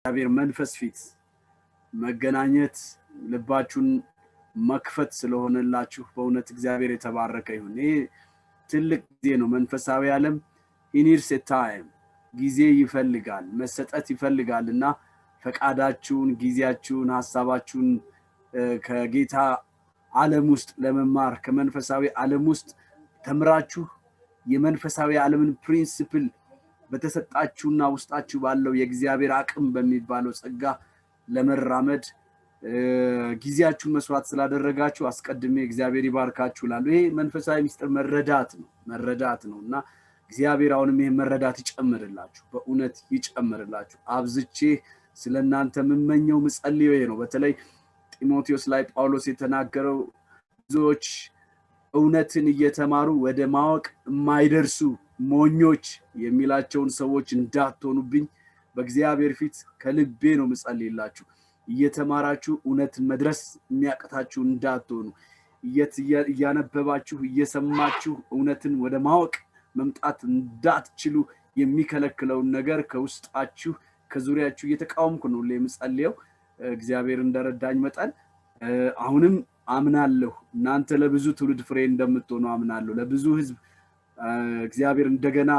እግዚአብሔር መንፈስ ፊት መገናኘት ልባችሁን መክፈት ስለሆነላችሁ በእውነት እግዚአብሔር የተባረከ ይሁን። ይሄ ትልቅ ጊዜ ነው። መንፈሳዊ ዓለም he needs a time ጊዜ ይፈልጋል መሰጠት ይፈልጋልና ፈቃዳችሁን ጊዜያችሁን ሐሳባችሁን ከጌታ ዓለም ውስጥ ለመማር ከመንፈሳዊ ዓለም ውስጥ ተምራችሁ የመንፈሳዊ ዓለምን ፕሪንሲፕል በተሰጣችሁና ውስጣችሁ ባለው የእግዚአብሔር አቅም በሚባለው ጸጋ ለመራመድ ጊዜያችሁን መስዋዕት ስላደረጋችሁ አስቀድሜ እግዚአብሔር ይባርካችሁ ላሉ ይሄ መንፈሳዊ ምስጢር መረዳት ነውና እግዚአብሔር አሁንም ይሄ መረዳት ይጨምርላችሁ በእውነት ይጨምርላችሁ። አብዝቼ ስለናንተ መመኘው ምጸልየው ይሄ ነው። በተለይ ጢሞቴዎስ ላይ ጳውሎስ የተናገረው ብዙዎች እውነትን እየተማሩ ወደ ማወቅ የማይደርሱ ሞኞች የሚላቸውን ሰዎች እንዳትሆኑብኝ በእግዚአብሔር ፊት ከልቤ ነው ምጸልይላችሁ። እየተማራችሁ እውነትን መድረስ የሚያቀታችሁ እንዳትሆኑ እያነበባችሁ እየሰማችሁ እውነትን ወደ ማወቅ መምጣት እንዳትችሉ የሚከለክለውን ነገር ከውስጣችሁ ከዙሪያችሁ እየተቃወምኩ ነው ለምጸልየው። እግዚአብሔር እንደረዳኝ መጠን አሁንም አምናለሁ እናንተ ለብዙ ትውልድ ፍሬ እንደምትሆኑ አምናለሁ። ለብዙ ህዝብ እግዚአብሔር እንደገና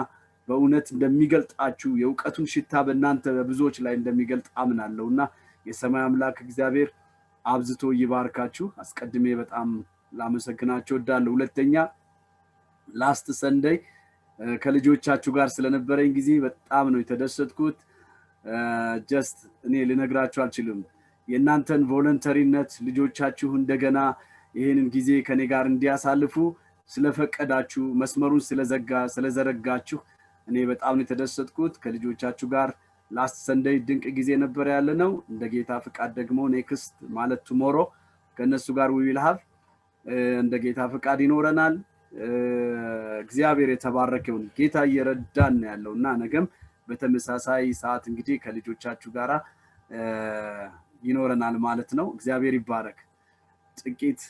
በእውነት እንደሚገልጣችሁ የውቀቱን ሽታ በእናንተ በብዙዎች ላይ እንደሚገልጥ አምናለሁና የሰማይ አምላክ እግዚአብሔር አብዝቶ ይባርካችሁ። አስቀድሜ በጣም ላመሰግናችሁ እወዳለሁ። ሁለተኛ ላስት ሰንደይ ከልጆቻችሁ ጋር ስለነበረኝ ጊዜ በጣም ነው የተደሰትኩት። ጀስት እኔ ልነግራችሁ አልችልም የእናንተን ቮለንተሪነት ልጆቻችሁ እንደገና ይሄንን ጊዜ ከኔ ጋር እንዲያሳልፉ ስለፈቀዳችሁ መስመሩን ስለዘረጋችሁ እኔ በጣም ነው የተደሰትኩት። ከልጆቻችሁ ጋር ላስት ሰንደይ ድንቅ ጊዜ ነበር ያለነው። እንደ ጌታ ፍቃድ ደግሞ ኔክስት ማለት ቱሞሮ ከነሱ ጋር we will have እንደ ጌታ ፍቃድ ይኖረናል። እግዚአብሔር የተባረከ ይሁን። ጌታ እየረዳን ያለውና ነገም በተመሳሳይ ሰዓት እንግዲህ ከልጆቻችሁ ጋራ ይኖረናል ማለት ነው። እግዚአብሔር ይባረክ። ጥቂት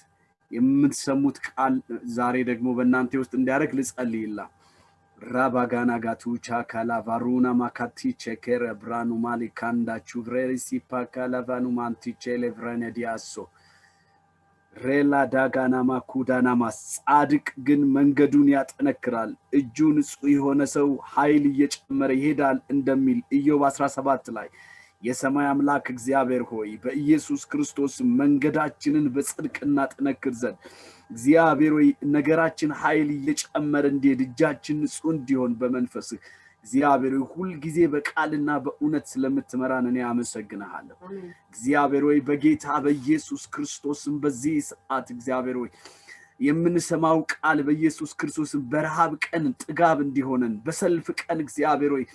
የምትሰሙት ቃል ዛሬ ደግሞ በእናንተ ውስጥ እንዲያደርግ ልጸልይላ ራባጋና ጋቱቻ ካላቫሩና ማካቲ ቸከረ ብራኑ ማሊካንዳ ቹቭሬሪ ሲፓካላ ቫኑ ማንቲቼ ለቭራነዲያሶ ሬላ ዳጋና ማኩዳና ማጻድቅ ግን መንገዱን ያጠነክራል እጁ ንጹህ የሆነ ሰው ኃይል እየጨመረ ይሄዳል እንደሚል ኢዮብ 17 ላይ የሰማይ አምላክ እግዚአብሔር ሆይ በኢየሱስ ክርስቶስ መንገዳችንን በጽድቅና ጠነክር ዘንድ እግዚአብሔር ሆይ ነገራችን ኃይል እየጨመረ እንዲሄድ እጃችን ንጹህ እንዲሆን በመንፈስ እግዚአብሔር ሆይ ሁሉ ጊዜ በቃልና በእውነት ስለምትመራን እኔ አመሰግናለሁ። እግዚአብሔር ሆይ በጌታ በኢየሱስ ክርስቶስም በዚህ ሰዓት እግዚአብሔር ሆይ የምንሰማው ቃል በኢየሱስ ክርስቶስ በረሃብ ቀን ጥጋብ እንዲሆነን በሰልፍ ቀን እግዚአብሔር ሆይ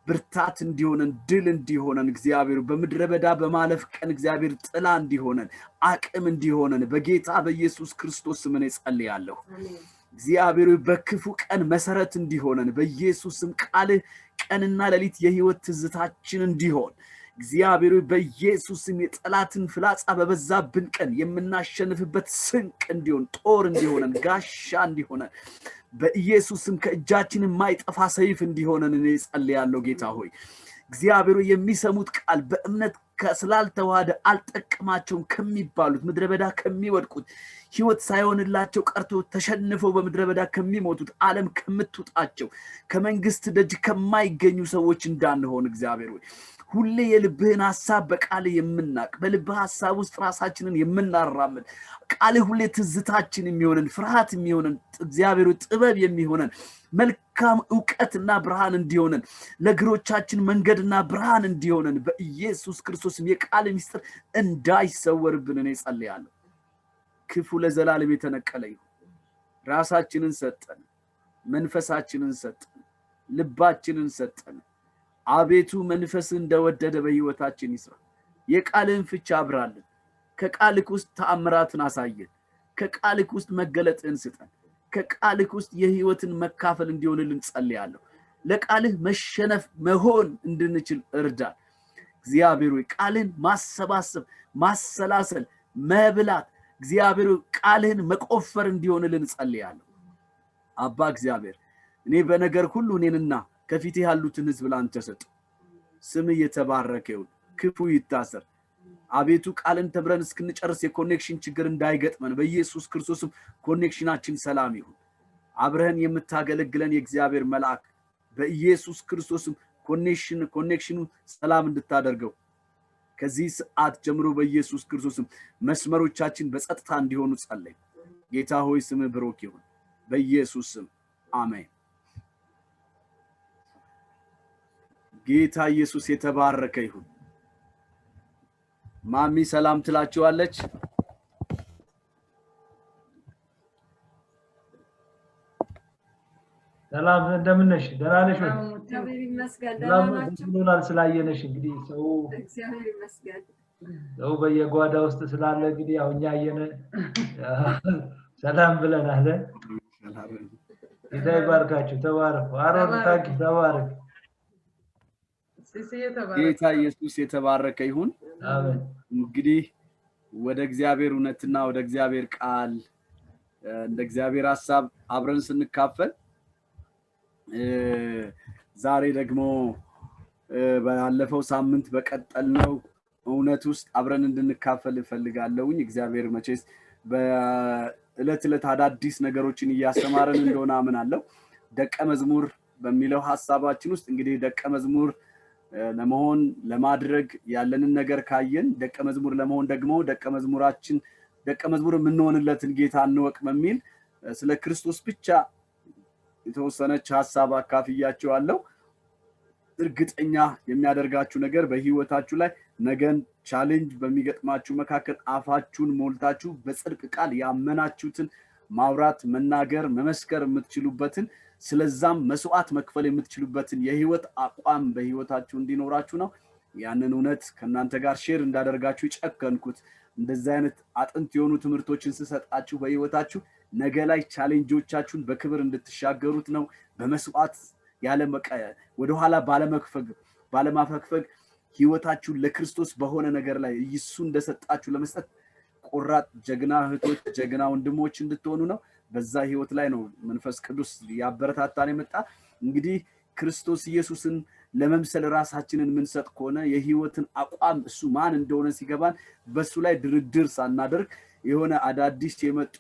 ብርታት እንዲሆነን ድል እንዲሆነን እግዚአብሔር በመድረ በዳ በማለፍ ቀን እግዚአብሔር ጥላ እንዲሆነን አቅም እንዲሆነን በጌታ በኢየሱስ ክርስቶስ ስም እኔ ጸልያለሁ። እግዚአብሔር በክፉ ቀን መሰረት እንዲሆነን በኢየሱስም ቃል ቀንና ሌሊት የህይወት ትዝታችን እንዲሆን እግዚአብሔር በኢየሱስም የጠላትን ፍላጻ በበዛብን ቀን የምናሸንፍበት ስንቅ እንዲሆን ጦር እንዲሆነን ጋሻ እንዲሆነን በኢየሱስም ከእጃችን የማይጠፋ ሰይፍ እንዲሆነን እኔ ጸልያለሁ። ጌታ ሆይ እግዚአብሔር የሚሰሙት ቃል በእምነት ከስላልተዋደ አልጠቅማቸውም ከሚባሉት ምድረበዳ ከሚወድቁት ህይወት ሳይሆንላቸው ቀርቶ ተሸንፈው በምድረበዳ ከሚሞቱት ዓለም ከምትውጣቸው ከመንግስት ደጅ ከማይገኙ ሰዎች እንዳንሆን እግዚአብሔር ሆይ ሁሌ የልብህን ሐሳብ በቃል የምናቅ በልብህ ሐሳብ ውስጥ ራሳችንን የምናራምድ ቃል ሁሌ ትዝታችን የሚሆነን ፍርሃት የሚሆነን እግዚአብሔር ጥበብ የሚሆነን መልካም ዕውቀትና ብርሃን እንዲሆነን ለግሮቻችን መንገድና ብርሃን እንዲሆነን በኢየሱስ ክርስቶስም የቃል ምስጢር እንዳይሰወርብን እኔ ጸልያለሁ። ክፉ ለዘላለም የተነቀለ ይሁን። ራሳችንን ሰጠን፣ መንፈሳችንን ሰጠን፣ ልባችንን ሰጠን። አቤቱ መንፈስ እንደወደደ በህይወታችን ይስራ። የቃልን ፍቻ አብራልን። ከቃልክ ውስጥ ተአምራትን አሳየን። ከቃልክ ውስጥ መገለጥን ስጠን። ከቃልክ ውስጥ የህይወትን መካፈል እንዲሆንልን ጸልያለሁ። ለቃልህ መሸነፍ መሆን እንድንችል እርዳን። እግዚአብሔር ሆይ ቃልን ማሰባሰብ ማሰላሰል መብላት እግዚአብሔር ቃልህን መቆፈር እንዲሆንልን ጸልያለሁ። አባ እግዚአብሔር እኔ በነገር ሁሉ እኔንና ከፊቴ ያሉትን ህዝብ ላንተ ሰጥ። ስም የተባረከ ይሁን ክፉ ይታሰር። አቤቱ ቃልን ተብረን እስክንጨርስ የኮኔክሽን ችግር እንዳይገጥመን በኢየሱስ ክርስቶስም ኮኔክሽናችን ሰላም ይሁን። አብረን የምታገለግለን የእግዚአብሔር መልአክ በኢየሱስ ክርስቶስም ኮኔክሽኑ ሰላም እንድታደርገው ከዚህ ሰዓት ጀምሮ በኢየሱስ ክርስቶስም መስመሮቻችን በጸጥታ እንዲሆኑ ጸለይ። ጌታ ሆይ ስም ብሩክ ይሁን በኢየሱስ ስም አሜን። ጌታ ኢየሱስ የተባረከ ይሁን። ማሚ ሰላም ትላችኋለች። ሰላም እንደምን ነሽ? ደህና ነሽ ወይ? እግዚአብሔር ይመስገን። ደህና ናችሁ? ብሎናል ስላየነሽ እንግዲህ ሰው እግዚአብሔር ይመስገን። ሰው በየጓዳ ውስጥ ስላለ እንግዲህ ያው እኛ አየነ ሰላም ብለናል። ጌታ ይባርካችሁ። ተባረኩ። አሮን ታንኪ ተባረክ። ጌታ ኢየሱስ የተባረከ ይሁን። አሜን። እንግዲህ ወደ እግዚአብሔር እውነትና ወደ እግዚአብሔር ቃል እንደ እግዚአብሔር ሐሳብ አብረን ስንካፈል ዛሬ ደግሞ ባለፈው ሳምንት በቀጠልነው እውነት ውስጥ አብረን እንድንካፈል እፈልጋለሁኝ። እግዚአብሔር መቼስ በእለት ዕለት አዳዲስ ነገሮችን እያስተማረን እንደሆነ አምናለሁ። ደቀ መዝሙር በሚለው ሐሳባችን ውስጥ እንግዲህ ደቀ መዝሙር ለመሆን ለማድረግ ያለንን ነገር ካየን ደቀ መዝሙር ለመሆን ደግሞ ደቀ መዝሙር የምንሆንለትን ጌታ እንወቅ በሚል ስለ ክርስቶስ ብቻ የተወሰነች ሐሳብ አካፍያችኋለሁ። እርግጠኛ የሚያደርጋችሁ ነገር በህይወታችሁ ላይ ነገን ቻሌንጅ በሚገጥማችሁ መካከል አፋችሁን ሞልታችሁ በጽድቅ ቃል ያመናችሁትን ማውራት መናገር መመስከር የምትችሉበትን ስለዛም መስዋዕት መክፈል የምትችሉበትን የህይወት አቋም በህይወታችሁ እንዲኖራችሁ ነው። ያንን እውነት ከናንተ ጋር ሼር እንዳደርጋችሁ ጨከንኩት። እንደዚህ አይነት አጥንት የሆኑ ትምህርቶችን ስሰጣችሁ በህይወታችሁ ነገ ላይ ቻሌንጆቻችሁን በክብር እንድትሻገሩት ነው። በመስዋዕት ወደ ኋላ ባለማፈግፈግ ህይወታችሁን ለክርስቶስ በሆነ ነገር ላይ እሱ እንደሰጣችሁ ለመስጠት ቆራጥ ጀግና እህቶች ጀግና ወንድሞች እንድትሆኑ ነው። በዛ ህይወት ላይ ነው መንፈስ ቅዱስ ያበረታታን የመጣ። እንግዲህ ክርስቶስ ኢየሱስን ለመምሰል ራሳችንን ምንሰጥ ከሆነ የህይወትን አቋም እሱ ማን እንደሆነ ሲገባን በሱ ላይ ድርድር ሳናደርግ የሆነ አዳዲስ የመጡ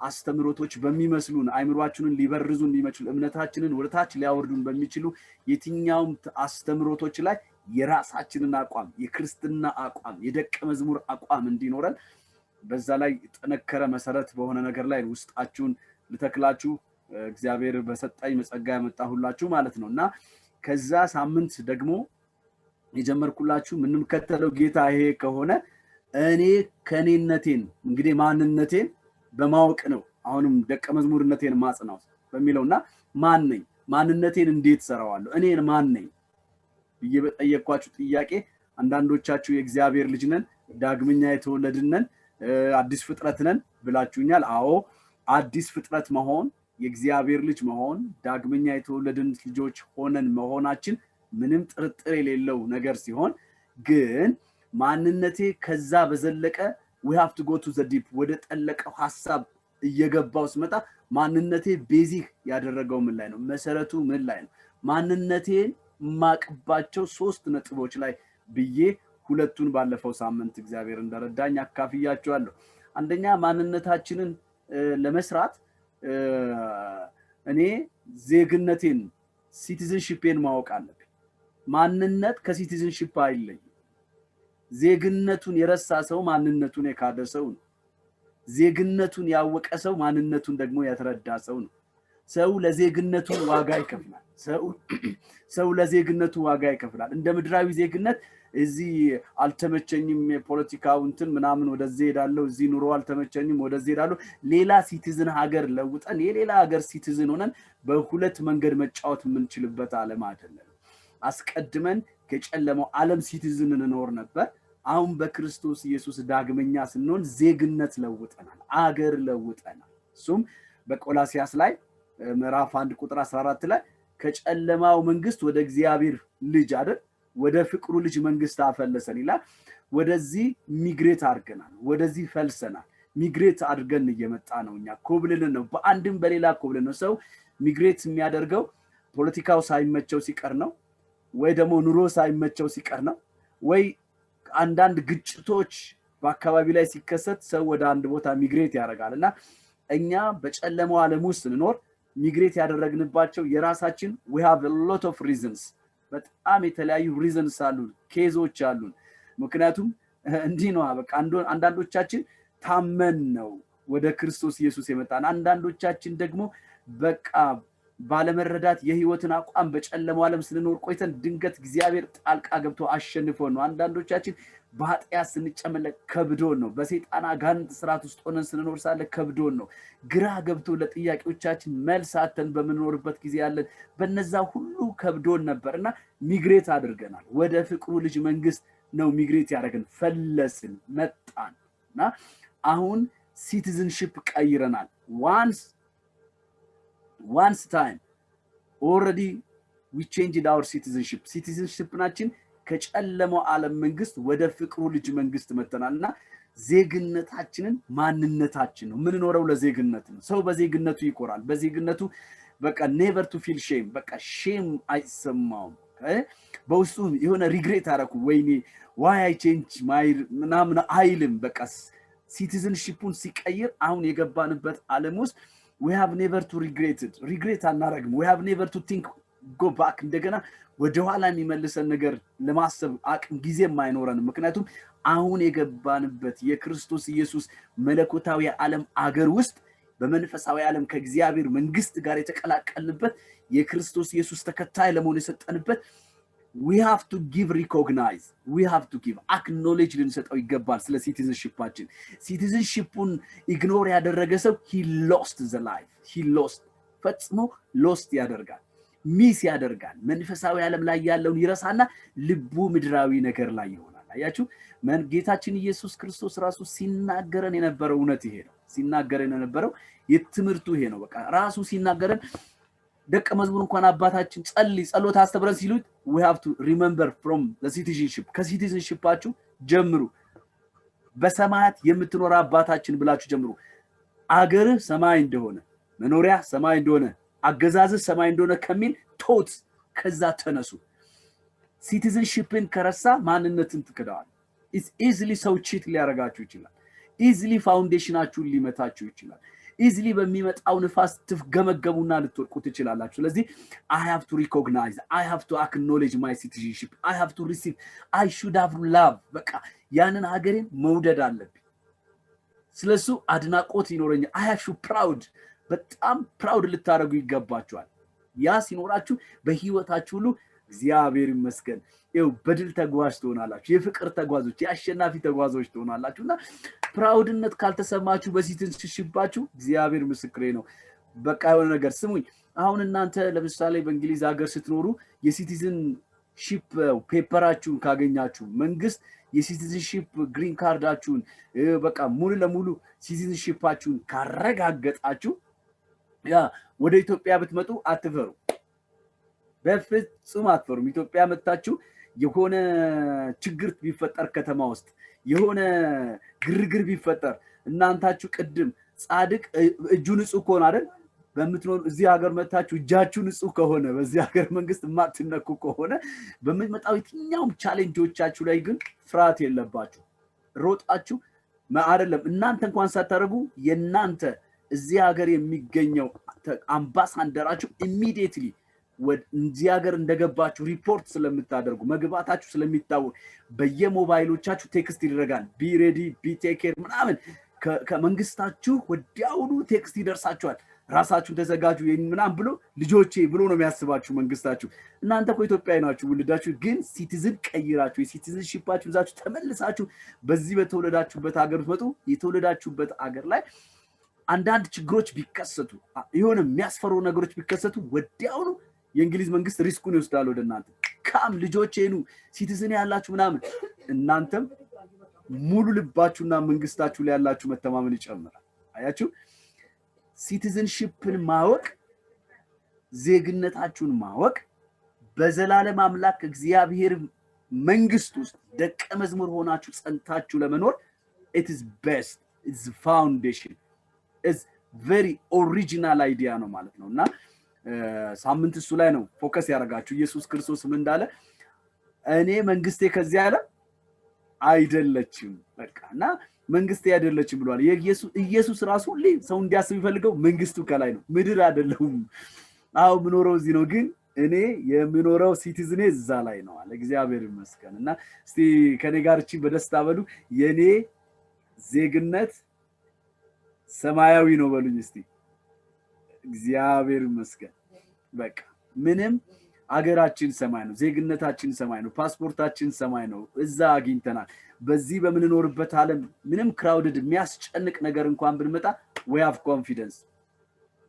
አስተምሮቶች በሚመስሉን አይምሮአችንን ሊበርዙን የሚችሉ እምነታችንን ወደታች ሊያወርዱን በሚችሉ የትኛውም አስተምሮቶች ላይ የራሳችንን አቋም የክርስትና አቋም የደቀ መዝሙር አቋም እንዲኖረን በዛ ላይ ጠነከረ መሰረት በሆነ ነገር ላይ ውስጣችሁን ልተክላችሁ እግዚአብሔር በሰጣኝ መጸጋ ያመጣሁላችሁ ማለት ነውና ከዛ ሳምንት ደግሞ የጀመርኩላችሁ ምንም ከተለው ጌታ ይሄ ከሆነ እኔ ከኔነቴን እንግዲህ ማንነቴን በማወቅ ነው አሁንም ደቀ መዝሙርነቴን ማጽናው በሚለውና ማን ነኝ ማንነቴን እንዴት ሰራዋለሁ እኔ ማን ነኝ በየጠየቅኳችሁ ጥያቄ አንዳንዶቻችሁ የእግዚአብሔር ልጅ ነን ዳግመኛ የተወለድን ነን አዲስ ፍጥረት ነን ብላችሁኛል። አዎ አዲስ ፍጥረት መሆን የእግዚአብሔር ልጅ መሆን ዳግመኛ የተወለድን ልጆች ሆነን መሆናችን ምንም ጥርጥር የሌለው ነገር ሲሆን ግን ማንነቴ ከዛ በዘለቀ we have to go to the deep ወደ ጠለቀው ሐሳብ እየገባው ስመጣ ማንነቴ ቤዚክ ያደረገው ምን ላይ ነው መሰረቱ ምን ላይ ነው ማንነቴን ማቅባቸው 3 ነጥቦች ላይ ብዬ ሁለቱን ባለፈው ሳምንት እግዚአብሔር እንደረዳኝ አካፍያችኋለሁ። አንደኛ ማንነታችንን ለመስራት እኔ ዜግነቴን ሲቲዝንሺፕን ማወቅ አለብኝ። ማንነት ከሲቲዝንሺፕ አይለይም። ዜግነቱን የረሳ ሰው ማንነቱን የካደ ሰው ነው። ዜግነቱን ያወቀ ሰው ማንነቱን ደግሞ ያተረዳ ሰው ነው። ሰው ለዜግነቱ ዋጋ ይከፍላል። ሰው ለዜግነቱ ዋጋ ይከፍላል። እንደ ምድራዊ ዜግነት እዚህ አልተመቸኝም የፖለቲካው እንትን ምናምን ወደዚህ ሄዳለሁ እዚህ ኑሮ አልተመቸኝም ወደዚህ ሄዳለሁ ሌላ ሲቲዝን ሀገር ለውጠን የሌላ ሀገር ሲቲዝን ሆነን በሁለት መንገድ መጫወት የምንችልበት ዓለም አይደለም። አስቀድመን ከጨለማው ዓለም ሲቲዝን እንኖር ነበር። አሁን በክርስቶስ ኢየሱስ ዳግመኛ ስንሆን ዜግነት ለውጠናል አገር ለውጠናል። እሱም በቆላሲያስ ላይ ምዕራፍ 1 ቁጥር 14 ላይ ከጨለማው መንግስት ወደ እግዚአብሔር ልጅ አይደል ወደ ፍቅሩ ልጅ መንግስት አፈለሰን ይላል። ወደዚህ ሚግሬት አድርገናል ወደዚህ ፈልሰናል። ሚግሬት አድርገን እየመጣ ነውኛ ኮብልልን ነው በአንድም በሌላ ኮብልን ነው። ሰው ሚግሬት የሚያደርገው ፖለቲካው ሳይመቸው ሲቀር ነው ወይ ደግሞ ኑሮ ሳይመቸው ሲቀር ነው ወይ አንዳንድ ግጭቶች በአካባቢ ላይ ሲከሰት ሰው ወደ አንድ ቦታ ሚግሬት ያደርጋልና እኛ በጨለማው ዓለም ውስጥ ስንኖር ሚግሬት ያደረግንባቸው የራሳችን we have a lot of reasons በጣም የተለያዩ reasons አሉን ኬዞች አሉን ምክንያቱም እንዲህ ነው በቃ አንዳንዶቻችን ታመን ነው ወደ ክርስቶስ ኢየሱስ የመጣን አንዳንዶቻችን ደግሞ በቃ ባለመረዳት የህይወትን አቋም በጨለማው ዓለም ስንኖር ቆይተን ድንገት እግዚአብሔር ጣልቃ ገብቶ አሸንፎን ነው አንዳንዶቻችን በኃጢአት ስንጨመለቅ ከብዶን ነው በሰይጣን አጋንንት ስርዓት ውስጥ ሆነን ስንኖር ሳለ ከብዶን ነው ግራ ገብቶ ለጥያቄዎቻችን መልስ አተን በመኖርበት ጊዜ ያለን በነዛ ሁሉ ከብዶን ነበርና ሚግሬት አድርገናል ወደ ፍቅሩ ልጅ መንግስት ነው ሚግሬት ያደረገን ፈለስን መጣንና አሁን ሲቲዝንሺፕ ቀይረናል once time already we changed our citizenship ናችን ከጨለማው ዓለም መንግስት ወደ ፍቅሩ ልጅ መንግስት መተናልና ዜግነታችንን ማንነታችን ነው ምን ኖረው ለዜግነት ነው ሰው በዜግነቱ ይቆራል በዜግነቱ በቃ never to feel shame በቃ shame አይሰማው በውስጡ የሆነ ሪግሬት አረኩ ወይኔ why I change my ምናምን አይልም በቃ ሲቲዝንሺፑን ሲቀይር አሁን የገባንበት ዓለም ውስጥ we have never to regret አናረግም we have never to think go back እንደገና ወደ ኋላ የሚመልሰን ነገር ለማሰብ አቅም ጊዜ የማይኖረን ምክንያቱም አሁን የገባንበት የክርስቶስ ኢየሱስ መለኮታዊ ዓለም አገር ውስጥ በመንፈሳዊ ዓለም ከእግዚአብሔር መንግስት ጋር የተቀላቀልንበት የክርስቶስ ኢየሱስ ተከታይ ለመሆን የሰጠንበት we have to acknowledge ልንሰጠው ይገባል ስለ ሲቲዝንሺፑን ኢግኖር ያደረገ ሰው he lost ፈጽሞ lost ያደርጋል ሚስ ያደርጋል መንፈሳዊ ዓለም ላይ ያለውን ይረሳና ልቡ ምድራዊ ነገር ላይ ይሆናል አያችሁ ጌታችን ኢየሱስ ክርስቶስ ራሱ ሲናገረን የነበረው እውነት ይሄ ነው ሲናገረን የነበረው የትምርቱ ይሄ ነው በቃ ራሱ ሲናገረን ደቀ መዝሙር እንኳን አባታችን ጸሎት አስተብረን ሲሉት we have to remember from the citizenship ከሲቲዝንሺፓችሁ ጀምሩ በሰማያት የምትኖር አባታችን ብላችሁ ጀምሩ አገር ሰማይ እንደሆነ መኖሪያ ሰማይ እንደሆነ አገዛዝ ሰማይ እንደሆነ ከሚል ቶት ከዛ ተነሱ ሲቲዝንሺፕን ከረሳ ማንነትን ትከዳዋል it's easily ሰው ቺት ሊያረጋችሁ ይችላል easily ፋውንዴሽናችሁን ሊመታችሁ ይችላል easily በሚመጣው ንፋስ ትገመገሙና ልትወርቁ ትችላላችሁ ስለዚህ I have to recognize I have to acknowledge my citizenship I have to receive I should have love በቃ ያንን ሀገሬን መውደድ አለብኝ ስለሱ አድናቆት ይኖረኛል I have to proud በጣም ፕራውድ ልታረጉ ይገባችኋል ያ ሲኖራችሁ በህይወታችሁ ሁሉ እግዚአብሔር ይመስገን ይው በድል ተጓዥ ትሆናላችሁ የፍቅር ተጓዦች የአሸናፊ ተጓዦች ትሆናላችሁና ፕራውድነት ካልተሰማችሁ በሲቲዝንሺፓችሁ እግዚአብሔር ምስክሬ ነው በቃ የሆነ ነገር ስሙኝ አሁን እናንተ ለምሳሌ በእንግሊዝ ሀገር ስትኖሩ የሲቲዝንሺፕ ፔፐራችሁን ካገኛችሁ መንግስት የሲቲዝንሺፕ ግሪን ካርዳችሁን በቃ ሙሉ ለሙሉ ሲቲዝንሺፓችሁን ካረጋገጣችሁ ያ ወደ ኢትዮጵያ ብትመጡ አትፈሩ በፍጹም አትፈሩም ኢትዮጵያ መጣችሁ የሆነ ችግር ቢፈጠር ከተማ ውስጥ የሆነ ግርግር ቢፈጠር እናንታችሁ ቅድም ጻድቅ እጁ ንጹህ ከሆነ አይደል በመትኖር እዚህ ሀገር መጣችሁ እጃችሁ ንጹህ ከሆነ በዚህ ሀገር መንግስት ማትነኩ ከሆነ በመጣው የትኛውም ቻሌንጆቻችሁ ላይ ግን ፍርሃት የለባችሁ ሮጣችሁ አይደለም እናንተ እንኳን ሳታረጉ የናንተ እዚህ ሀገር የሚገኘው አምባሳደራችሁ ኢሚዲየትሊ ወንዚ ሀገር እንደገባችሁ ሪፖርት ስለምታደርጉ መግባታችሁ ስለሚታወቅ በየሞባይሎቻችሁ ቴክስት ይደረጋል ቢ ሬዲ ቢ ቴክ ኬር ምናምን ከመንግስታችሁ ወዲያውኑ ቴክስት ይደርሳችኋል ራሳችሁን ተዘጋጁ ምናምን ብሎ ልጆቼ ብሎ ነው የሚያስባችሁ መንግስታችሁ እናንተ እኮ ኢትዮጵያዊ ናችሁ ውልዳችሁ ግን ሲቲዝን ቀይራችሁ የሲቲዝንሺፓችሁ ዛችሁ ተመልሳችሁ በዚህ በተወለዳችሁበት ሀገር ወጡ የተወለዳችሁበት ሀገር ላይ አንዳንድ ችግሮች ቢከሰቱ ይሁን የሚያስፈሩ ነገሮች ቢከሰቱ ወዲያውኑ የእንግሊዝ መንግስት ሪስኩን ይወስዳል ወደ እናንተ ካም ልጆቼኑ ሲቲዝን ያላችሁ ምናምን እናንተም ሙሉ ልባችሁና መንግስታችሁ ላይ ያላችሁ መተማመን ይጨምራል አያችሁ ሲቲዝንሺፕን ማወቅ ዜግነታችሁን ማወቅ በዘላለም አምላክ እግዚአብሔር መንግስት ውስጥ ደቀ መዝሙር ሆናችሁ ጸንታችሁ ለመኖር it is best it's foundation is very original idea ነው ማለት ነውና ሳምንት እሱ ላይ ነው ፎከስ ያደርጋችሁ ኢየሱስ ክርስቶስ ምን እንዳለ እኔ መንግስቴ ከዚህ ዓለም አይደለችም በቃና መንግስት አይደለችም ብሏል ኢየሱስ ራሱ ሁሌ ሰው እንዲያስብ ይፈልገው መንግስቱ ከላይ ነው ምድር አይደለም አው ምኖረው እዚህ ነው ግን እኔ የምኖረው ሲቲዝኔ እዛ ላይ ነው አለ እግዚአብሔር ይመስገንና እስቲ ከኔ ጋር እቺ በደስታ በሉ የኔ ዜግነት ሰማያዊ ነው በሉኝ እስቲ እግዚአብሔር ይመስገን በቃ ምንም አገራችን ሰማይ ነው ዜግነታችን ሰማይ ነው ፓስፖርታችን ሰማይ ነው እዛ አግኝተናል በዚህ በመንኖርበት ዓለም ምንም ክራውድድ የሚያስጨንቅ ነገር እንኳን ብንመጣ we have confidence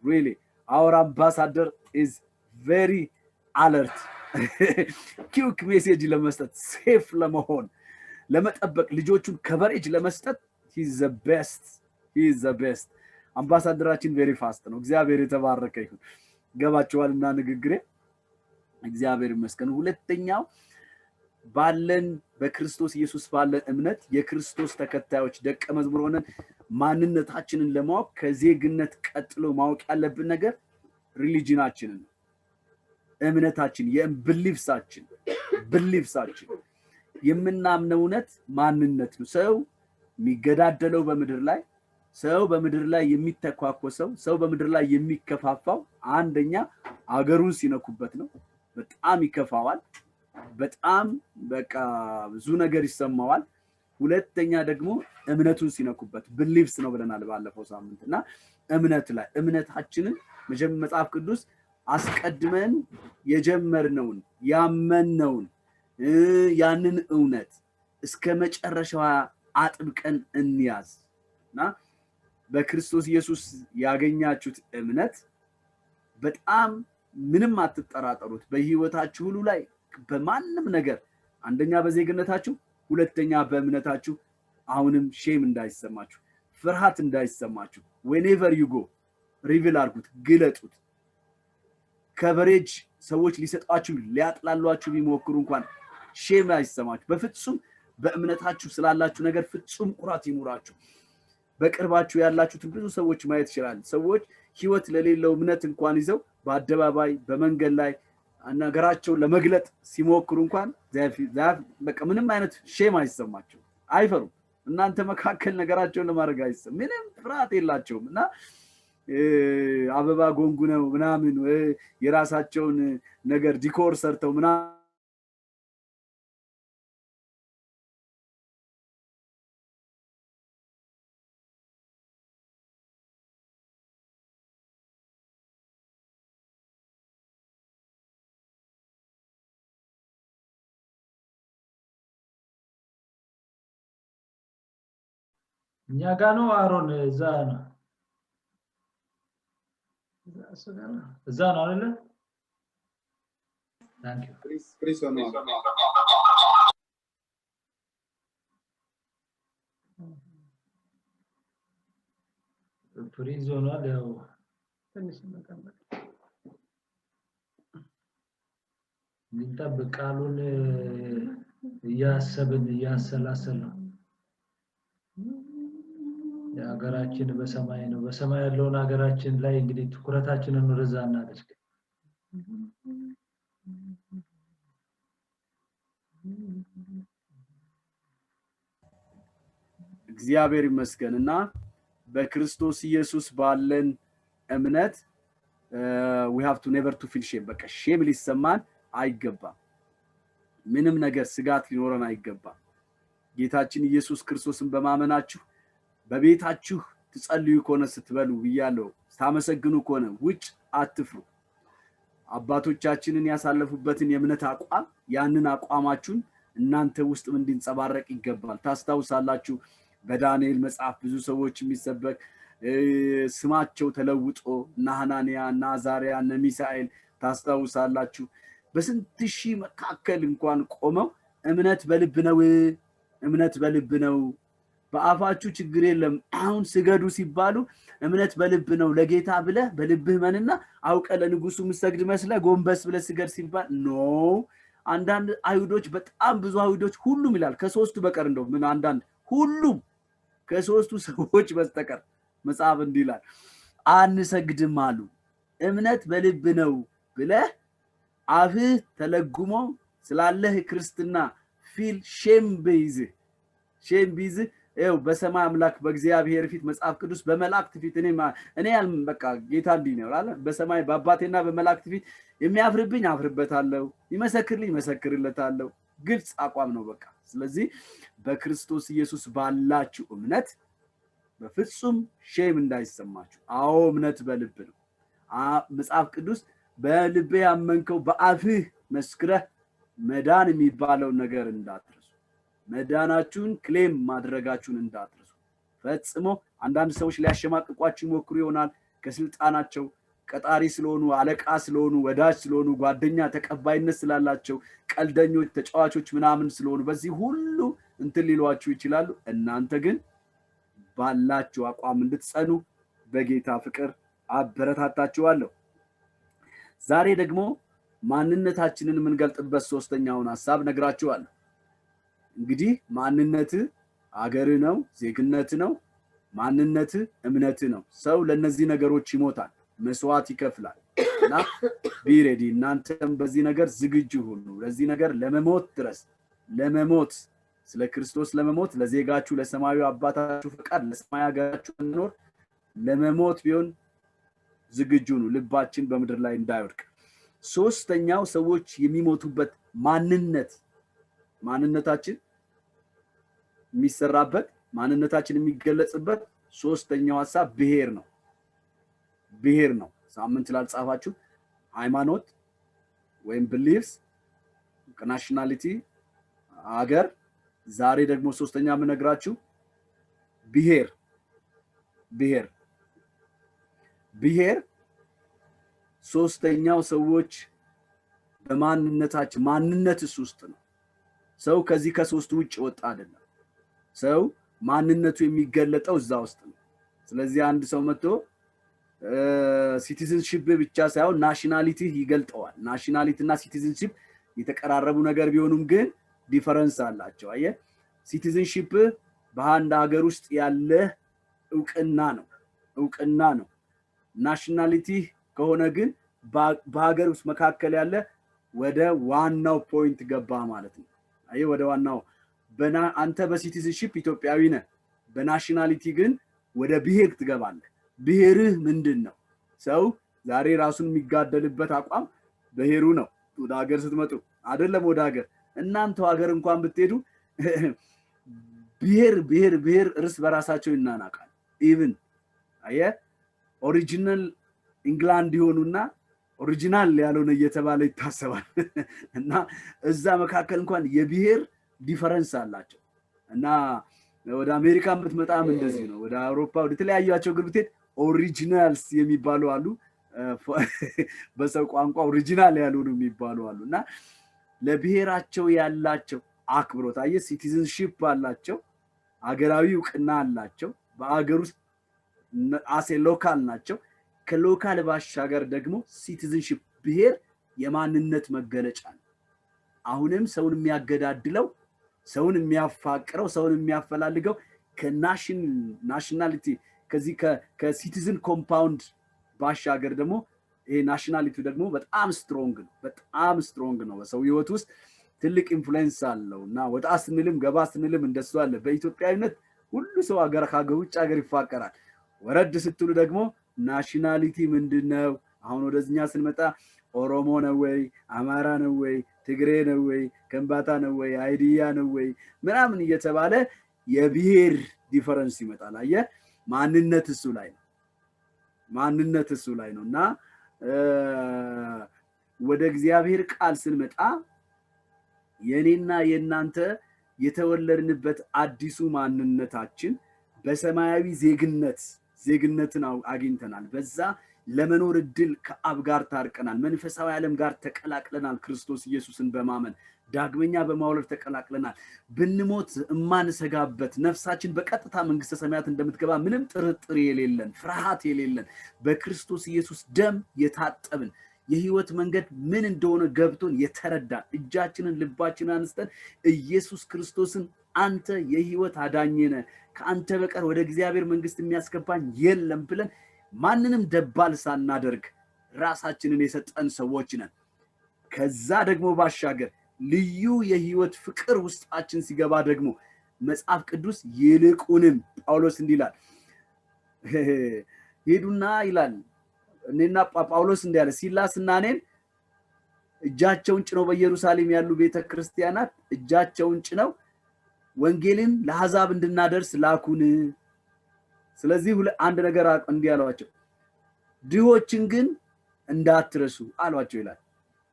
really our ambassador is very alert quick message ለመስጠት ሴፍ ለመሆን ለመጠበቅ ልጆቹን ከቨሬጅ ለመስጠት he is the best አምባሳደራችን very fast ነው እግዚአብሔር የተባረከ ይሁን ገባችኋልና ንግግሬ እግዚአብሔር ይመስገን ሁለተኛው ባለን በክርስቶስ ኢየሱስ ባለን እምነት የክርስቶስ ተከታዮች ደቀ መዝሙር ሆነን ማንነታችንን ለማወቅ ከዜግነት ቀጥሎ ማወቅ ያለብን ነገር ሪሊጂናችንን እምነታችን የብሊፍሳችን የምናምነው እውነት ማንነት ነው ሰው የሚገዳደለው በምድር ላይ ሰው በምድር ላይ የሚተኳኮሰው ሰው በምድር ላይ የሚከፋፋው አንደኛ አገሩን ሲነኩበት ነው በጣም ይከፋዋል በጣም በቃ ብዙ ነገር ይሰማዋል ሁለተኛ ደግሞ እምነቱን ሲነኩበት beliefs ነው ብለናል ባለፈው ሳምንትና እምነታችንን መጽሐፍ ቅዱስ አስቀድመን የጀመርነውን ያመንነውን ያንን እውነት እስከ መጨረሻው አጥብቀን እንያዝና በክርስቶስ ኢየሱስ ያገኛችሁት እምነት በጣም ምንም አትጠራጠሩት በህይወታችሁ ሁሉ ላይ በማንም ነገር አንደኛ በዜግነታችሁ ሁለተኛ በእምነታችሁ አሁንም ሼም እንዳይሰማችሁ ፍርሃት እንዳይሰማችሁ whenever you go reveal አርጉት ግለጡት ከቨሬጅ ሰዎች ሊሰጣችሁ ሊያጥላሏችሁ ቢሞክሩ እንኳን ሼም አይሰማችሁ በፍጹም በእምነታችሁ ስላላችሁ ነገር ፍጹም ቁራት ይኑራችሁ በቅርባችሁ ያላችሁት ብዙ ሰዎች ማየት ይችላል ሰዎች ህይወት ለሌለው እምነት እንኳን ይዘው በአደባባይ በመንገድ ላይ ነገራቸው ለመግለጥ ሲሞክሩ እንኳን በቃ ምንም አይነት ሼም አይሰማቸው አይፈሩ እናንተ መካከል ነገራቸውን ለማድረግ አይሰም ምንም ፍርሃት የላቸውምና አበባ ጎንጉነው ምናምን የራሳቸውን ነገር ዲኮር ሰርተው ምናምን እኛ ጋር ነው አሮን እዛ ነው እዛ ነው አይደለ ታንክ ዩ ፕሪስ ነው ፕሪዝ ሆኗል ያው ትንሽ መቀመጥ እንጠብቅ ቃሉን እያሰላሰል ነው የሀገራችን በሰማይ ነው በሰማይ ያለውን ሀገራችን ላይ እንግዲህ ትኩረታችንን ወደዛ እናድርግ እግዚአብሔር ይመስገንና በክርስቶስ ኢየሱስ ባለን እምነት we have to never to feel shame በቃ shame ሊሰማን አይገባም ምንም ነገር ስጋት ሊኖረን አይገባም ጌታችን ኢየሱስ ክርስቶስን በማመናችሁ በቤታችሁ ትጸልዩ ከሆነ ስትበሉ ይያለው ታመሰግኑ ከሆነ ውጭ አትፍሩ አባቶቻችንን ያሳለፉበትን የእምነት አቋም ያንን አቋማችሁን እናንተ ውስጥ እንድንጸባረቅ ይገባል ታስታውሳላችሁ በዳንኤል መጽሐፍ ብዙ ሰዎች የሚሰበክ ስማቸው ተለውጦ ናሃናንያ ናዛሪያ ነሚሳኤል ታስታውሳላችሁ በስንት ሺህ መካከል እንኳን ቆመው እምነት በልብ ነው በአፋችሁ ችግር የለም አሁን ስገዱ ሲባሉ እምነት በልብ ነው ለጌታ ብለ በልብህ መንና አውቀ ለንጉሱ መስገድ መስለ ጎንበስ ብለ ስገድ ሲባል ኖ አንዳንድ አይሁዶች በጣም ብዙ አይሁዶች ሁሉም ይላል ከሶስቱ በቀር እንደው ምን አንዳንድ ሁሉም ከሶስቱ ሰዎች በስተቀር መጽሐፍ እንዲላል አንሰግድም አሉ እምነት በልብ ነው ብለ አፍህ ተለጉሞ ስላለህ ክርስትና ፊል ሼም በይዝ ሼም ቢዝ ይኸው በሰማይ አምላክ በእግዚአብሔር ፊት መጽሐፍ ቅዱስ በመላእክት ፊት እኔ ያል በቃ ጌታ እንዲህ ነው አይደል በሰማይ በአባቴና በመላእክት ፊት የሚያፍርብኝ አፍርበታለሁ ይመሰክርልኝ መሰክርለታለሁ ግልጽ አቋም ነው በቃ ስለዚህ በክርስቶስ ኢየሱስ ባላችሁ እምነት በፍጹም ሼም እንዳይሰማችሁ አዎ እምነት በልብ ነው መጽሐፍ ቅዱስ በልብ ያመንከው በአፍህ መስክረህ መዳን የሚባለው ነገር እንዳትረሱ መዳናችሁን ክሌም ማድረጋችሁን እንዳትረሱ ፈጽሞ አንዳንድ ሰዎች ሊያሸማቅቋችሁ ይሞክሩ ይሆናል ከስልጣናቸው ቀጣሪ ስለሆኑ አለቃ ስለሆኑ ወዳጅ ስለሆኑ ጓደኛ ተቀባይነት ስላላቸው ቀልደኞች ተጫዋቾች ምናምን ስለሆኑ በዚህ ሁሉ እንትን ሊሏችሁ ይችላሉ እናንተ ግን ባላችሁ አቋም እንድትጸኑ በጌታ ፍቅር አበረታታችኋለሁ ዛሬ ደግሞ ማንነታችንን የምንገልጥበት ሶስተኛውን ሐሳብ ነግራችኋለሁ እንግዲህ ማንነት አገር ነው ዜግነት ነው ማንነት እምነት ነው ሰው ለነዚህ ነገሮች ይሞታል መስዋዕት ይከፍላል እና ቢሬዲ እናንተም በዚህ ነገር ዝግጁ ሁኑ ለዚህ ነገር ለመሞት ድረስ ለመሞት ስለ ክርስቶስ ለመሞት ለዜጋችሁ ለሰማያዊ አባታችሁ ፈቃድ ለሰማይ ሀገራችሁ እንኖር ለመሞት ቢሆን ዝግጁ ነው ልባችን በመድር ላይ እንዳይወድቅ ሶስተኛው ሰዎች የሚሞቱበት ማንነታችን የሚሰራበት ማንነታችን የሚገለጽበት ሶስተኛው ሐሳብ ብሔር ነው ሳምንት ላልጻፋችሁ ሃይማኖት ወይም beliefs ናሽናሊቲ አገር ዛሬ ደግሞ ሶስተኛ ምነግራችሁ ብሔር ሶስተኛው ሰዎች በማንነታችን ማንነትስ ውስጥ ነው ሰው ከዚህ ከሶስቱ ውጭ ወጣ አይደለም ሰው ማንነቱ የሚገለጠው እዛ ውስጥ ነው ስለዚህ አንድ ሰው መጥቶ ሲቲዝንሺፕ ብቻ ሳይሆን ናሽናሊቲ ይገልጠዋል ናሽናሊቲ እና ሲቲዝንሺፕ የተቀራረቡ ነገር ቢሆኑም ግን ዲፈረንስ አላቸው አየ ሲቲዝንሺፕ በአንድ ሀገር ውስጥ ያለ እውቅና ነው ናሽናሊቲ ከሆነ ግን በሀገር ውስጥ መካከል ያለ ወደ ዋናው ፖይንት ገባ ማለት ነው አየ ወደ ዋናው አንተ በሲቲዝንሺፕ ኢትዮጵያዊ ነህ በናሽናሊቲ ግን ወደ ብሔር ትገባለህ ብሔርህ ምንድነው ሰው ዛሬ ራሱን የሚጋደልበት አቋም ብሔሩ ነው ወደ ሀገር ስትመጡ አይደለም ወደ ሀገር እናንተ ሀገር እንኳን ብትሄዱ ብሔር እርስ በራሳቸው ይናናቃል ኢቭን አየ ኦሪጂናል ኢንግላንድ ይሆኑና ኦሪጂናል ያልሆነ እየተባለ ይታሰባል እና እዛ መካከል እንኳን የብሔር ዲፈረንስ አላቸው እና ወደ አሜሪካ ብትመጣም እንደዚህ ነው ወደ አውሮፓ ወደ ተለያያቸው ግሩፕት ኦሪጂናልስ የሚባሉ አሉ በሰው ቋንቋ ኦሪጂናል ያልሆኑ የሚባሉ አሉና ለብሔራቸው ያላቸው አክብሮት አየ ሲቲዝንሺፕ አላቸው ሀገራዊ እውቅና አላቸው በአገር ውስጥ አሴ ሎካል ናቸው ከሎካል ባሻገር ደግሞ ሲቲዝንሺፕ ብሔር የማንነት መገለጫ ነው አሁንም ሰውን የሚያገዳድለው ሰውን የሚያፋቅረው ሰውን የሚያፈላልገው ከናሽናሊቲ ከዚህ ከሲቲዝን ኮምፓውንድ ባሻገር ደግሞ ይሄ ናሽናሊቲ ደግሞ በጣም ስትሮንግ ነው በሰው ህይወት ውስጥ ትልቅ ኢንፍሉዌንስ አለውና ወጣ ስንልም ገባ ስንልም እንደሱ አለ በኢትዮጵያዊነት ሁሉ ሰው ሀገር ውጭ ሀገር ይፋቀራል ወረድ ስትሉ ደግሞ ናሽናሊቲ ምንድነው አሁን ወደኛ ስንመጣ ኦሮሞ ነው ወይ አማራ ነው ወይ ትግሬ ነው ወይ ከምባታ ነው ወይ አይዲያ ነው ወይ ምናምን እየተባለ የብሔር ዲፈረንስ ይመጣል አየ ማንነት እሱ ላይ ነውና ወደ እግዚአብሔር ቃል ስንመጣ የኔና የናንተ የተወለድንበት አዲሱ ማንነታችን በሰማያዊ ዜግነትን አግኝተናል በዛ ለመኖር እድል ከአብ ጋር ታርቀናል መንፈሳዊ ዓለም ጋር ተቀላቅለናል ክርስቶስ ኢየሱስን በማመን ዳግመኛ በማውለድ ተቀላቅለናል ብንሞት እማንሰጋበት ነፍሳችን በቀጥታ መንግስተ ሰማያት እንደምትገባ ምንም ጥርጥር የሌለን ፍርሃት የሌለን በክርስቶስ ኢየሱስ ደም የታጠብን የህይወት መንገድ ምን እንደሆነ ገብቶን የተረዳን እጃችንን ልባችንን አንስተን ኢየሱስ ክርስቶስን አንተ የህይወት አዳኝ ነህ ከአንተ በቀር ወደ እግዚአብሔር መንግስት የሚያስገባኝ የለም ብለን ማንንም ደባል ሳናደርግ ራሳችንን የሰጠን ሰዎች ነን ከዛ ደግሞ ባሻገር ልዩ የህይወት ፍቅር ውስጣችን ሲገባ ደግሞ መጽሐፍ ቅዱስ ይልቁንም ጳውሎስ እንዲላል ሄዱና ይላል እኔና ጳውሎስ እንዲያለ ሲላስና እኔን እጃቸውን ጭነው በኢየሩሳሌም ያሉ ቤተክርስቲያናት እጃቸውን ጭነው ወንጌልን ለአሕዛብ እንድናደርስ ላኩን። ስለዚህ አንድ ነገር እንዲያሏቸው ድሆችን ግን እንዳትረሱ አሏቸው ይላል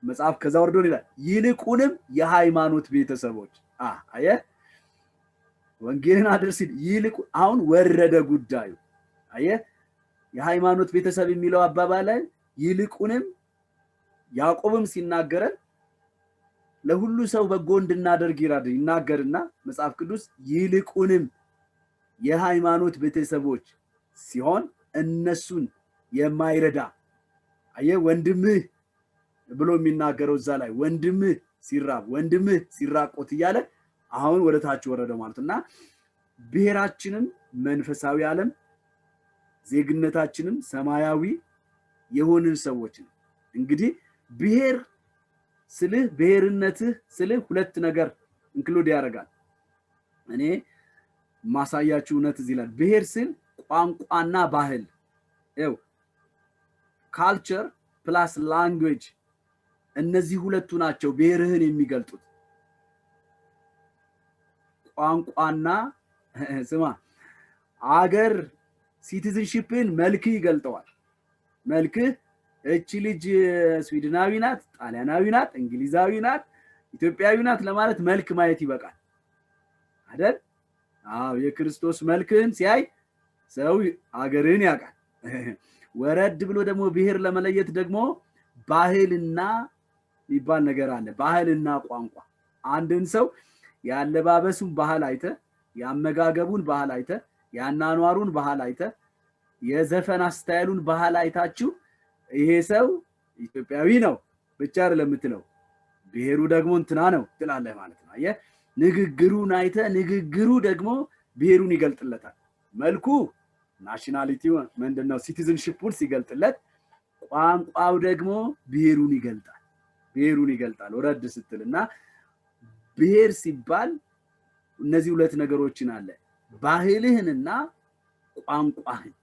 መጽሐፍ። ከዛ ወርዶ ይላል ይልቁንም የሃይማኖት ቤተሰቦች አየ ወንጌልን አድርስ ይልቁ አሁን ወረደ ጉዳዩ አየ የሃይማኖት ቤተሰብ የሚለው አባባል ይልቁንም ያዕቆብም ሲናገረን ለሁሉ ሰው በጎ እንድናደርግ ይናገርና መጽሐፍ ቅዱስ ይልቁንም የሃይማኖት ቤተሰቦች ሲሆን እነሱን የማይረዳ አየ ወንድምህ ብሎ የሚናገረው እዛ ላይ ወንድምህ ሲራብ ወንድምህ ሲራቆት እያለ አሁን ወደ ታች ወረደ ማለትና ብሔራችንም መንፈሳዊ ዓለም ዜግነታችንም ሰማያዊ የሆንን ሰዎች እንግዲህ ብሔር ስልህ ብሔርነትህ ስልህ ሁለት ነገር ኢንክሉድ ያደርጋል። እኔ ማሳያችሁ እውነት እዚህ ላይ ብሔር ስል ቋንቋና ባህል ነው ካልቸር ፕላስ ላንጉዌጅ እነዚህ ሁለቱ ናቸው ብሔርህን የሚገልጡት። ቋንቋና ስማ አገር ሲቲዝንሺፕን መልክ ይገልጠዋል። መልክህ እቺ ልጅ ስዊድናዊ ናት፣ ጣሊያናዊ ናት፣ እንግሊዛዊ ናት፣ ኢትዮጵያዊ ናት ለማለት መልክ ማየት ይበቃል አይደል? የክርስቶስ መልክህን ሲያይ ሰው አገርን ያውቃል። ወረድ ብሎ ደግሞ ብሔር ለመለየት ደግሞ ባህልና ይባል ነገር አለ። ባህልና ቋንቋ አንድን ሰው ያለባበሱን ባህል አይተ ያመጋገቡን ባህል አይተ ያናኗሩን ባህል አይተ የዘፈን ስታይሉን ባህል አይታችሁ ይሄ ሰው ኢትዮጵያዊ ነው ብቻ አይደለም የምትለው ብሔሩ ደግሞ እንትና ነው ትላለህ ማለት ነው። አየህ ንግግሩን አይተ ንግግሩ ደግሞ ብሔሩን ይገልጥለታል። መልኩ ናሽናሊቲው ምንድነው ሲቲዝንሺፑን ሲገልጥለት ቋንቋው ደግሞ ብሔሩን ይገልጣል ወረድ ስትልና ብሔር ሲባል እነዚህ ሁለት ነገሮችን አለ ባህልህንና ቋንቋህን።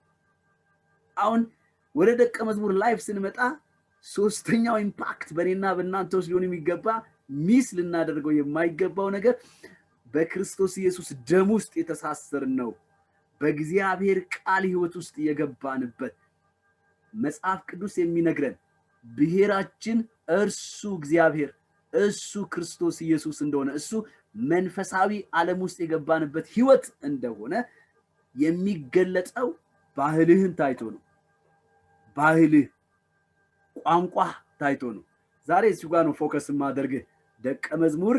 አሁን ወደ ደቀ መዝሙር ላይፍ ስንመጣ ሶስተኛው ኢምፓክት በእኔና በእናንተ ውስጥ ሊሆን የሚገባ ሚስ ልናደርገው የማይገባው ነገር በክርስቶስ ኢየሱስ ደም ውስጥ የተሳሰርን ነው። በእግዚአብሔር ቃል ህይወት ውስጥ የገባንበት መጽሐፍ ቅዱስ የሚነግረን ብሔራችን እርሱ እግዚአብሔር እሱ ክርስቶስ ኢየሱስ እንደሆነ እሱ መንፈሳዊ ዓለም ውስጥ የገባንበት ህይወት እንደሆነ የሚገለጸው ባህልህን ታይቶ ነው። ባህልህ ቋንቋ ታይቶ ነው። ዛሬ እሱ ጋር ነው ፎከስ ማድረግ ደቀ መዝሙር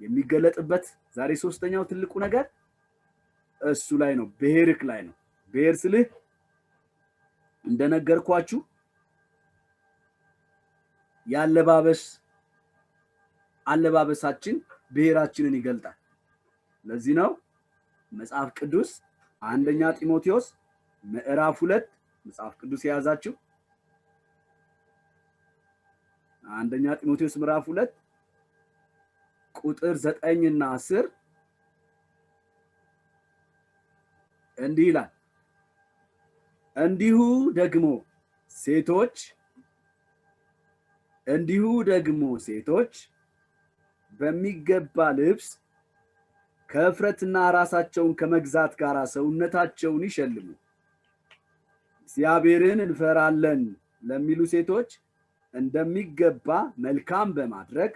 የሚገለጥበት ዛሬ ሶስተኛው ትልቁ ነገር እሱ ላይ ነው፣ ብሔርክ ላይ ነው። ብሔር ስልህ እንደነገርኳችሁ አለባበሳችን ብሔራችንን ይገልጣል። ለዚህ ነው መጽሐፍ ቅዱስ አንደኛ ጢሞቴዎስ ምዕራፍ 2 መጽሐፍ ቅዱስ የያዛችሁ አንደኛ ጢሞቴዎስ ምዕራፍ 2 ቁጥር 9 እና 10 እንዲህ ይላል እንዲሁ ደግሞ ሴቶች በሚገባ ልብስ ከፍረትና ራሳቸውን ከመግዛት ጋር ሰውነታቸውን ይሸልሙ። እግዚአብሔርን እንፈራለን ለሚሉ ሴቶች እንደሚገባ መልካም በማድረግ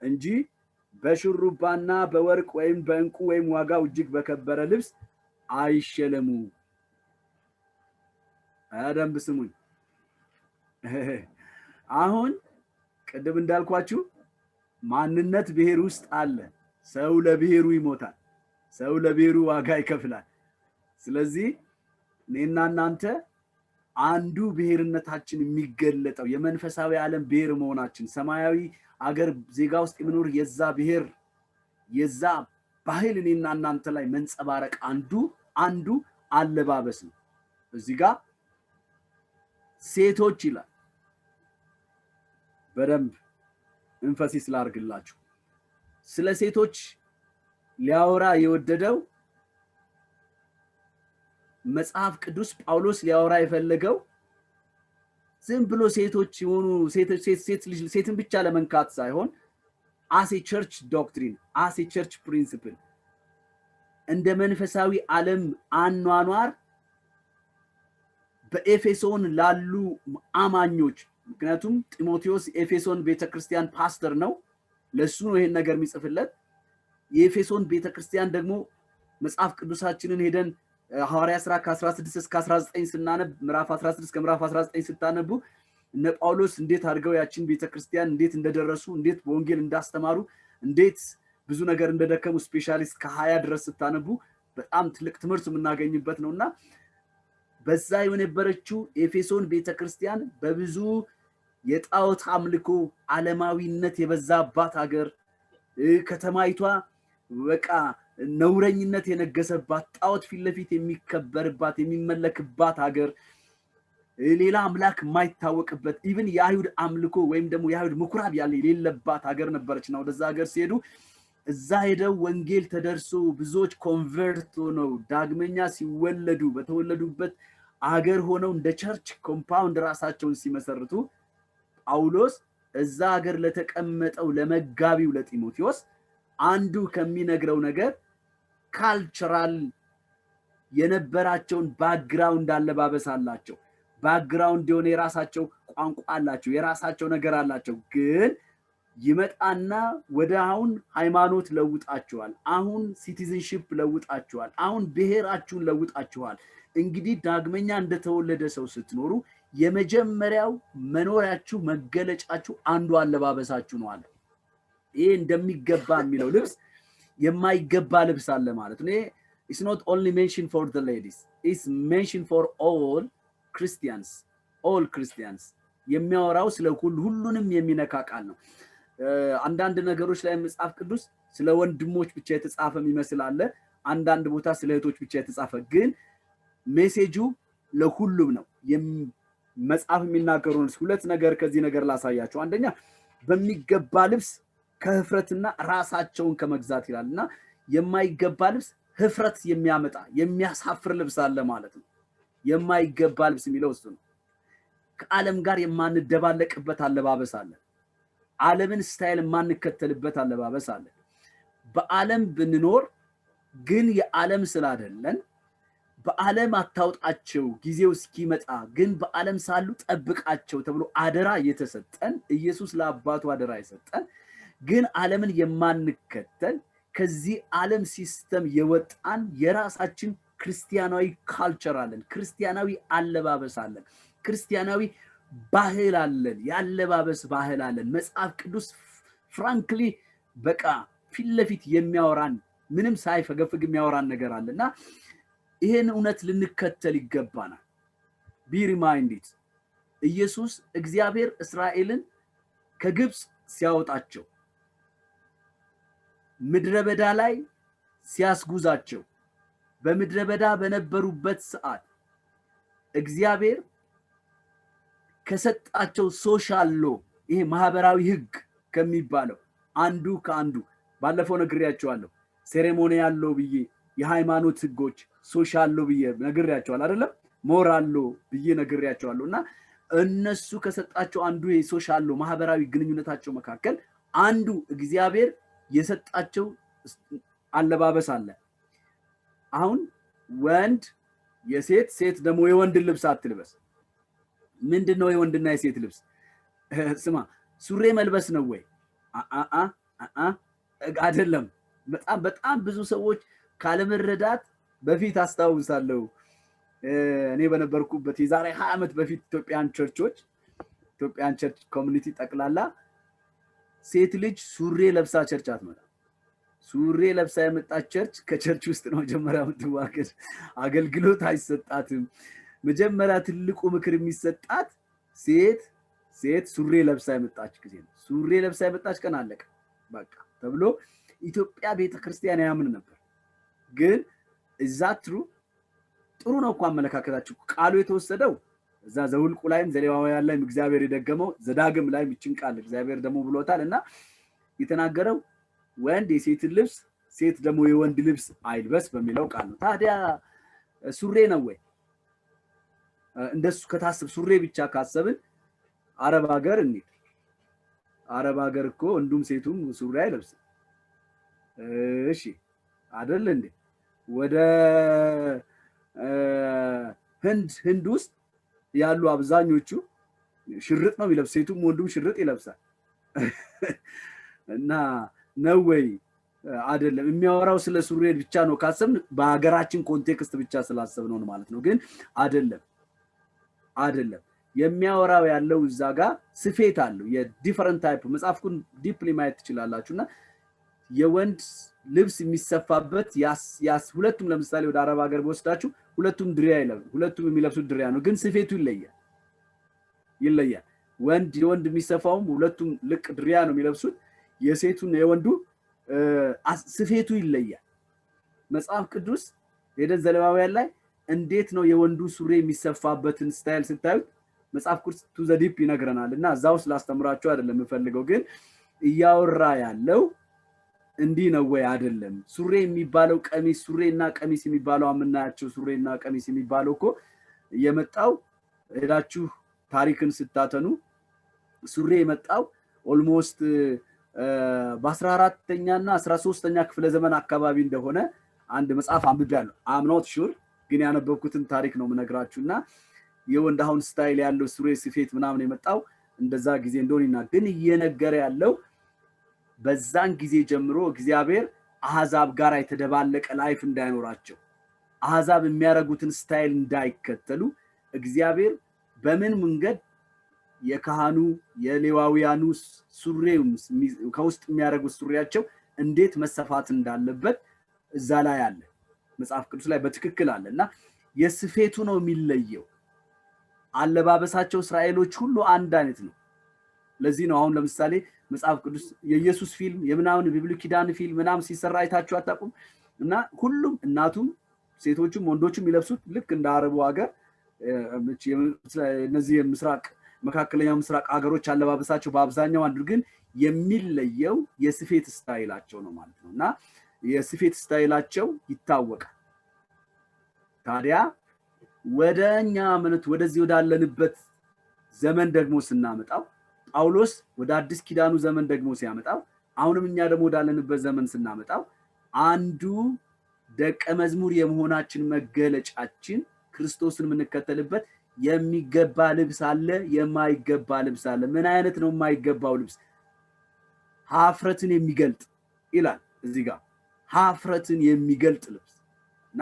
እንጂ በሽሩባና በወርቅ ወይም በእንቁ ወይም ዋጋው እጅግ በከበረ ልብስ አይሸለሙ። አደም ብስሙኝ። አሁን ቅድም እንዳልኳችሁ ማንነት ብሔር ውስጥ አለ። ሰው ለብሔሩ ይሞታል፣ ሰው ለብሔሩ ዋጋ ይከፍላል። ስለዚህ እኔና እናንተ አንዱ ብሔርነታችን የሚገለጠው የመንፈሳዊ ዓለም ብሔር መሆናችን ሰማያዊ አገር ዜጋ ውስጥ የምኖር የዛ ብሔር የዛ ባህል እኔና እናንተ ላይ መንጸባረቅ አንዱ አለባበስ ነው። እዚህ ጋር ሴቶች ይላል። በደንብ ኤንፋሲስ ላርግላችሁ። ስለ ሴቶች ሊያወራ የወደደው መጽሐፍ ቅዱስ ጳውሎስ ሊያወራ የፈለገው ዝም ብሎ ሴቶች የሆኑ ሴትን ብቻ ለመንካት ሳይሆን as a church doctrine as a church principle እንደ መንፈሳዊ ዓለም አኗኗር በኤፌሶን ላሉ አማኞች ምክንያቱም ጢሞቴዎስ ኤፌሶን ቤተክርስቲያን ፓስተር ነው ለሱ ነው ይሄን ነገር የሚጽፍለት የኤፌሶን ቤተክርስቲያን ደግሞ መጽሐፍ ቅዱሳችንን ሄደን ሐዋርያ ሥራ ከ16 እስከ 19 ስናነብ ምዕራፍ 16 እስከ ምዕራፍ 19 ስታነቡ እነ ጳውሎስ እንዴት አድርገው ያችን ቤተክርስቲያን እንዴት እንደደረሱ እንዴት በወንጌል እንዳስተማሩ እንዴት ብዙ ነገር እንደደከሙ ስፔሻሊስት ከ20 ድረስ ስታነቡ በጣም ትልቅ ትምህርት የምናገኝበት ነውና በዛ የነበረችው ኤፌሶን ቤተክርስቲያን በብዙ የጣዖት አምልኮ ዓለማዊነት የበዛባት ሀገር ከተማይቷ በቃ ነውረኝነት የነገሰባት ጣዖት ፊት ለፊት የሚከበርባት የሚመለክባት ሀገር ሌላ አምላክ የማይታወቅበት ኢቭን የአይሁድ አምልኮ ወይም ደግሞ የአይሁድ ምኩራብ ያለ የሌለባት ሀገር ነበረችና ወደዛ ሀገር ሲሄዱ እዛ ሄደው ወንጌል ተደርሶ ብዙዎች ኮንቨርት ሆነው ዳግመኛ ሲወለዱ በተወለዱበት አገር ሆነው እንደ ቸርች ኮምፓውንድ ራሳቸውን ሲመሰርቱ ጳውሎስ እዛ ሀገር ለተቀመጠው ለመጋቢው ለጢሞቴዎስ አንዱ ከሚነግረው ነገር ካልቸራል የነበራቸውን ባክግራውንድ አለባበስ አላቸው ባክግራውንድ የሆነ የራሳቸው ቋንቋ አላቸው የራሳቸው ነገር አላቸው ግን ይመጣና ወደ አሁን ሃይማኖት ለውጣቸዋል አሁን ሲቲዝንሺፕ ለውጣቸዋል አሁን ብሔራችሁን ለውጣቸዋል እንግዲህ ዳግመኛ እንደተወለደ ሰው ስትኖሩ የመጀመሪያው መኖሪያችሁ መገለጫችሁ አንዱ አለባበሳችሁ ነው አለ ይሄ እንደሚገባ የሚለው ልብስ የማይገባ ልብስ አለ ማለት ነው it's not only mentioned for the ladies it's mentioned for all Christians የሚያወራው ስለ ሁሉንም የሚነካ ቃል ነው አንዳንድ ነገሮች ላይ መጽሐፍ ቅዱስ ስለ ወንድሞች ብቻ የተጻፈ የሚመስል አለ አንዳንድ ቦታ ስለ እህቶች ብቻ የተጻፈ ግን ሜሴጁ ለሁሉም ነው መጽሐፍ የሚናገሩን ሁለት ነገር ከዚህ ነገር ላሳያችሁ አንደኛ በሚገባ ልብስ ከህፍረትና ራሳቸውን ከመግዛት ይላልና የማይገባ ልብስ ህፍረት የሚያመጣ የሚያሳፍር ልብስ አለ ማለት ነው የማይገባ ልብስ የሚለው እሱ ነው ከዓለም ጋር የማንደባለቅበት አለባበስ አለ ዓለምን ስታይል የማንከተልበት አለባበስ አለ በዓለም ብንኖር ግን የዓለም ስላደለን በዓለም አታውጣቸው ጊዜው እስኪመጣ ግን በዓለም ሳሉ ጠብቃቸው ተብሎ አደራ የተሰጠን ኢየሱስ ለአባቱ አደራ የሰጠን ግን ዓለምን የማንከተል ከዚህ ዓለም ሲስተም የወጣን የራሳችን ክርስቲያናዊ ካልቸር አለን ክርስቲያናዊ አለባበስ አለን ክርስቲያናዊ ባህል አለን ያለባበስ ባህል አለን መጽሐፍ ቅዱስ ፍራንክሊ በቃ ፊት ለፊት የሚያወራን ምንም ሳይፈገፍግ የሚያወራን ነገር አለና ይሄን እውነት ልንከተል ይገባናል be reminded ኢየሱስ እግዚአብሔር እስራኤልን ከግብጽ ሲያወጣቸው ምድረበዳ ላይ ሲያስጉዛቸው በምድረበዳ በነበሩበት ሰዓት እግዚአብሔር ከሰጣቸው ሶሻል ሎ ይሄ ማህበራዊ ህግ ከሚባለው አንዱ ከአንዱ ባለፈው ነግሬያቸዋለሁ ሴሬሞኒያል ሎ ብዬ የሃይማኖት ህጎች ሶሻል ሎ ብዬ ነግሬያቸዋለሁ አይደለም ሞራል ሎ ብዬ ነግሬያቸዋለሁና እነሱ ከሰጣቸው አንዱ የሶሻል ሎ ማህበራዊ ግንኙነታቸው መካከል አንዱ እግዚአብሔር የሰጣቸው አለባበስ አለ አሁን ወንድ የሴት ሴት ደግሞ የወንድ ልብስ አትልበስ ምንድነው የወንድና የሴት ልብስ ስማ ሱሪ መልበስ ነው ወይ አይደለም በጣም ብዙ ሰዎች ካለመረዳት በፊት አስተዋውሳለሁ እኔ በነበርኩበት የዛሬ 20 ዓመት በፊት ኢትዮጵያን ቸርች ኮሚኒቲ ጠቅላላ ሴት ልጅ ሱሪ ለብሳ ቸርች አትመጣ ሱሪ ለብሳ የመጣች ቸርች ከቸርች ውስጥ ነው መጀመሪያ የምትዋገድ አገልግሎት አይሰጣትም መጀመሪያ ትልቁ ምክር የሚሰጣት ሴት ሱሪ ለብሳ የመጣች ጊዜ ነው ሱሪ ለብሳ የመጣች ቀን አለቀ በቃ ተብሎ ኢትዮጵያ ቤተክርስቲያን ያምን ነበር ግን እዛትሩ ጥሩ ነው እንኳን መለካከታችሁ ቃሉ የተወሰደው እዛ ዘውልቁ ላይም ዘሌዋውያን ላይም እግዚአብሔር የደገመው ዘዳግም ላይም ይችን ቃል እግዚአብሔር ደግሞ ብሎታልና የተናገረው ወንድ የሴት ልብስ ሴት ደግሞ የወንድ ልብስ አይልበስ በሚለው ቃል ነው። ታዲያ ሱሬ ነው ወይ? እንደሱ ከታስብ ሱሬ ብቻ ካሰብን አረብ ሀገር እንሂድ። አረብ ሀገር እኮ ወንዱም ሴቱም ሱሪ አይለብስም። እሺ አይደል እንዴ? ወደ ህንድ ውስጥ ያሉ አብዛኞቹ ሽርጥ ነው የሚለብስ፣ ሴቱም ወንዱም ሽርጥ ይለብሳል። እና ነው ወይ? አይደለም። የሚያወራው ስለ ሱሪ ብቻ ነው ካሰብን በሀገራችን ኮንቴክስት ብቻ ስላሰብነው ማለት ነው። ግን አይደለም። የሚያወራው ያለው እዛ ጋር ስፌት አለው። የዲፈረንት ታይፕ መጽሐፍኩን ዲፕሊ ማየት ትችላላችሁና የወንድ ልብስ የሚሰፋበት ሁለቱም ለምሳሌ ወደ አረብ ሀገር በወስዳችሁ ሁለቱም ድሪያ ይለብሳሉ። ሁለቱም የሚለብሱት ድሪያ ነው፣ ግን ስፌቱ ይለያል። የወንድ የሚሰፋውም ሁለቱም ልቅ ድሪያ ነው የሚለብሱት። የሴቱና የወንዱ ስፌቱ ይለያል። መጽሐፍ ቅዱስ ሄደን ዘሌዋውያን ላይ እንዴት ነው የወንዱ ሱሪ የሚሰፋበትን ስታይል ስታዩት መጽሐፍ ቅዱስ ቱ ዘ ዲፕ ይነግረናል። እና እዛው ስላስተምራችሁ አይደለም የምፈልገው፣ ግን እያወራ ያለው እንዲህ ነው ወይ? አይደለም። ሱሪ የሚባለው ቀሚስ፣ ሱሪና ቀሚስ የሚባለው አምናያቸው ሱሪና ቀሚስ የሚባለው እኮ የመጣው ሄዳችሁ ታሪክን ስታተኑ ሱሪ የመጣው ኦልሞስት በ14ኛና 13ኛ ክፍለ ዘመን አካባቢ እንደሆነ አንድ መጽሐፍ አንብቤያለሁ። አም ኖት ሹር፣ ግን ያነበብኩትን ታሪክ ነው የምነግራችሁና የወንድ አሁን ስታይል ያለው ሱሪ ስፌት ምናምን የመጣው እንደዛ ጊዜ እንደሆነና ግን እየነገረ ያለው በዛን ጊዜ ጀምሮ እግዚአብሔር አህዛብ ጋር የተደባለቀ ላይፍ እንዳይኖራቸው፣ አህዛብ የሚያረጉትን ስታይል እንዳይከተሉ እግዚአብሔር በምን መንገድ የካህኑ የሌዋውያኑ ሱሪው ከውስጥ የሚያረጉት ሱሪያቸው እንዴት መሰፋት እንዳለበት እዛ ላይ አለ፣ መጽሐፍ ቅዱስ ላይ በትክክል አለና የስፌቱ ነው የሚለየው። አለባበሳቸው እስራኤሎች ሁሉ አንድ አይነት ነው። ለዚህ ነው አሁን ለምሳሌ መጽሐፍ ቅዱስ የኢየሱስ ፊልም የምናምን የብሉይ ኪዳን ፊልም ምናምን ሲሰራ አይታችሁ አታውቁም? እና ሁሉም እናቱም ሴቶቹም ወንዶቹም የሚለብሱት ልክ እንደ አረቡ ሀገር እነዚህ የምስራቅ መካከለኛው ምስራቅ ሀገሮች አለባበሳቸው በአብዛኛው አንዱ ግን የሚለየው የስፌት ስታይላቸው ነው ማለት ነው። እና የስፌት ስታይላቸው ይታወቃል። ታዲያ ወደኛ ማለት ወደዚህ ወዳለንበት ዘመን ደግሞ ስናመጣው ጳውሎስ ወደ አዲስ ኪዳኑ ዘመን ደግሞ ሲያመጣው አሁንም እኛ ደግሞ ወዳለንበት ዘመን ስናመጣው አንዱ ደቀ መዝሙር የመሆናችን መገለጫችን ክርስቶስን የምንከተልበት የሚገባ ልብስ አለ፣ የማይገባ ልብስ አለ። ምን አይነት ነው የማይገባው ልብስ? ሀፍረትን የሚገልጥ ይላል እዚህ ጋር፣ ሀፍረትን የሚገልጥ ልብስ እና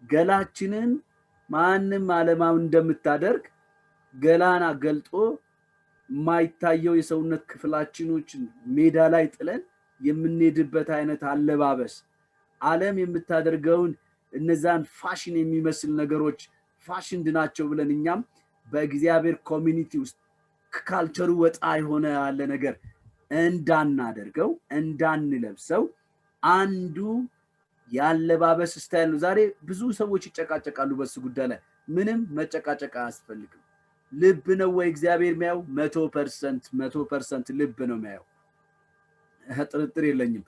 ገላችንን ማንም አለማም እንደምታደርግ ገላና ገልጦ የማይታየው የሰውነት ክፍላችኖችን ሜዳ ላይ ጥለን የምንሄድበት አይነት አለባበስ፣ ዓለም የምታደርገውን እነዛን ፋሽን የሚመስል ነገሮች ፋሽን ናቸው ብለን እኛም በእግዚአብሔር ኮሚኒቲ ውስጥ ካልቸሩ ወጣ የሆነ ያለ ነገር እንዳናደርገው እንዳንለብሰው አንዱ ያለባበስ ስታይል ነው። ዛሬ ብዙ ሰዎች ይጨቃጨቃሉ በሱ ጉዳይ ላይ። ምንም መጨቃጨቅ አያስፈልግም። ልብ ነው ወይ እግዚአብሔር የሚያየው? 100% ልብ ነው የሚያየው፣ ጥርጥር የለኝም።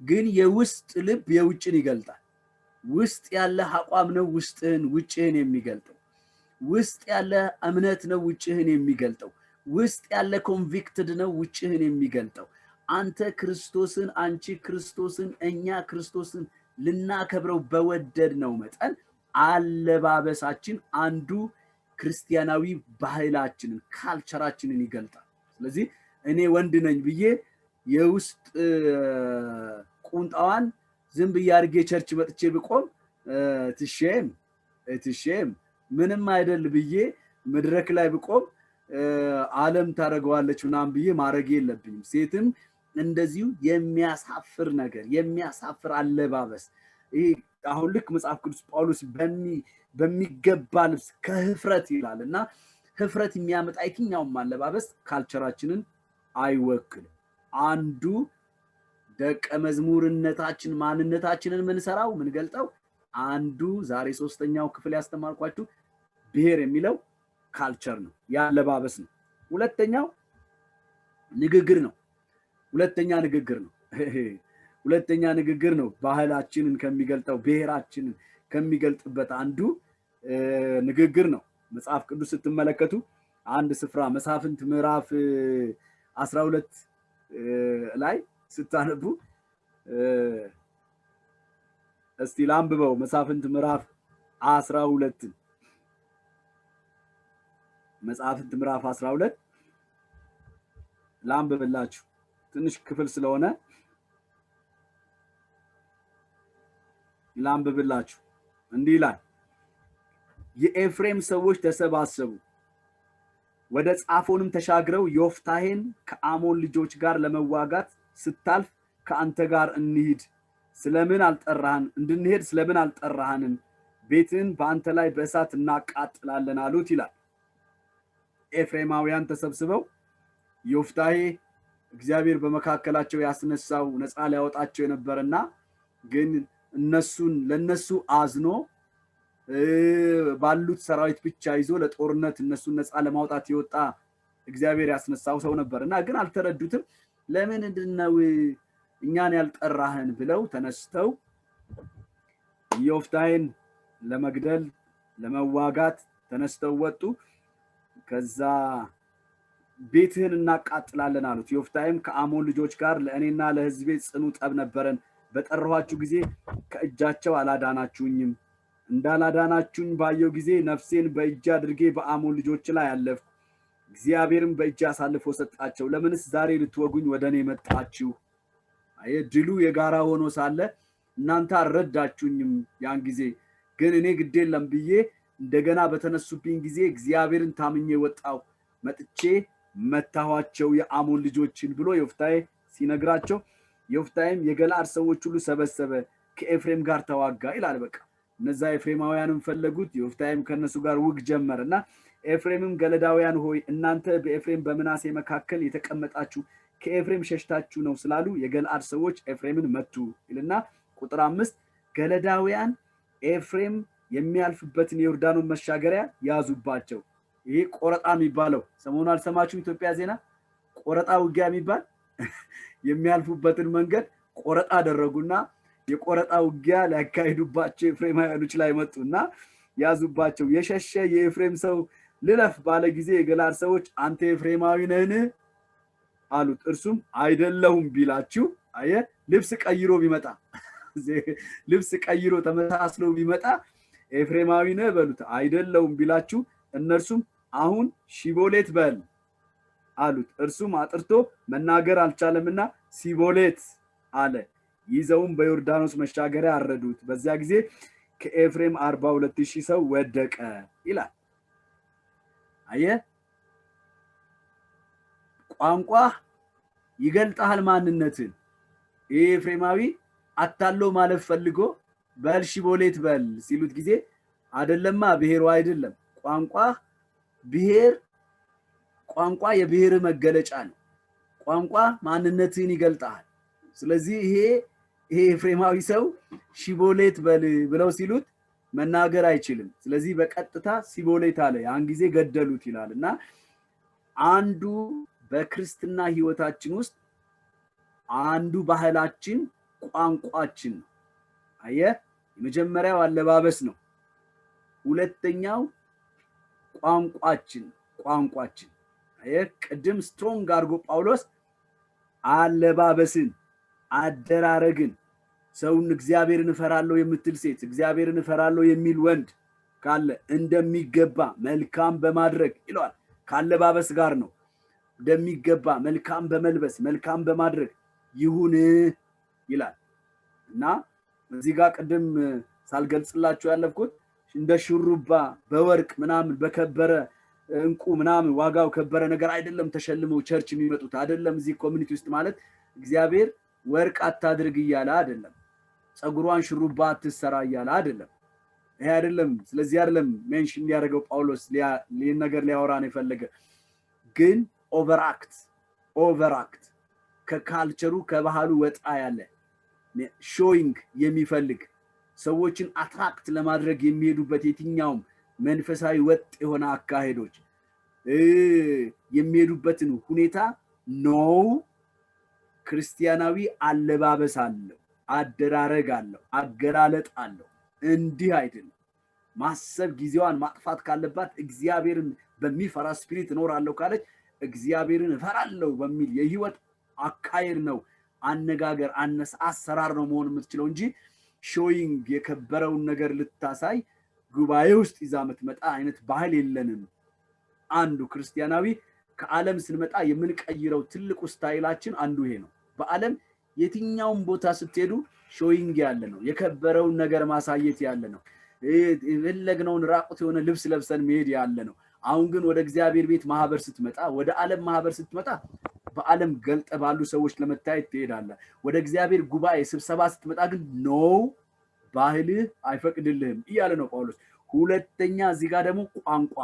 ግን የውስጥ ልብ የውጭን ይገልጣል። ውስጥ ያለ አቋም ነው ውጭህን የሚገልጠው። ውስጥ ያለ እምነት ነው ውጭህን የሚገልጠው። ውስጥ ያለ ኮንቪክትድ ነው ውጭህን የሚገልጠው። አንተ ክርስቶስን፣ አንቺ ክርስቶስን፣ እኛ ክርስቶስን ልናከብረው በወደድ ነው መጠን አለባበሳችን አንዱ ክርስቲያናዊ ባህላችንን ካልቸራችንን ይገልጣል። ስለዚህ እኔ ወንድ ነኝ ብዬ የውስጥ ቁንጣዋን ዝም ብዬ አድርጌ ቸርች መጥቼ ብቆም ትሼም ምንም አይደል ብዬ መድረክ ላይ ብቆም ዓለም ታረጋዋለች ምናምን ብዬ ማረግ የለብኝም። ሴትም እንደዚሁ የሚያሳፍር ነገር የሚያሳፍር አለባበስ ይሄ አሁን ልክ መጽሐፍ ቅዱስ ጳውሎስ በሚገባ ልብስ ከህፍረት ይላልና ህፍረት የሚያመጣ የትኛውም አለባበስ ካልቸራችንን አይወክልም። አንዱ ደቀ መዝሙርነታችን ማንነታችንን ምንሰራው ምንገልጠው አንዱ ዛሬ 3ኛው ክፍል ያስተማርኳችሁ ብሔር የሚለው ካልቸር ነው፣ ያለባበስ ነው። ሁለተኛው ንግግር ነው። ሁለተኛ ንግግር ነው ባህላችንን ከሚገልጠው ብሔራችንን ከሚገልጥበት አንዱ ንግግር ነው መጽሐፍ ቅዱስ ስትመለከቱ አንድ ስፍራ መሳፍንት ምዕራፍ 12 ላይ ስታነቡ እስቲ ላንብበው መሳፍንት ምዕራፍ 12 መጽሐፍት ምዕራፍ 12 ላንብብላችሁ ትንሽ ክፍል ስለሆነ ላንብብላችሁ እንዲህ ይላል የኤፍሬም ሰዎች ተሰባሰቡ ወደ ጻፎንም ተሻግረው ዮፍታሔን ከአሞን ልጆች ጋር ለመዋጋት ስታልፍ ከአንተ ጋር እንሂድ ስለምን አልጠራህንም ቤትን በአንተ ላይ በእሳት እናቃጥላለን አሉት ይላል ኤፍሬማውያን ተሰብስበው ዮፍታሔ እግዚአብሔር በመካከላቸው ያስነሳው ነፃ ሊያወጣቸው የነበረና ግን ለነሱ አዝኖ ባሉት ሰራዊት ብቻ ይዞ ለጦርነት እነሱን ነፃ ለማውጣት የወጣ እግዚአብሔር ያስነሳው ሰው ነበርና ግን አልተረዱትም ለምን እንደነው እኛን ያልጠራህን ብለው ተነስተው ዮፍታሔን ለመግደል ለመዋጋት ተነስተው ወጡ ከዛ ቤትህን እናቃጥላለን አሉት ዮፍታሔም ከአሞን ልጆች ጋር ለእኔና ለሕዝቤ ጽኑ ጠብ ነበረን በጠራኋችሁ ጊዜ ከእጃቸው አላዳናችሁኝም እንዳላዳናችሁኝ ባየው ጊዜ ነፍሴን በእጅ አድርጌ በአሞን ልጆች ላይ አለፍኩ እግዚአብሔርም በእጅ አሳልፎ ሰጣቸው ለምንስ ዛሬ ልትወጉኝ ወደኔ መጣችሁ ድሉ የጋራ ሆኖ ሳለ እናንተ አልረዳችሁኝም ያን ጊዜ ግን እኔ ግድ የለም ብዬ እንደገና በተነሱብኝ ጊዜ እግዚአብሔርን ታምኜ ወጣው መጥቼ መታኋቸው የአሞን ልጆችን ብሎ ዮፍታሔ ሲነግራቸው ዮፍታሔም የገለዓድ ሰዎች ሁሉ ሰበሰበ ከኤፍሬም ጋር ተዋጋ ይላል በቃ እነዛ ኤፍሬማውያንን ፈለጉት ዮፍታሔም ከነሱ ጋር ውግ ጀመረና ኤፍሬምም ገለዳውያን ሆይ እናንተ በኤፍሬም በመናሴ መካከል የተቀመጣችሁ ከኤፍሬም ሸሽታችሁ ነው ስላሉ የገለዓድ ሰዎች ኤፍሬምን መቱ ይልና ቁጥር 5 ገለዳውያን ኤፍሬም የሚያልፍበትን የዮርዳኖስ መሻገሪያ ያዙባቸው ይሄ ቆረጣ የሚባለው ሰሞኑን አልሰማችሁም ኢትዮጵያ ዜና ቆረጣ ውጊያ የሚባል የሚያልፉበትን መንገድ ቆረጣ አደረጉና የቆረጣ ውጊያ ሊያካሂዱባቸው ኤፍሬማውያኖች ላይ መጡና ያዙባቸው የሸሸ የኤፍሬም ሰው ልለፍ ባለ ጊዜ የገለዓድ ሰዎች አንተ ኤፍሬማዊ ነህን አሉት እርሱም አይደለሁም ቢላችሁ አየ ልብስ ቀይሮ ተመሳስሎ ቢመጣ ኤፍሬማዊ ነህ በሉት አይደለሁም ቢላችሁ እነርሱም አሁን ሲቦሌት በል አሉት እርሱም አጥርቶ መናገር አልቻለምና ሲቦሌት አለ ይዘውም በዮርዳኖስ መሻገሪያ አረዱት በዚያ ጊዜ ከኤፍሬም 42000 ሰው ወደቀ ይላል አየ ቋንቋ ይገልጣል ማንነትን ኤፍሬማዊ አታሎ ማለፍ ፈልጎ በል ሲቦሌት በል ሲሉት ጊዜ አይደለማ ብሔሩ አይደለም ቋንቋ የብሔር መገለጫ ነው ቋንቋ ማንነትን ይገልጣል ስለዚህ ይሄ ኤፍሬማዊ ሰው ሲቦሌት በል ብለው ሲሉት መናገር አይችልም ስለዚህ በቀጥታ ሲቦሌት አለ ያን ጊዜ ገደሉት ይላልና አንዱ በክርስትና ህይወታችን ውስጥ አንዱ ባህላችን ቋንቋችን አየ የመጀመሪያው አለባበስ ነው ሁለተኛው ቋንቋችን አየ ቅድም ስትሮንግ አርጎ ጳውሎስ አለባበስን አደራረግን ሰውን እግዚአብሔርን እፈራለሁ የምትል ሴት እግዚአብሔርን እፈራለሁ የሚል ወንድ ካለ እንደሚገባ መልካም በማድረግ ይላል ካለባበስ ጋር ነው እንደሚገባ መልካም በመልበስ መልካም በማድረግ ይሁን ይላል እና እዚህ ጋር ቅድም ሳልገልጽላችሁ ያለፍኩት እንደ ሹሩባ በወርቅ ምናምን በከበረ እንቁ ምናምን ዋጋው ከበረ ነገር አይደለም ተሸልመው ቸርች የሚመጡት አይደለም እዚህ ኮሚኒቲ ውስጥ ማለት እግዚአብሔር ወርቅ አታድርግ ይያላ አይደለም ጸጉሯን ሹሩባ አትሰራ ይያላ አይደለም ይሄ አይደለም ስለዚህ አይደለም ሜንሽን ያደረገው ጳውሎስ ሊን ነገር ሊያወራን የፈለገ ግን ኦቨርአክት ከካልቸሩ ከባህሉ ወጣ ያለ ሾዊንግ የሚፈልግ ሰዎችን አትራክት ለማድረግ የሚሄዱበት የትኛውም መንፈሳዊ ወጥ የሆነ አካሄዶች የሚሄዱበትን ሁኔታ ነው ክርስቲያናዊ አለባበስ አለው፣ አደራረግ አለው፣ አገላለጥ አለው። እንዲህ አይደለም። ማሰብ ጊዜዋን ማጥፋት ካለባት እግዚአብሔርን በሚፈራ ስፒሪት እኖራለሁ ካለች እግዚአብሔርን እፈራለሁ በሚል የህይወት አካሄድ ነው፣ አነጋገር፣ አሰራር ነው መሆን የምትችለው እንጂ ሾይንግ የከበረውን ነገር ልታሳይ ጉባኤ ውስጥ ይዛ የምትመጣ አይነት ባህል የለንም። አንዱ ክርስቲያናዊ ከዓለም ስንመጣ የምንቀይረው ትልቁ ስታይላችን አንዱ ይሄ ነው። በዓለም የትኛውም ቦታ ስትሄዱ ሾይንግ ያለ ነው፣ የከበረውን ነገር ማሳየት ያለ ነው፣ የፈለግነውን ራቁት የሆነ ልብስ ለብሰን መሄድ ያለ ነው። አሁን ግን ወደ እግዚአብሔር ቤት ማህበር ስትመጣ፣ ወደ ዓለም ማህበር ስትመጣ በዓለም ገልጠ ባሉ ሰዎች ለመታየት ትሄዳለህ። ወደ እግዚአብሔር ጉባኤ ስብሰባ ስትመጣ ግን ኖ ባህልህ አይፈቅድልህም እያለ ነው ጳውሎስ። ሁለተኛ እዚህ ጋር ደግሞ ቋንቋ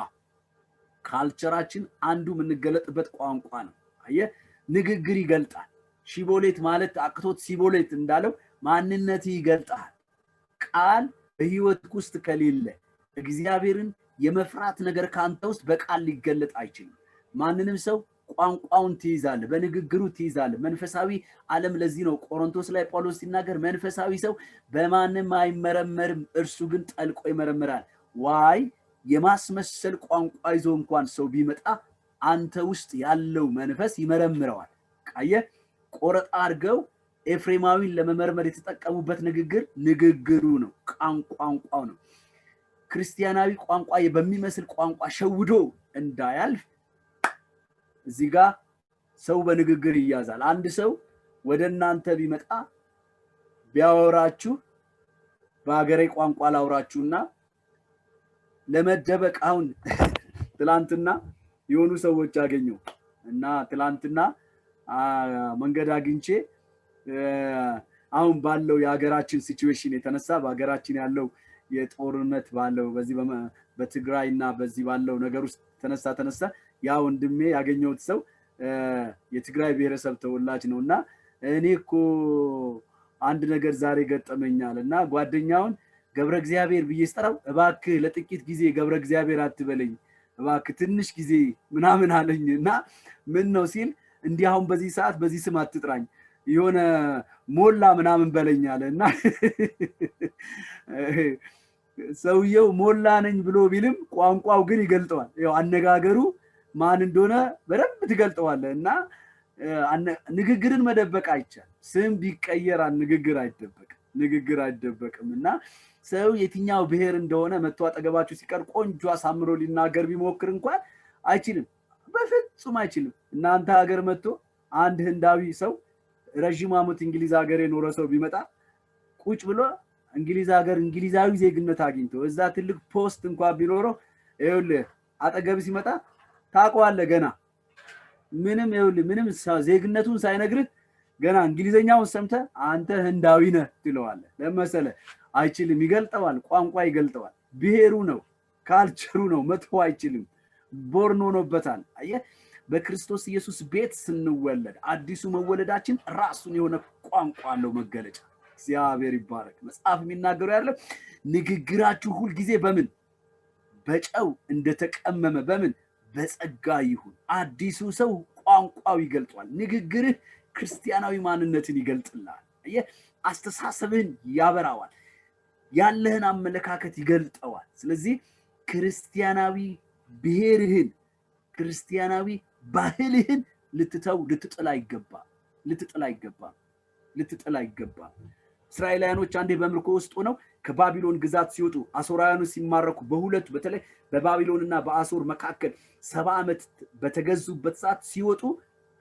ካልቸራችን አንዱ የምንገለጥበት ቋንቋ ነው። አየህ ንግግር ይገልጣል። ሺቦሌት ማለት አቅቶት ሲቦሌት እንዳለው ማንነት ይገልጣል። ቃል በህይወት ውስጥ ከሌለ እግዚአብሔርን የመፍራት ነገር ካንተ ውስጥ በቃል ሊገለጥ አይችልም። ማንንም ሰው ቋንቋውን ትይዛለህ፣ በንግግሩ ትይዛለህ። መንፈሳዊ ዓለም ለዚህ ነው ቆሮንቶስ ላይ ጳውሎስ ሲናገር መንፈሳዊ ሰው በማንም አይመረመርም፣ እርሱ ግን ጠልቆ ይመረምራል። ዋይ የማስመሰል ቋንቋ ይዞ እንኳን ሰው ቢመጣ አንተ ውስጥ ያለው መንፈስ ይመረምረዋል። አየህ ቆረጣ አድርገው ኤፍሬማዊን ለመመርመር የተጠቀሙበት ንግግሩ ነው፣ ቋንቋው ነው። ክርስቲያናዊ ቋንቋ በሚመስል ቋንቋ ሸውዶ እንዳያልፍ እዚህ ጋር ሰው በንግግር ይያዛል። አንድ ሰው ወደ እናንተ ቢመጣ ቢያወራችሁ በአገሬ ቋንቋ ላውራችሁና ለመደበቅ አሁን ትላንትና የሆኑ ሰዎች አገኘው እና ትላንትና መንገድ አግኝቼ አሁን ባለው የሀገራችን ሲቹዌሽን የተነሳ በሀገራችን ያለው የጦርነት ባለው በዚህ በትግራይና በዚህ ባለው ነገር ውስጥ ተነሳ ያ ወንድሜ ያገኘሁት ሰው የትግራይ ብሔረሰብ ተወላጅ ነውና እኔ እኮ አንድ ነገር ዛሬ ገጠመኛልና ጓደኛውን ገብረ እግዚአብሔር ብዬስጠራው እባክህ ለጥቂት ጊዜ ገብረ እግዚአብሔር አትበለኝ እባክህ ትንሽ ጊዜ ምናምን አለኝና ምን ነው ሲል እንዲህ አሁን በዚህ ሰዓት በዚህ ስም አትጥራኝ የሆነ ሞላ ምናምን በለኛለና ሰውየው ሞላ ነኝ ብሎ ቢልም ቋንቋው ግን ይገልጠዋል። ያው አነጋገሩ ማን እንደሆነ በደንብ ትገልጠዋለህና ንግግርን መደበቅ አይቻልም። ስም ቢቀየር ንግግር አይደበቅምና ሰው የትኛው ብሔር እንደሆነ መጥቶ አጠገባችሁ ሲቀር ቆንጆ አሳምሮ ሊናገር ቢሞክር እንኳን አይችልም፣ በፍጹም አይችልም። እናንተ ሀገር መጥቶ አንድ ህንዳዊ ሰው ረጅም ዓመት እንግሊዝ ሀገር የኖረ ሰው ቢመጣ ቁጭ ብሎ እንግሊዝ ሀገር እንግሊዛዊ ዜግነት አግኝቶ እዛ ትልቅ ፖስት እንኳን ቢኖረው ይኸውልህ አጠገብ ሲመጣ ታውቀዋለህ ገና ምንም ዜግነቱን ሳይነግርህ ገና እንግሊዘኛውን ሰምተህ አንተ ህንዳዊ ነህ ትለዋለህ። ለመሰለ አይችልም፣ ይገልጠዋል። ቋንቋ ይገልጠዋል። ብሔሩ ነው፣ ካልቸሩ ነው፣ መጥፎ አይችልም። ቦርን ሆኖበታል። አየህ በክርስቶስ ኢየሱስ ቤት ስንወለድ አዲሱ መወለዳችን ራሱን የሆነ ቋንቋ አለው መገለጫ። እግዚአብሔር ይባረክ። መጽሐፍ የሚናገረው ያለው ንግግራችሁ ሁሉ ጊዜ በምን በጨው እንደተቀመመ በምን በጸጋ ይሁን። አዲሱ ሰው ቋንቋው ይገልጧል። ንግግርህ ክርስቲያናዊ ማንነትን ይገልጥልሃል። አየህ አስተሳሰብህን ያበራዋል፣ ያለህን አመለካከት ይገልጠዋል። ስለዚህ ክርስቲያናዊ ብሔርህን ክርስቲያናዊ ባህልህን ልትጥል አይገባም። እስራኤላውያኖች አንዴ በምርኮ ውስጥ ሆነው ከባቢሎን ግዛት ሲወጡ አሶራውያኑ ሲማረኩ በሁለቱ በተለይ በባቢሎንና በአሶር መካከል 70 ዓመት በተገዙበት ሰዓት ሲወጡ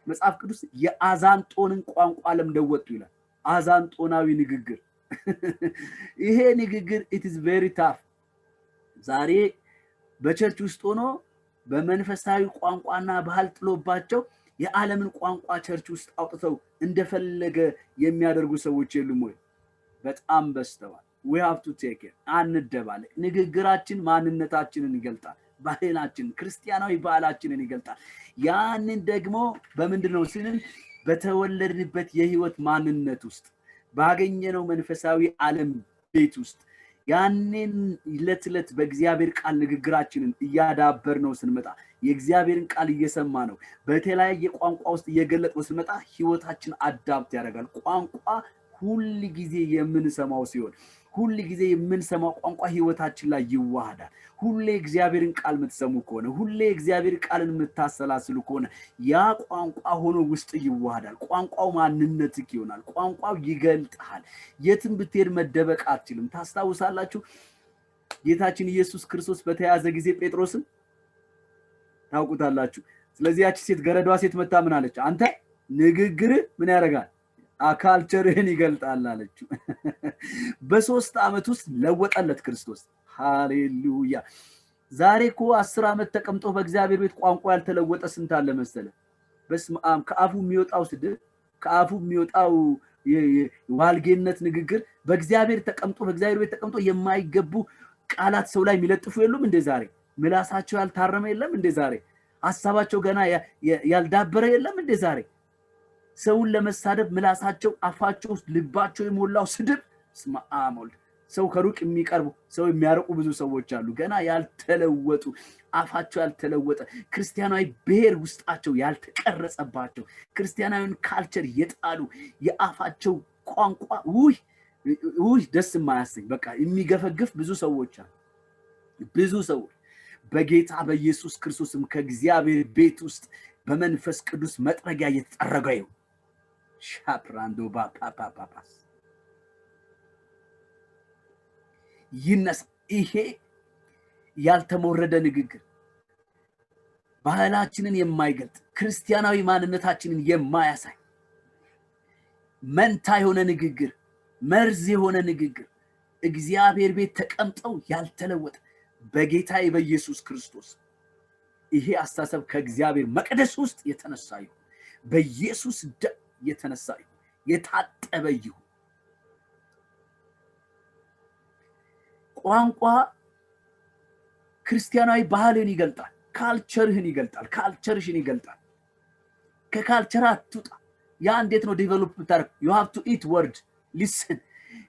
መጽሐፍ ቅዱስ የአዛንጦንን ቋንቋ ለምደው ወጡ ይላል። አዛንጦናዊ ንግግር ይሄ ንግግር it is very tough። ዛሬ በቸርች ውስጥ ሆኖ በመንፈሳዊ ቋንቋና ባህል ጥሎባቸው የዓለምን ቋንቋ ቸርች ውስጥ አውጥተው እንደፈለገ የሚያደርጉ ሰዎች የሉም ወይ? በጣም በስተዋል። we have to take it። አንደባለቅ። ንግግራችን ማንነታችንን ይገልጣል። ባህላችን ክርስቲያናዊ ባህላችንን ይገልጣል። ያንን ደግሞ በምንድነው ስንል በተወለድንበት የህይወት ማንነት ውስጥ ባገኘነው መንፈሳዊ ዓለም ቤት ውስጥ ያንን ለትለት በእግዚአብሔር ቃል ንግግራችንን እያዳበር ነው ስንመጣ የእግዚአብሔርን ቃል እየሰማ ነው በተለያየ ቋንቋ ውስጥ እየገለጠው ስንመጣ ህይወታችን አዳፕት ያደርጋል ቋንቋ ሁሉ ጊዜ የምንሰማው ሲሆን ሁሉ ጊዜ የምንሰማው ቋንቋ ህይወታችን ላይ ይዋሃዳል ሁሉ እግዚአብሔርን ቃል የምትሰሙ ከሆነ ሁሉ እግዚአብሔር ቃልን የምታሰላስሉ ከሆነ ያ ቋንቋ ሆኖ ውስጥ ይዋሃዳል ቋንቋው ማንነትክ ይሆናል ቋንቋው ይገልጣል የትም ብትሄድ መደበቅ አትችልም ታስታውሳላችሁ ጌታችን ኢየሱስ ክርስቶስ በተያዘ ጊዜ ጴጥሮስን ታውቁታላችሁ ስለዚህ ያቺ ሴት ገረዷ ሴት መጣ ምን አለች አንተ ንግግር ምን ያደርጋል አካልቸርህን ይገልጣል አለችው በ3 አመት ውስጥ ለወጠለት ክርስቶስ ሃሌሉያ ዛሬ እኮ 10 አመት ተቀምጦ በእግዚአብሔር ቤት ቋንቋ ያልተለወጠ ስንት አለ መሰለ በስማም ከአፉ የሚወጣው ስድብ ከአፉ የሚወጣው ዋልጌነት ንግግር በእግዚአብሔር ተቀምጦ በእግዚአብሔር ቤት ተቀምጦ የማይገቡ ቃላት ሰው ላይ የሚለጥፉ የሉም እንደ ዛሬ ምላሳቸው ያልታረመ የለም እንደ ዛሬ ሐሳባቸው ገና ያልዳበረ የለም እንደ ዛሬ ሰውን ለመሳደብ ምላሳቸው አፋቸው ውስጥ ልባቸው የሞላው ስድብ ስማአሞል ሰው ከሩቅ የሚቀርቡ ሰው የሚያርቁ ብዙ ሰዎች አሉ ገና ያልተለወጡ አፋቸው ያልተለወጠ ክርስቲያናዊ ብሔር ውስጣቸው ያልተቀረጸባቸው ክርስቲያናዊን ካልቸር የጣሉ የአፋቸው ቋንቋ ውይ ደስ የማያሰኝ በቃ የሚገፈግፍ ብዙ ሰዎች አሉ ብዙ ሰዎች በጌታ በኢየሱስ ክርስቶስም ከእግዚአብሔር ቤት ውስጥ በመንፈስ ቅዱስ መጥረጊያ የተጠረገው ሻፕራንዶ ባፓፓፓስ ይነስ ይሄ ያልተሞረደ ንግግር ባህላችንን የማይገልጥ ክርስቲያናዊ ማንነታችንን የማያሳይ መንታ የሆነ ንግግር መርዝ የሆነ ንግግር እግዚአብሔር ቤት ተቀምጠው ያልተለወጠ በጌታዬ በኢየሱስ ክርስቶስ ይሄ አስተሳሰብ ከእግዚአብሔር መቅደስ ውስጥ የተነሳ ይሁን በኢየሱስ ደም የተነሳ ይሁን የታጠበ ይሁን ቋንቋ ክርስቲያናዊ ባህልን ይገልጣል ካልቸርህን ይገልጣል ካልቸርሽን ይገልጣል ከካልቸር አትውጣ ያ እንዴት ነው ዴቨሎፕ ብታረግ you have to eat word listen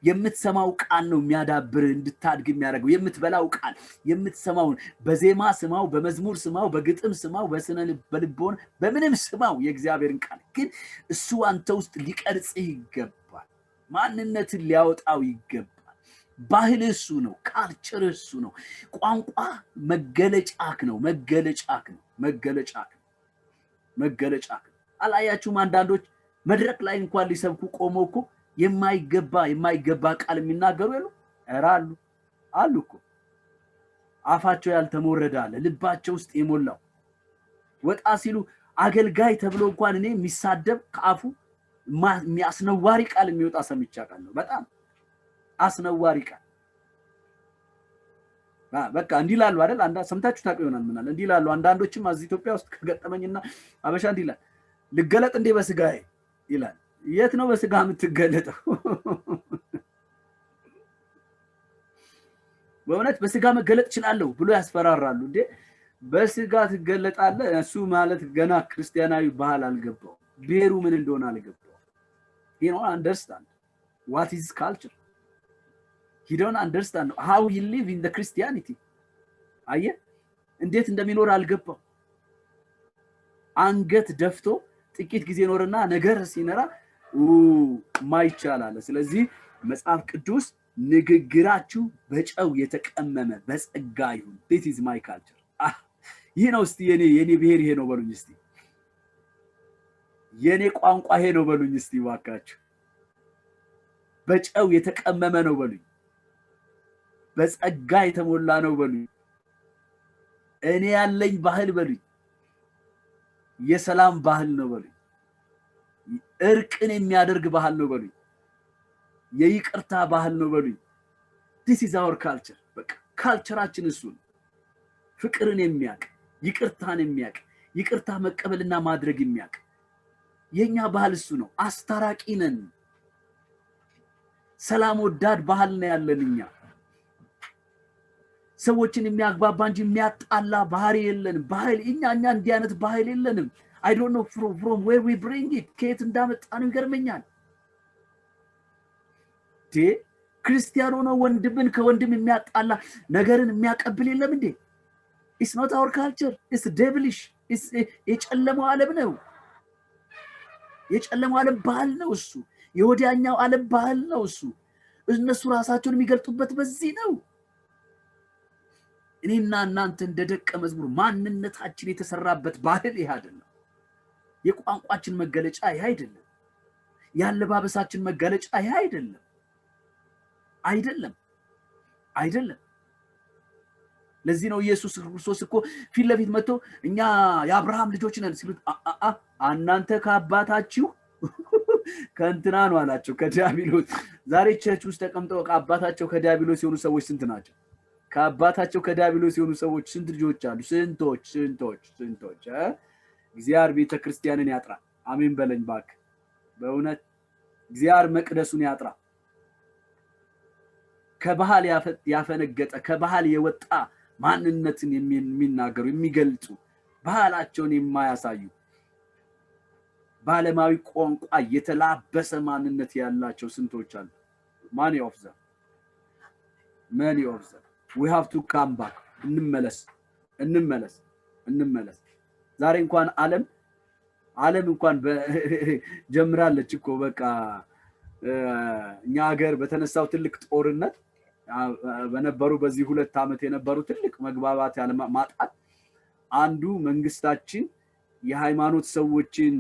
የምትሰማው ቃል ነው የሚያዳብር እንድታድግ የሚያደርገው የምትበላው ቃል የምትሰማው በዜማ ስማው በመዝሙር ስማው በግጥም ስማው በልቦን በምንም ስማው የእግዚአብሔርን ቃል ግን እሱ አንተ ውስጥ ሊቀርጽ ይገባል ማንነትን ሊያወጣው ይገባል ባህል እሱ ነው ካልቸር እሱ ነው ቋንቋ መገለጫክ ነው መገለጫክ አላያችሁም አንዳንዶች መድረክ ላይ እንኳን ሊሰብኩ ቆመው እኮ የማይገባ ቃል የሚናገሩ አሉ እኮ አፋቸው ያልተሞረደ አለ ልባቸው ውስጥ የሞላው ወጣ ሲሉ አገልጋይ ተብሎ እንኳን እኔ የሚሳደብ ከአፉ የሚያስነዋሪ ቃል የሚወጣ ሰምቻለሁ በጣም አስነዋሪ ቃል በቃ እንዲላሉ አይደል አንዳ ሰምታችሁ ታውቁ ይሆናል ምናል እንዲላሉ አንዳንዶችም አዚ ኢትዮጵያ ውስጥ ከገጠመኝና አበሻ እንዲላል ልገለጥ እንደ በስጋዬ ይላል የት ነው በስጋ የምትገለጠው በእውነት በስጋ መገለጥ ይችላልው ብሎ ያስፈራራሉ እንዴ በስጋ ትገለጣለህ እሱ ማለት ገና ክርስቲያናዊ ባህል አልገባው ብሔሩ ምን እንደሆነ አልገባው he don't understand what is culture he don't understand how he live in the Christianity አየ እንዴት እንደሚኖር አልገባው አንገት ደፍቶ ጥቂት ጊዜ ኖርና ነገር ሲነራ ማይቻላል ስለዚህ መጽሐፍ ቅዱስ ንግግራችሁ በጨው የተቀመመ በጸጋ ይሁን this is my culture ይሄ ነው እስቲ የኔ ብሔር ይሄ ነው በሉኝ እስቲ የኔ ቋንቋ ይሄ ነው በሉኝ እስቲ ዋካችሁ በጨው የተቀመመ ነው በሉኝ በጸጋ የተሞላ ነው በሉኝ እኔ ያለኝ ባህል በሉኝ የሰላም ባህል ነው በሉኝ እርቅን የሚያደርግ ባህል ነው በሉኝ የይቅርታ ባህል ነው በሉኝ this is our culture በቃ ካልቸራችን እሱ ፍቅርን የሚያቅ ይቅርታን የሚያቅ ይቅርታ መቀበልና ማድረግ የሚያቅ የኛ ባህል እሱ ነው አስታራቂ ነን ሰላም ወዳድ ባህል ነው ያለንኛ ሰዎችን የሚያግባባ እንጂ የሚያጣላ ባህሪ የለንም ባህል እኛ እንዲህ አይነት ባህል የለንም I don't know from where we bring it ከየት እንዳመጣነው ይገርመኛል ክርስቲያን ሆኖ ወንድምን ከወንድም የሚያጣላ ነገርን የሚያቀብል የለም እንዴ? it's not our culture, it's devilish, it's የጨለማው ዓለም ነው። የጨለማው ዓለም ባህል ነው እሱ። የወዲያኛው ዓለም ባህል ነው እሱ። እነሱ ራሳቸውን የሚገልጡበት በዚህ ነው። እኔና እናንተ እንደ ደቀ መዝሙር ማንነታችን የተሰራበት ባህል ይሄ አይደለም። የቋንቋችን መገለጫ ይሄ አይደለም። ያለባበሳችን መገለጫ ይሄ አይደለም። አይደለም። ለዚህ ነው ኢየሱስ ክርስቶስ እኮ ፊት ለፊት መጥቶ እኛ የአብርሃም ልጆች ነን ሲሉት እናንተ ከአባታችሁ ከእንትና ነው አላቸው፣ ከዲያብሎስ። ዛሬ ቸርች ውስጥ ተቀምጠው ከአባታቸው ከዲያብሎስ የሆኑ ሰዎች ስንት ናቸው? ከአባታቸው ከዲያብሎስ የሆኑ ሰዎች ስንት ልጆች አሉ? ስንቶች እግዚአብሔር ቤተክርስቲያንን ያጥራ። አሜን በለኝ ባክ። በእውነት እግዚአብሔር መቅደሱን ያጥራ። ከባህል ያፈነገጠ ከባህል የወጣ ማንነትን የሚናገሩ የሚገልጹ ባህላቸውን የማያሳዩ ባለማዊ ቋንቋ የተላበሰ ማንነት ያላቸው ስንቶች አሉ? many of them we have to come back። እንመለስ። ዛሬ እንኳን ዓለም እንኳን ጀምራለች እኮ በቃ እኛ ሀገር በተነሳው ትልቅ ጦርነት በነበሩ በዚህ 2 ዓመት የነበሩ ትልቅ መግባባት ያለ ማጣት አንዱ መንግስታችን የሃይማኖት ሰዎችን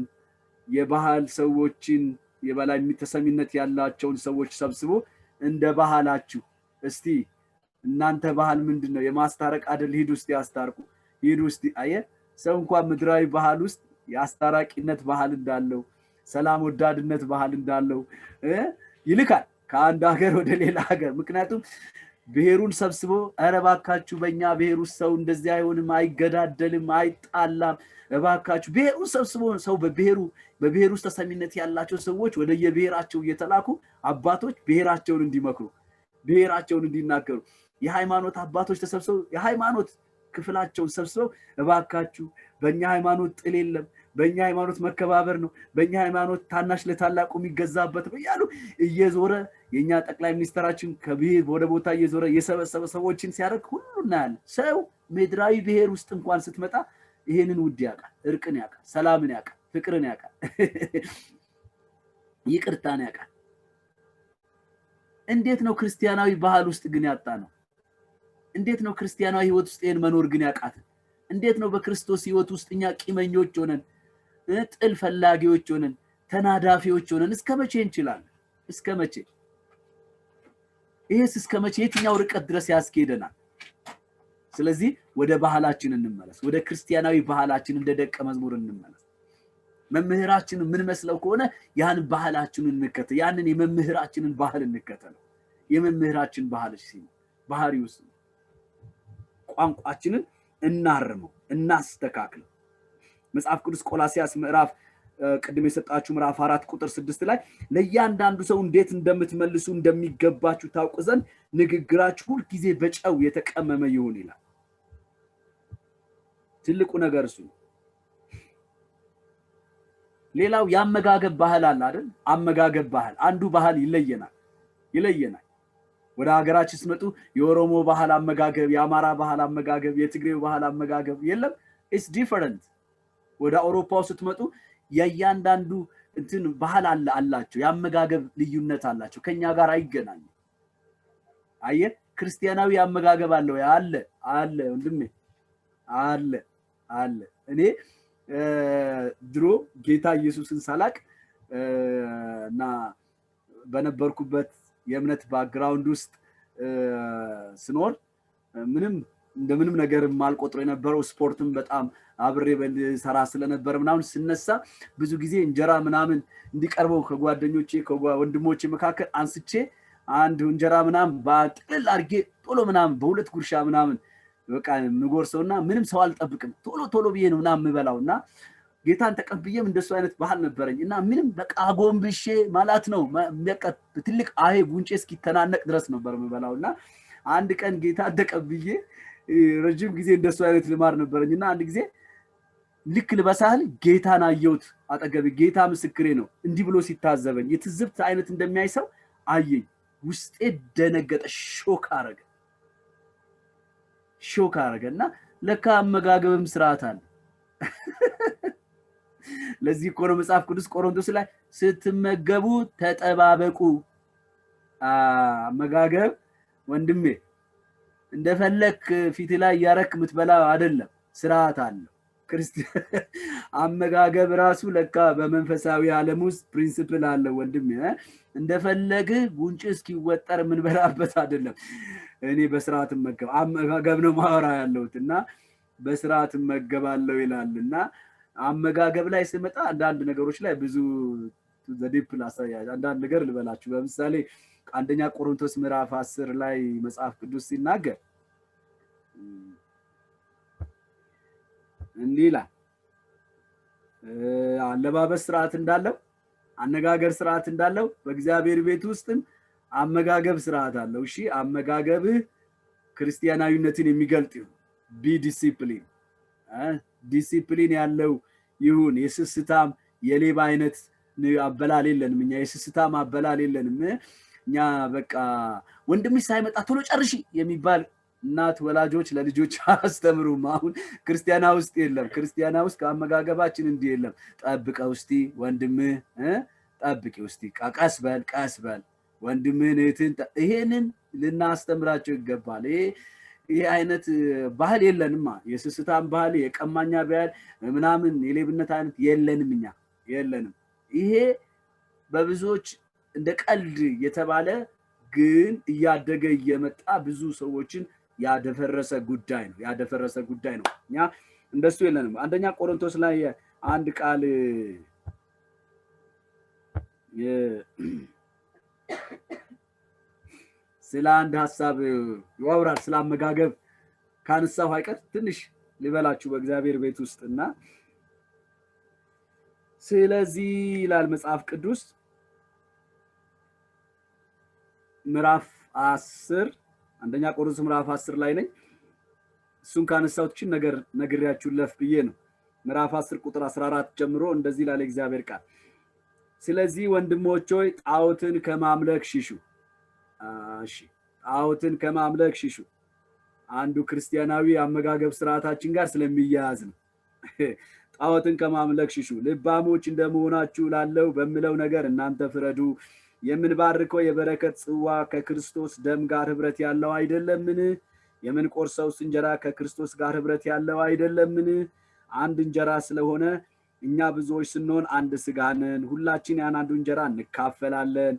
የባህል ሰዎችን የበላይ ተሰሚነት ያላቸውን ሰዎች ሰብስቦ እንደ ባህላችሁ እስቲ እናንተ ባህል ምንድነው የማስታረቅ አይደል? ሂዱ እስቲ ያስታርቁ። ሂዱ እስቲ አየ ሰው እንኳን ምድራዊ ባህል ውስጥ ያስታራቂነት ባህል እንዳለው ሰላም ወዳድነት ባህል እንዳለው ይልካል ከአንድ ሀገር ወደ ሌላ ሀገር። ምክንያቱም ብሔሩን ሰብስቦ አረባካችሁ በእኛ ብሔር ውስጥ ሰው እንደዚህ አይሆንም፣ አይገዳደልም፣ አይጣላም፣ እባካችሁ ብሔሩን ሰብስቦ ሰው በብሔሩ ውስጥ ተሰሚነት ያላቸው ሰዎች ወደ የብሔራቸው እየተላኩ አባቶች ብሔራቸውን እንዲመክሩ ብሔራቸውን እንዲናገሩ የሃይማኖት አባቶች ተሰብስበው የሃይማኖት ክፍላቸውን ሰብስበው እባካችሁ በእኛ ሃይማኖት ጥል የለም፣ በእኛ ሃይማኖት መከባበር ነው፣ በእኛ ሃይማኖት ታናሽ ለታላቁ የሚገዛበት ነው ያሉ እየዞረ የኛ ጠቅላይ ሚኒስትራችን ከብሔር ወደ ቦታ እየዞረ የሰበሰበ ሰዎችን ሲያደርግ ሁሉና ያለ ሰው ምድራዊ ብሔር ውስጥ እንኳን ስትመጣ ይሄንን ውድ ያውቃል፣ እርቅን ያውቃል፣ ሰላምን ያውቃል፣ ፍቅርን ያውቃል፣ ይቅርታን ያውቃል። እንዴት ነው ክርስቲያናዊ ባህል ውስጥ ግን ያጣ ነው? እንዴት ነው ክርስቲያናዊ ህይወት ውስጥ ይሄን መኖር ግን ያቃተን? እንዴት ነው በክርስቶስ ህይወት ውስጥ እኛ ቂመኞች ሆነን ጥል ፈላጊዎች ሆነን ተናዳፊዎች ሆነን እስከመቼ እንችላለን? እስከመቼ? ይሄስ እስከመቼ የትኛው ርቀት ድረስ ያስኬደናል? ስለዚህ ወደ ባህላችን እንመለስ። ወደ ክርስቲያናዊ ባህላችን እንደ ደቀ መዝሙር እንመለስ። መምህራችን ምን መስለው ከሆነ ያን ባህላችንን እንከተል። ያንን የመምህራችንን ባህል እንከተል። የመምህራችን ባህሪውስ ቋንቋችንን እናርመው፣ እናስተካክለው። መጽሐፍ ቅዱስ ቆላስይስ ምዕራፍ ቅድም የሰጣችሁ ምዕራፍ 4 ቁጥር 6 ላይ ለእያንዳንዱ ሰው እንዴት እንደምትመልሱ እንደሚገባችሁ ታውቁ ዘንድ ንግግራችሁ ሁሉ ጊዜ በጨው የተቀመመ ይሁን ይላል። ትልቁ ነገር እሱ ነው። ሌላው ያመጋገብ ባህል አለ አይደል? አመጋገብ ባህል አንዱ ባህል ይለየናል። ወደ ሀገራችን ሲመጡ የኦሮሞ ባህል አመጋገብ፣ የአማራ ባህል አመጋገብ፣ የትግሬው ባህል አመጋገብ የለም። it's different። ወደ አውሮፓው ስትመጡ የእያንዳንዱ እንትን ባህል አላቸው፣ ያመጋገብ ልዩነት አላቸው። ከኛ ጋር አይገናኙም። አየ ክርስቲያናዊ አመጋገብ አለው አለ ወንድሜ አለ። እኔ ድሮ ጌታ ኢየሱስን ሳላቅ እና በነበርኩበት የእምነት ባክግራውንድ ውስጥ ስኖር እንደምንም ነገር ማልቆጥሮ የነበረው ስፖርትም በጣም አብሬ በሰራ ስለነበር ምናምን ስነሳ ብዙ ጊዜ እንጀራ ምናምን እንዲቀርበው ከጓደኞቼ ከወንድሞቼ መካከል አንስቼ አንድ እንጀራ ምናምን ባጥቅል አርጌ ቶሎ ምናምን በሁለት ጉርሻ ምናምን በቃ ንጎርሰውና ምንም ሰው አልጠብቅም ቶሎ ብዬ ነው ምናምን ምበላውና ጌታን ተቀብዬም እንደሱ አይነት ባህል ነበርኝና ምንም በቃ ጎንብሼ ማለት ነው በቃ ትልቅ አሄ ጉንጬ እስኪተናነቅ ድረስ ነበር ምበላውና አንድ ቀን ጌታ ተቀብዬ ረጅም ጊዜ እንደሱ አይነት ልማር ነበርኝና አንድ ጊዜ ልክ ልበሳል ጌታን አየሁት አጠገብ ጌታ ምስክሬ ነው እንዲህ ብሎ ሲታዘበኝ የትዝብት አይነት እንደሚያይ ሰው አየኝ ውስጤ ደነገጠ፣ ሾክ አረገና ለካ አመጋገብም ስርዓት አለ። ለዚህ እኮ ነው መጽሐፍ ቅዱስ ቆሮንቶስ ላይ ስትመገቡ ተጠባበቁ። አመጋገብ ወንድሜ እንደፈለክ ፊት ላይ ያረክ ምትበላ አይደለም፣ ስርዓት አለው። አመጋገብ ራሱ ለካ በመንፈሳዊ ዓለም ውስጥ ፕሪንሲፕል አለው ወንድሜ። እንደፈለግ ጉንጭ እስኪወጠር ምን በላበት አይደለም። እኔ በስርዓት አመጋገብ ነው ማወራ ያለውትና በስርዓት መገባለው ይላልና አመጋገብ ላይ ስመጣ አንዳንድ ነገሮች ላይ ብዙ ዘዲፕል አሳያጅ አንዳንድ ነገር ልበላችሁ። በምሳሌ አንደኛ ቆሮንቶስ ምዕራፍ 10 ላይ መጽሐፍ ቅዱስ ሲናገር እንዲህ ይላል፣ አለባበስ ስርዓት እንዳለው አነጋገር ስርዓት እንዳለው በእግዚአብሔር ቤት ውስጥም አመጋገብ ስርዓት አለው። እሺ አመጋገብህ ክርስቲያናዊነትን የሚገልጥ ይሁን። ቢ ዲሲፕሊን ዲሲፕሊን ያለው ይሁን። የስስታም የሌባ አይነት አበላል የለንም እኛ። የስስታም አበላል የለንም እኛ። በቃ ወንድምሽ ሳይመጣ ቶሎ ጨርሺ የሚባል እናት ወላጆች ለልጆች አስተምሩም። አሁን ክርስቲያና ውስጥ የለም። ክርስቲያና ውስጥ ከአመጋገባችን እንዲህ የለም። ጠብቀው እስቲ ወንድምህ ጠብቂው እስቲ፣ ቀስ በል ወንድምህን እህትን፣ ይሄንን ልናስተምራቸው ይገባል። ይሄ አይነት ባህል የለንማ። የስስታም ባህል፣ የቀማኛ ባህል ምናምን የሌብነት አይነት የለንም እኛ የለንም። ይሄ በብዙዎች እንደ ቀልድ የተባለ ግን እያደገ እየመጣ ብዙ ሰዎችን ያደፈረሰ ጉዳይ ነው። እኛ እንደሱ የለንም። አንደኛ ቆሮንቶስ ላይ አንድ ቃል ስለ አንድ ሐሳብ ያወራል። ስለ አመጋገብ ካነሳው አይቀር ትንሽ ልበላችሁ በእግዚአብሔር ቤት ውስጥና ስለዚህ ይላል መጽሐፍ ቅዱስ ምዕራፍ 10 አንደኛ ቆሮንቶስ ምዕራፍ 10 ላይ ነኝ። እሱን ካነሳውችን ነገር ነግሬያችሁ ለፍ ብዬ ነው። ምዕራፍ 10 ቁጥር 14 ጀምሮ እንደዚህ ይላል እግዚአብሔር ቃል፣ ስለዚህ ወንድሞች ሆይ ጣዖትን ከማምለክ ሽሹ። እሺ ጣዖትን ከማምለክ ሽሹ። አንዱ ክርስቲያናዊ አመጋገብ ስርዓታችን ጋር ስለሚያያዝ ነው። ጣዖትን ከማምለክ ሽሹ። ልባሞች እንደመሆናችሁ ላለው በሚለው ነገር እናንተ ፍረዱ። የምንባርከው የበረከት ጽዋ ከክርስቶስ ደም ጋር ህብረት ያለው አይደለምን? የምንቆርሰው እንጀራ ከክርስቶስ ጋር ህብረት ያለው አይደለምን? አንድ እንጀራ ስለሆነ እኛ ብዙዎች ስንሆን አንድ ስጋ ነን፣ ሁላችን ያን አንዱ እንጀራ እንካፈላለን።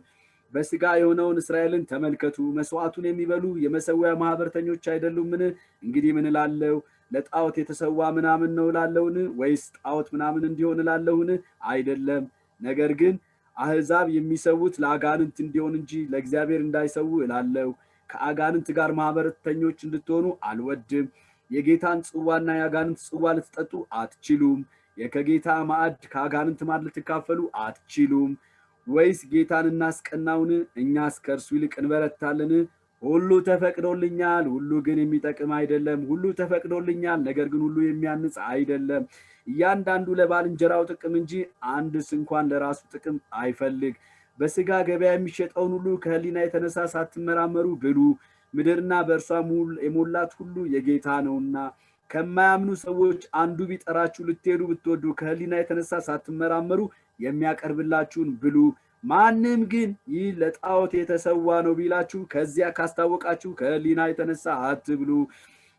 በስጋ የሆነውን እስራኤልን ተመልከቱ። መስዋዕቱን የሚበሉ የመሰዊያ ማህበርተኞች አይደሉምን? እንግዲህ ምን እላለሁ? ለጣዖት የተሰዋ ምናምን ነው እላለሁን? ወይስ ጣዖት ምናምን እንዲሆን እላለሁን? አይደለም። ነገር ግን አህዛብ የሚሰውት ለአጋንንት እንዲሆን እንጂ ለእግዚአብሔር እንዳይሰው እላለሁ። ከአጋንንት ጋር ማህበርተኞች እንድትሆኑ አልወድም። የጌታን ጽዋና የአጋንንት ጽዋ ልትጠጡ አትችሉም። ከጌታ ማዕድ ከአጋንንት ማዕድ ልትካፈሉ አትችሉም። ወይስ ጌታን እናስቀናውን? እኛስ ከእርሱ ይልቅ እንበረታለን? ሁሉ ተፈቅዶልኛል፣ ሁሉ ግን የሚጠቅም አይደለም። ሁሉ ተፈቅዶልኛል፣ ነገር ግን ሁሉ የሚያንጽ አይደለም። እያንዳንዱ ለባልንጀራው ጥቅም እንጂ አንድስ እንኳን ለራሱ ጥቅም አይፈልግ። በስጋ ገበያ የሚሸጠውን ሁሉ ከህሊና የተነሳ ሳትመራመሩ ብሉ። ምድርና በእርሷ የሞላት ሁሉ የጌታ ነውና። ከማያምኑ ሰዎች አንዱ ቢጠራችሁ ልትሄዱ ብትወዱ ከህሊና የተነሳ ሳትመራመሩ የሚያቀርብላችሁን ብሉ። ማንም ግን ይህ ለጣዖት የተሰዋ ነው ቢላችሁ ከዚያ ካስታወቃችሁ ከህሊና የተነሳ አትብሉ።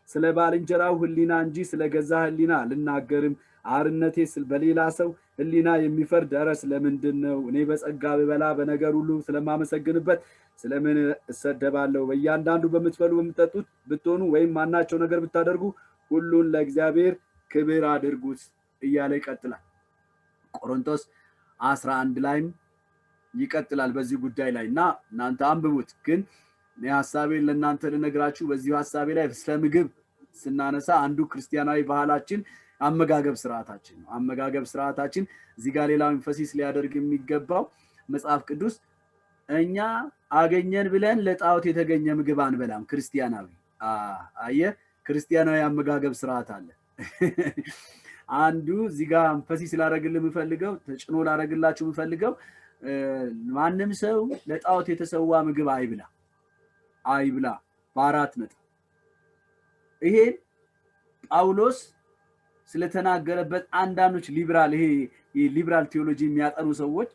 ስለ ባልንጀራው ህሊና እንጂ ስለ ገዛ ህሊና አልናገርም። አርነቴ በሌላ ሰው ህሊና የሚፈርድ ኧረ ስለምንድን ነው? እኔ በጸጋ ብበላ በነገር ሁሉ ስለማመሰግንበት ስለምን እሰደባለሁ? በእያንዳንዱ በምትበሉ በምትጠጡት ብትሆኑ ወይም ማናቸው ነገር ብታደርጉ ሁሉን ለእግዚአብሔር ክብር አድርጉት እያለ ይቀጥላል። ቆሮንቶስ 11 ላይም ይቀጥላል በዚህ ጉዳይ ላይ እና እናንተ አንብቡት። ግን ሐሳቤን ለእናንተ ልነግራችሁ በዚህ ሐሳቤ ላይ ስለ ምግብ ስናነሳ አንዱ ክርስቲያናዊ ባህላችን አመጋገብ ስርዓታችን ነው። አመጋገብ ስርዓታችን እዚህ ጋር ሌላው ኤምፋሲስ ሊያደርግ የሚገባው መጽሐፍ ቅዱስ እኛ አገኘን ብለን ለጣዖት የተገኘ ምግብ አንበላም። ክርስቲያናዊ ክርስቲያናዊ አመጋገብ ስርዓት አለ። አንዱ እዚህ ጋር ኤምፋሲስ ላደርግልህ የምፈልገው ተጭኖ ላደርግላችሁ የምፈልገው ማንም ሰው ለጣዖት የተሰዋ ምግብ አይብላ በአራት ነጥብ ይሄ ጳውሎስ ስለተናገረበት አንዳንዶች ሊበራል ቴዎሎጂ የሚያጠኑ ሰዎች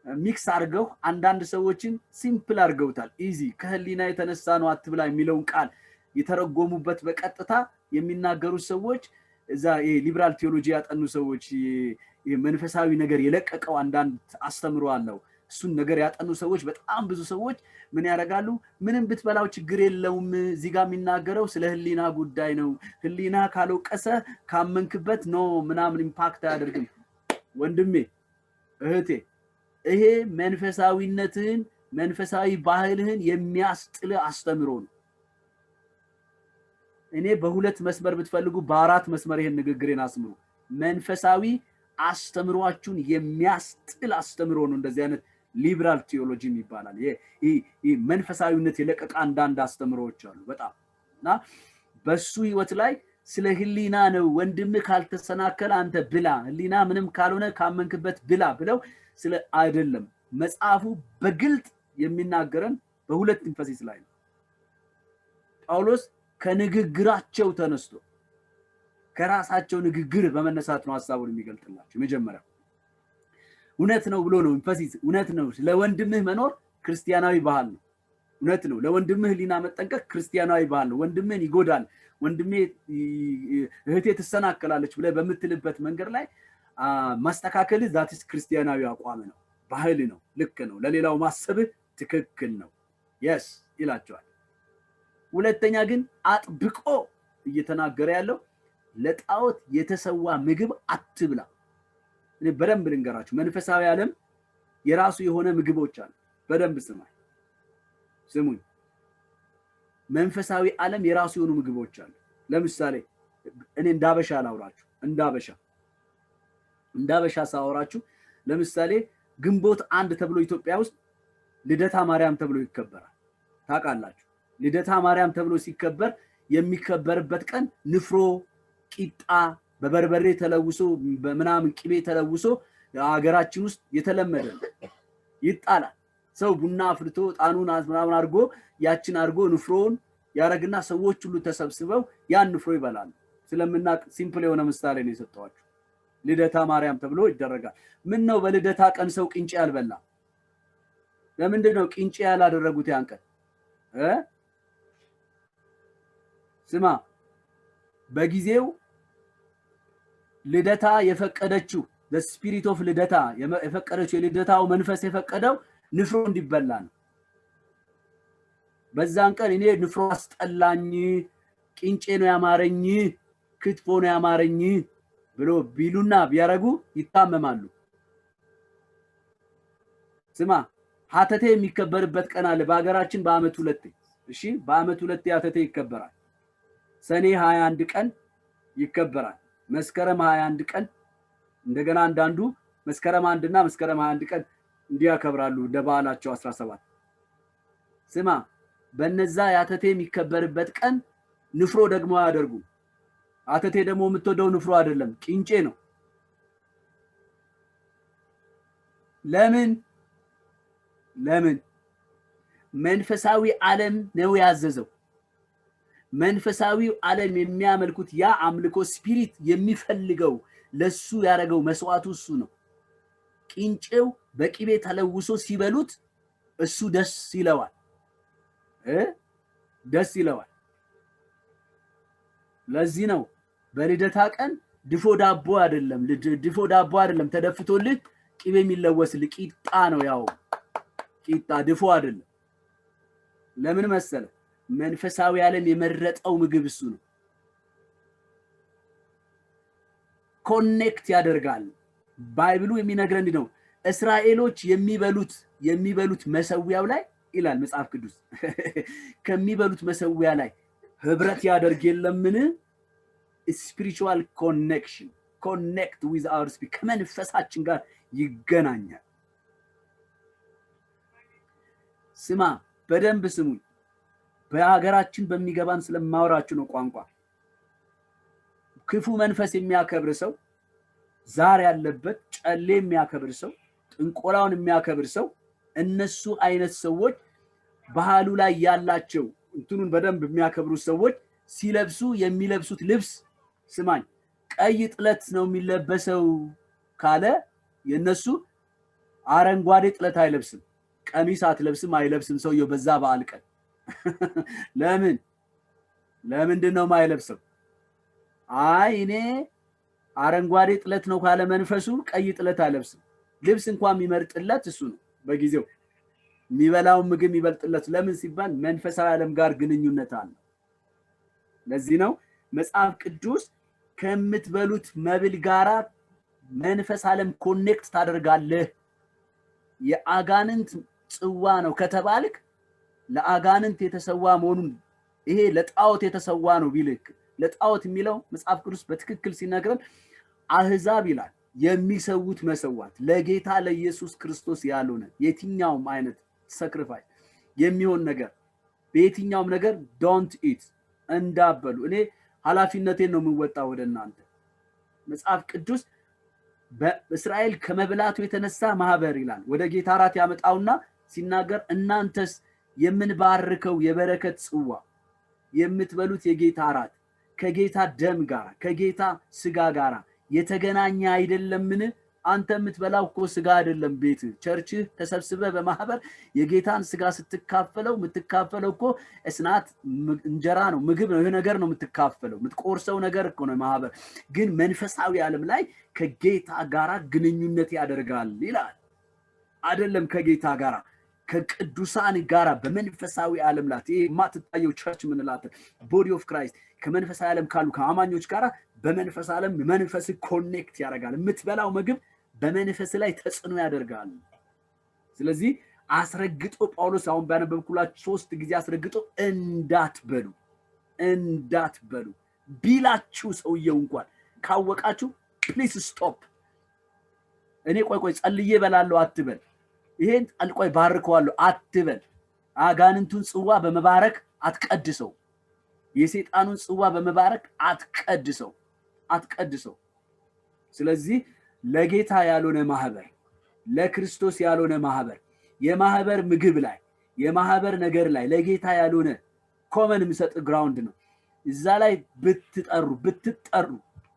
ሚክስ አድርገው አንዳንድ ሰዎችን ሲምፕል አድርገውታል ኢዚ ከህሊና የተነሳ ነው አትብላ የሚለውን ቃል የተረጎሙበት በቀጥታ የሚናገሩ ሰዎች እዛ ሊበራል ቴዎሎጂ ያጠኑ ሰዎች መንፈሳዊ ነገር የለቀቀው አንዳንድ አስተምሮ አለው እሱን ነገር ያጠኑ ሰዎች በጣም ብዙ ሰዎች ምን ያደርጋሉ ምንም ብትበላው ችግር የለውም እዚህ ጋር የሚናገረው ስለ ህሊና ጉዳይ ነው ህሊና ካልወቀሰ ካመንክበት ነው ምናምን ኢምፓክት አያደርግም ወንድሜ እህቴ ይሄ መንፈሳዊነትን መንፈሳዊ ባህልህን የሚያስጥል አስተምሮ ነው እኔ በሁለት መስመር ብትፈልጉ በአራት መስመር ይሄን ንግግሬን አስምሩ መንፈሳዊ አስተምሯችሁን የሚያስጥል አስተምሮ ነው እንደዚህ አይነት ሊበራል ቴዎሎጂ ይባላል ይሄ መንፈሳዊነት የለቀቀ አንዳንድ አስተምሮዎች አሉ በጣምና በሱ ህይወት ላይ ስለ ህሊና ነው ወንድም ካልተሰናከለ አንተ ብላ ህሊና ምንም ካልሆነ ካመንክበት ብላ ብለው ስለ አይደለም መጽሐፉ በግልጥ የሚናገረን በሁለት ኢንፈሲስ ላይ ነው ጳውሎስ ከንግግራቸው ተነስቶ ከራሳቸው ንግግር በመነሳት ነው ሐሳቡን የሚገልጥላቸው መጀመሪያ እውነት ነው ብሎ ነው ኢንፈሲስ እውነት ነው ለወንድምህ መኖር ክርስቲያናዊ ባህል ነው እውነት ነው ለወንድምህ ህሊና መጠንቀቅ ክርስቲያናዊ ባህል ነው ወንድምህን ይጎዳል ወንድሜ እህቴ ትሰናከላለች ብለ በመትልበት መንገድ ላይ ማስተካከል ዛትስ ክርስቲያናዊ አቋም ነው ባህል ነው ልክ ነው ለሌላው ማሰብ ትክክል ነው yes ይላቸዋል ሁለተኛ ግን አጥብቆ እየተናገረ ያለው ለጣዖት የተሰዋ ምግብ አትብላ እኔ በደንብ ልንገራችሁ መንፈሳዊ ዓለም የራሱ የሆነ ምግቦች አሉ በደንብ ስሙኝ መንፈሳዊ ዓለም የራሱ የሆኑ ምግቦች አሉ ለምሳሌ እኔ እንዳበሻ ላውራችሁ እንዳበሻ ሳወራችሁ ለምሳሌ ግንቦት 1 ተብሎ ኢትዮጵያ ውስጥ ልደታ ማርያም ተብሎ ይከበራል ታውቃላችሁ ልደታ ማርያም ተብሎ ሲከበር የሚከበርበት ቀን ንፍሮ ቂጣ በበርበሬ ተለውሶ በመናምን ቅቤ ተለውሶ ሀገራችን ውስጥ የተለመደ ይጣላል ሰው ቡና አፍልቶ ጣኑን ምናምን አድርጎ ያችን አድርጎ ንፍሮን ያረግና ሰዎች ሁሉ ተሰብስበው ያን ንፍሮ ይበላሉ ስለምናቅ ሲምፕል የሆነ ምሳሌ ነው የሰጠዋችሁ ልደታ ማርያም ተብሎ ይደረጋል ምን ነው በልደታ ቀን ሰው ቅንጬ ያልበላ ለምንድን ነው ቅንጬ ያላደረጉት ያን ቀን ስማ በጊዜው ልደታ የፈቀደችው the spirit of ልደታ የፈቀደችው የልደታው መንፈስ የፈቀደው ንፍሮ እንዲበላ ነው በዛን ቀን እኔ ንፍሮ አስጠላኝ ቅንጬ ነው ያማረኝ ክትፎ ነው ያማረኝ ብሎ ቢሉና ቢያረጉ ይታመማሉ ስማ ሀተቴ የሚከበርበት ቀን አለ በአገራችን በአመት ሁለቴ እሺ በአመት ሁለቴ ሀተቴ ይከበራል ሰኔ 21 ቀን ይከበራል መስከረም 21 ቀን እንደገና አንዳንዱ መስከረም 1 እና መስከረም 21 ቀን እንዲያከብራሉ ደባላቸው 17 ስማ በነዛ ያተቴ የሚከበርበት ቀን ንፍሮ ደግሞ ያደርጉ አተቴ ደግሞ የምትወደው ንፍሮ አይደለም ቅንጬ ነው ለምን መንፈሳዊ ዓለም ነው ያዘዘው መንፈሳዊው ዓለም የሚያመልኩት ያ አምልኮ ስፒሪት የሚፈልገው ለሱ ያረጋው መስዋዕቱ እሱ ነው ቅንጬው በቂቤ ተለውሶ ሲበሉት እሱ ደስ ይለዋል ለዚህ ነው በልደታ ቀን ድፎ ዳቦ አይደለም ተደፍቶልህ ቂቤ የሚለወስልህ ቂጣ ነው ያው ቂጣ ድፎ አይደለም ለምን መሰለ መንፈሳዊ ዓለም የመረጠው ምግብ እሱ ነው ኮኔክት ያደርጋል ባይብሉ የሚነግረን ነው እስራኤሎች የሚበሉት መሰዊያው ላይ ይላል መጽሐፍ ቅዱስ ከሚበሉት መሰዊያ ላይ ህብረት ያደርግ የለምን spiritual connection connect with our spirit ከመንፈሳችን ጋር ይገናኛል ስማ በደንብ ስሙኝ በአገራችን በሚገባን ስለማወራችሁ ነው ቋንቋ ክፉ መንፈስ የሚያከብር ሰው ዛር ያለበት ጨሌ የሚያከብር ሰው ጥንቆላውን የሚያከብር ሰው እነሱ አይነት ሰዎች ባህሉ ላይ ያላቸው እንትኑን በደንብ የሚያከብሩ ሰዎች ሲለብሱ የሚለብሱት ልብስ ስማኝ ቀይ ጥለት ነው የሚለበሰው ካለ የነሱ አረንጓዴ ጥለት አይለብስም ቀሚስ አትለብስም አይለብስም ሰውየው በዛ በዓል ቀን ለምንድነው ማይለብሰው አይ እኔ አረንጓዴ ጥለት ነው ካለ መንፈሱ ቀይ ጥለት አይለብስም ልብስ እንኳን የሚመርጥለት እሱ ነው በጊዜው የሚበላው ምግብ ይበልጥለት ለምን ሲባል መንፈሳዊ ዓለም ጋር ግንኙነት አለ ለዚህ ነው መጽሐፍ ቅዱስ ከምትበሉት መብል ጋራ መንፈስ ዓለም ኮኔክት ታደርጋለህ የአጋንንት ጽዋ ነው ከተባልክ ለአጋንንት የተሰዋ መሆኑን ይሄ ለጣዖት የተሰዋ ነው ቢልክ ለጣዖት የሚለው መጽሐፍ ቅዱስ በትክክል ሲነግረን አህዛብ ይላል የሚሰውት መሰዋት ለጌታ ለኢየሱስ ክርስቶስ ያልሆነ የትኛውም አይነት sacrifice የሚሆን ነገር በየትኛውም ነገር don't eat እንዳበሉ እኔ ኃላፊነቴን ነው የምወጣው ወደናንተ መጽሐፍ ቅዱስ በእስራኤል ከመብላቱ የተነሳ ማህበር ይላል ወደ ጌታ ራት ያመጣውና ሲናገር እናንተስ የምንባርከው የበረከት ጽዋ የምትበሉት የጌታ ራት ከጌታ ደም ጋር ከጌታ ስጋ ጋር የተገናኘ አይደለምን አንተ የምትበላው እኮ ስጋ አይደለም ቤት ቸርች ተሰብስበ በማህበር የጌታን ስጋ ስትካፈለው ምትካፈለው እኮ እስናት እንጀራ ነው ምግብ ነው ይሄ ነገር ነው ምትካፈለው ምትቆርሰው ነገር እኮ ነው ማህበር ግን መንፈሳዊ ዓለም ላይ ከጌታ ጋራ ግንኙነት ያደርጋል ይላል አይደለም ከጌታ ጋራ ከቅዱሳን ጋራ በመንፈሳዊ ዓለም ላይ ይሄ ማትታየው ቸርች ምንላተ ቦዲ ኦፍ ክራይስት ከመንፈሳዊ ዓለም ካሉ ከአማኞች ጋራ በመንፈስ ዓለም መንፈስ ኮኔክት ያደርጋል የምትበላው ምግብ በመንፈስ ላይ ተጽዕኖ ያደርጋል ስለዚህ አስረግጦ ጳውሎስ አሁን ባነበብኩላችሁ 3 ጊዜ አስረግጦ እንዳትበሉ ቢላችሁ ሰውየው እንኳን ካወቃችሁ ፕሊዝ ስቶፕ እኔ ቆይ ጸልዬ በላለሁ አትበል ይሄን አልቆይ ባርከዋለሁ አትበል አጋንንቱን ጽዋ በመባረክ አትቀድሰው የሰይጣኑን ጽዋ በመባረክ አትቀድሰው ስለዚህ ለጌታ ያልሆነ ማህበር ለክርስቶስ ያልሆነ ማህበር የማህበር ምግብ ላይ የማህበር ነገር ላይ ለጌታ ያልሆነ ኮመን ምሰጥ ግራውንድ ነው እዛ ላይ ብትጠሩ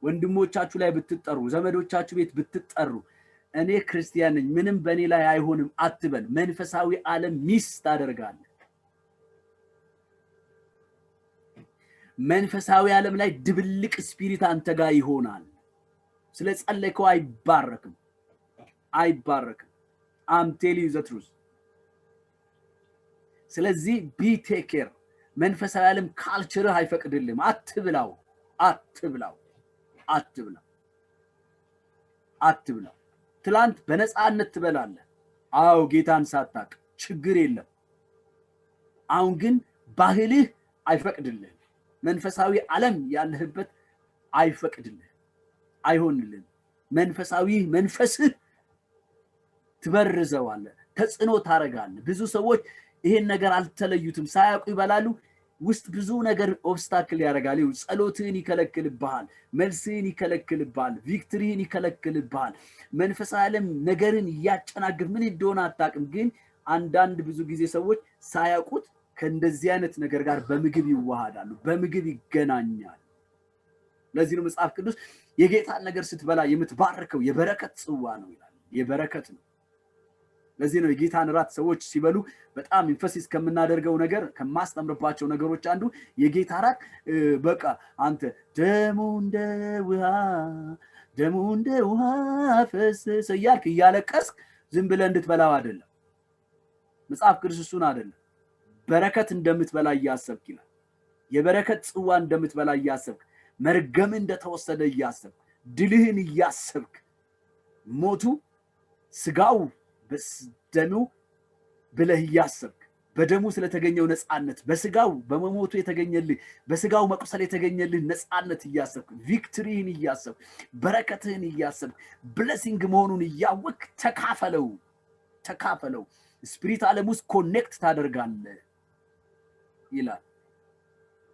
ወንድሞቻችሁ ላይ ብትጠሩ ዘመዶቻችሁ ቤት ብትጠሩ እኔ ክርስቲያን ነኝ ምንም በኔ ላይ አይሆንም አትበል መንፈሳዊ ዓለም ሚስ ታደርጋለ መንፈሳዊ ዓለም ላይ ድብልቅ ስፒሪት አንተ ጋር ይሆናል ስለ ጸለይከው አይባረክም I'm telling you the truth ስለዚህ be take care መንፈሳዊ ዓለም ካልቸር አይፈቅድልም አትብላው ትላንት በነፃነት ትበላለህ አው ጌታን ሳታቅ ችግር የለም አሁን ግን ባህልህ አይፈቅድልህ መንፈሳዊ ዓለም ያለህበት አይፈቅድልህ አይሆንልህ መንፈሳዊ መንፈስህ ትበርዘዋለህ ተጽዕኖ ታረጋለህ ብዙ ሰዎች ይሄን ነገር አልተለዩትም ሳያውቁ ይበላሉ ውስጥ ብዙ ነገር ኦብስታክል ያደርጋል ጸሎትህን ይከለክልብሃል መልስህን ይከለክልብሃል ቪክትሪህን ይከለክልብሃል መንፈሳዊ ዓለም ነገርን ያጨናግፍ ምን እንደሆነ አታውቅም ግን አንዳንድ ብዙ ጊዜ ሰዎች ሳያውቁት ከእንደዚህ አይነት ነገር ጋር በምግብ ይዋሃዳሉ በምግብ ይገናኛሉ ለዚህ ነው መጽሐፍ ቅዱስ የጌታን ነገር ስትበላ የምትባርከው የበረከት ጽዋ ነው ይላል የበረከት ነው ለዚህ ነው የጌታን ራት ሰዎች ሲበሉ በጣም ኢንፈሲስ ከመናደርገው ነገር ከማስተምርባቸው ነገሮች አንዱ የጌታ ራት በቃ አንተ ደሙ እንደ ውሃ ፈሰሰ ያለቀስክ ዝም ብለህ እንድትበላው አይደለም መጽሐፍ ቅዱስ እሱን አይደለም በረከት እንደምትበላ ያሰብክ ይላል የበረከት ጽዋ እንደምትበላ ያሰብክ መርገም እንደተወሰደ ያሰብክ ድልህን ያሰብክ ሞቱ ስጋው በደሙ ብለህ ያሰብክ በደሙ ስለተገኘው ነፃነት በስጋው በመሞቱ የተገኘልህ በስጋው መቁሰል የተገኘልህ ነፃነት ያሰብክ ቪክትሪን ያሰብክ በረከትህን ያሰብክ ብሌሲንግ መሆኑን ያወቅ ተካፈለው ስፒሪት ዓለም ውስጥ ኮኔክት ታደርጋለህ ይላል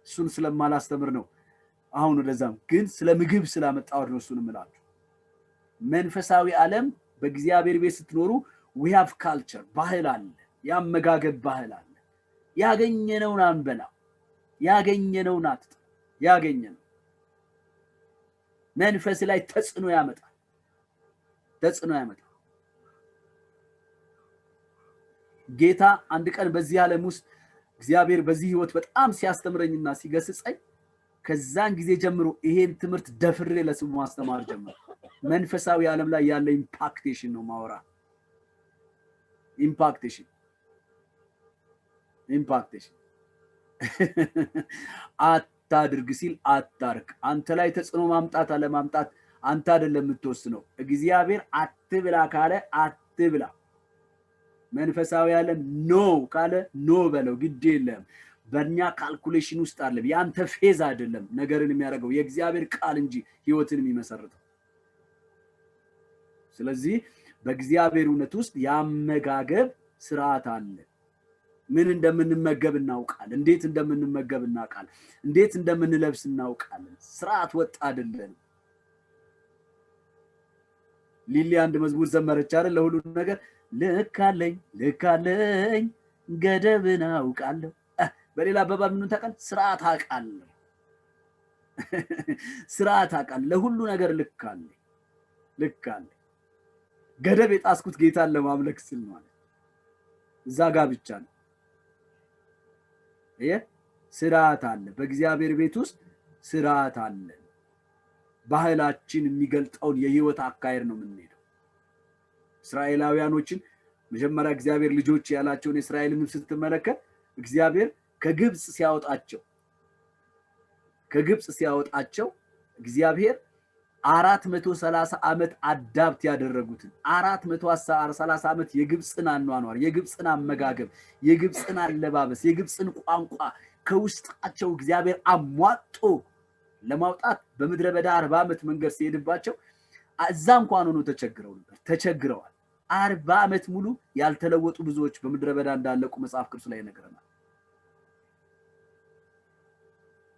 እሱን ስለማላስተምር ነው አሁን ወደዛም ግን ስለ ምግብ ስላመጣው ነው እሱን እምላችሁ መንፈሳዊ ዓለም በእግዚአብሔር ቤት ስትኖሩ we have culture ባህል አለ ያመጋገብ ባህል አለ ያገኘነውን አንበላ ያገኘነውን አጥጥ ያገኘነው መንፈስ ላይ ተጽዕኖ ያመጣል ጌታ አንድ ቀን በዚህ ዓለም ውስጥ እግዚአብሔር በዚህ ህይወት በጣም ሲያስተምረኝና ሲገስጸኝ ከዛን ጊዜ ጀምሮ ይሄን ትምህርት ደፍሬ ለስሙ ማስተማር ጀመርኩ መንፈሳዊ ዓለም ላይ ያለ ኢምፓክቴሽን ነው ማወራ ኢምፓክቴሽን አታድርግ ሲል አታርክ አንተ ላይ ተጽዕኖ ማምጣት አለ ማምጣት አንተ አይደለም የምትወስነው እግዚአብሔር አትብላ ካለ አትብላ መንፈሳዊ ዓለም ኖ ካለ ኖ በለው ግድ የለም በእኛ ካልኩሌሽን ውስጥ አይደለም ያንተ ፌዝ አይደለም ነገርን የሚያደርገው የእግዚአብሔር ቃል እንጂ ህይወትን የሚመሰርተው ስለዚህ በእግዚአብሔር እውነት ውስጥ ያመጋገብ ስርዓት አለ ምን እንደምንመገብ እናውቃለን እንዴት እንደምንመገብ እናውቃለን እንዴት እንደምንለብስ እናውቃለን ስርዓት ወጥ አይደለም ሊሊ አንድ መዝሙር ዘመረች አይደል ለሁሉ ነገር ልካለኝ ገደብን አውቃለሁ በሌላ አባባል ምን ተቀል ስርዓት አውቃለሁ ለሁሉ ነገር ልካለኝ ገደብ የጣስኩት ጌታን ለማምለክ ስል ማለት እዛ ጋር ብቻ ነው ስርዓት አለ በእግዚአብሔር ቤት ውስጥ ስርዓት አለ ባህላችን የሚገልጠውን የህይወት አካሄድ ነው የምንሄደው እስራኤላውያኖችን መጀመሪያ እግዚአብሔር ልጆች ያላቸውን እስራኤልን ስትመለከት እግዚአብሔር ከግብጽ ሲያወጣቸው እግዚአብሔር 430 ዓመት አዳፕት ያደረጉትን 430 ዓመት የግብጽን አኗኗር የግብጽን አመጋገብ የግብጽን አለባበስ የግብጽን ቋንቋ ከውስጣቸው እግዚአብሔር አሟጦ ለማውጣት በመድረ በዳ 40 ዓመት መንገድ ሲሄድባቸው እዛ እንኳን ሆኖ ተቸግረዋል 40 ዓመት ሙሉ ያልተለወጡ ብዙዎች በመድረ በዳ እንዳለቁ መጽሐፍ ቅዱስ ላይ ይነግረናል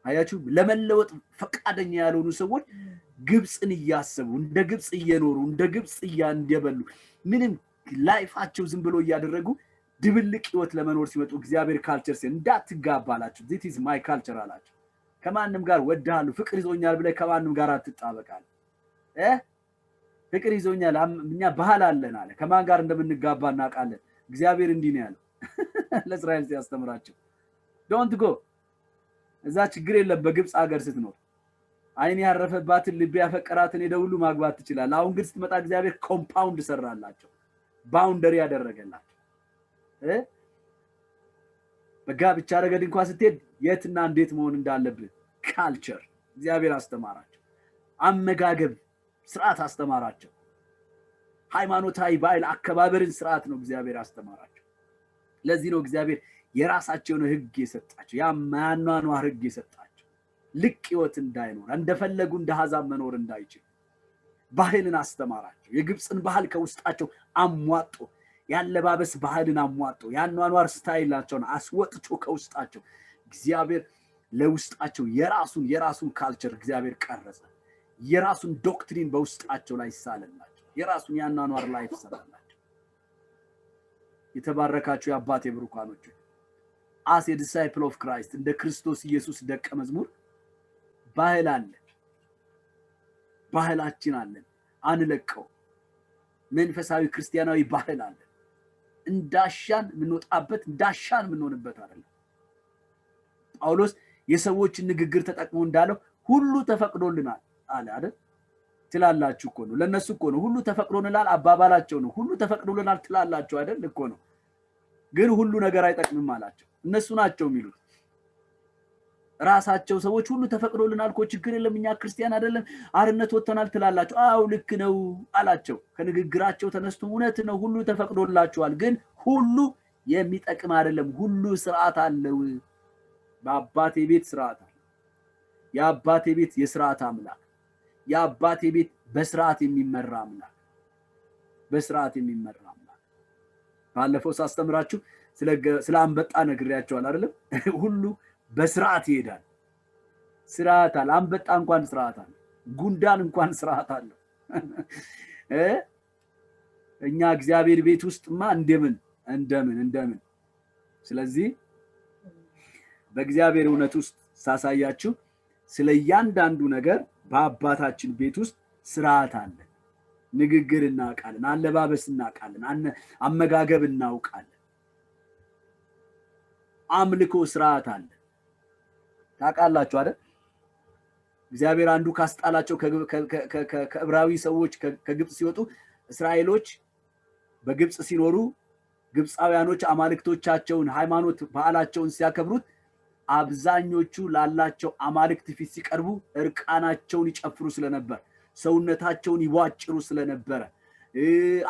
አያችሁ ለመለወጥ ፈቃደኛ ያልሆኑ ሰዎች ግብጽን እያሰቡ እንደ ግብጽ እየኖሩ እንደ ግብጽ እያንደበሉ ምንም ላይፋቸው ዝም ብሎ እያደረጉ ድብልቅ ህይወት ለመኖር ሲመጡ እግዚአብሔር ካልቸር እንዳትጋባላችሁ this is my culture አላችሁ ከማንም ጋር ወዳሉ ፍቅር ይዞኛል ብለ ከማንም ጋር አትጣበቃል ፍቅር ይዞኛል እኛ ባህል አለን አለ ከማን ጋር እንደምንጋባ እናውቃለን እግዚአብሔር እንዲህ ነው ያለው ለእስራኤል ሲያስተምራቸው don't go እዛ ችግር የለም በግብጽ ሀገር ስትኖር አይን ያረፈባትን ልብ ያፈቀራትን የደውሉ ማግባት ትችላል አሁን ግን ስትመጣ እግዚአብሔር ኮምፓውንድ ሰራላቸው ባውንደሪ ያደረገላቸው በጋብቻ ረገድ እንኳን ስትሄድ የትና እንዴት መሆን እንዳለብህ ካልቸር እግዚአብሔር አስተማራቸው አመጋገብ ስርዓት አስተማራቸው ሃይማኖታዊ ባህል አከባበርን ስርዓት ነው እግዚአብሔር አስተማራቸው ለዚህ ነው እግዚአብሔር የራሳቸውን ህግ የሰጣቸው ያማናኗር ህግ የሰጣቸው ልቅ ህይወት እንዳይኖር እንደፈለጉ እንደ ሐሳብ መኖር እንዳይችል ባህልን አስተማራቸው የግብጽን ባህል ከውስጣቸው አሟጦ ያለባበስ ባህልን አሟጦ ያኗኗር ስታይላቸውን አስወጥቶ ከውስጣቸው እግዚአብሔር ለውስጣቸው የራሱን ካልቸር እግዚአብሔር ቀረጸ የራሱን ዶክትሪን በውስጣቸው ላይ ሳለላቸው የራሱን ያኗኗር ላይፍ ሰራላቸው የተባረካችሁ የአባቴ ብሩካኖች as a disciple of Christ እንደ ክርስቶስ ኢየሱስ ደቀ መዝሙር ባህላችን አለን አንለቀው መንፈሳዊ ክርስቲያናዊ ባህል አለ እንዳሻን ምንወጣበት እንዳሻን ምንሆንበት አይደለም ጳውሎስ የሰዎችን ንግግር ተጠቅሞ እንዳለው ሁሉ ተፈቅዶልናል አለ አይደል ትላላችሁ እኮ ነው ለነሱ እኮ ነው ሁሉ ተፈቅዶልናል አባባላቸው ነው ሁሉ ተፈቅዶልናል ትላላችሁ አይደል እኮ ነው ግን ሁሉ ነገር አይጠቅምም አላቸው እነሱ ናቸው የሚሉት ራሳቸው ሰዎች ሁሉ ተፈቅዶልናል እኮ ችግር የለም እኛ ክርስቲያን አይደለም አርነት ወጥተናል ትላላችሁ አው ልክ ነው አላቸው ከንግግራቸው ተነስቶ እውነት ነው ሁሉ ተፈቅዶላችኋል ግን ሁሉ የሚጠቅም አይደለም ሁሉ ስርዓት አለው በአባቴ ቤት ስርዓት አለ የአባቴ ቤት የስርዓት አምላክ የአባቴ ቤት በስርዓት የሚመራ አምላክ ባለፈው ሳስተምራችሁ ስለ አንበጣ ነግሬያችኋል አይደል ሁሉ በስርዓት ይሄዳል ስርዓት አለ አንበጣ እንኳን ስርዓት አለ ጉንዳን እንኳን ስርዓት አለ እኛ እግዚአብሔር ቤት ውስጥማ እንደምን ስለዚህ በእግዚአብሔር እውነት ውስጥ ሳሳያችሁ ስለ እያንዳንዱ ነገር በአባታችን ቤት ውስጥ ስርዓት አለ ንግግር እናውቃለን አለባበስ እናውቃለን አመጋገብ እናውቃለን አምልኮ ስርዓት አለ ታውቃላችሁ አይደል እግዚአብሔር አንዱ ካስጣላቸው ከዕብራዊ ሰዎች ከግብጽ ሲወጡ እስራኤሎች በግብጽ ሲኖሩ ግብጻውያኖች አማልክቶቻቸውን ሃይማኖት በዓላቸውን ሲያከብሩት አብዛኞቹ ላላቸው አማልክት ፊት ሲቀርቡ እርቃናቸውን ይጨፍሩ ስለነበር ሰውነታቸውን ይዋጭሩ ስለነበር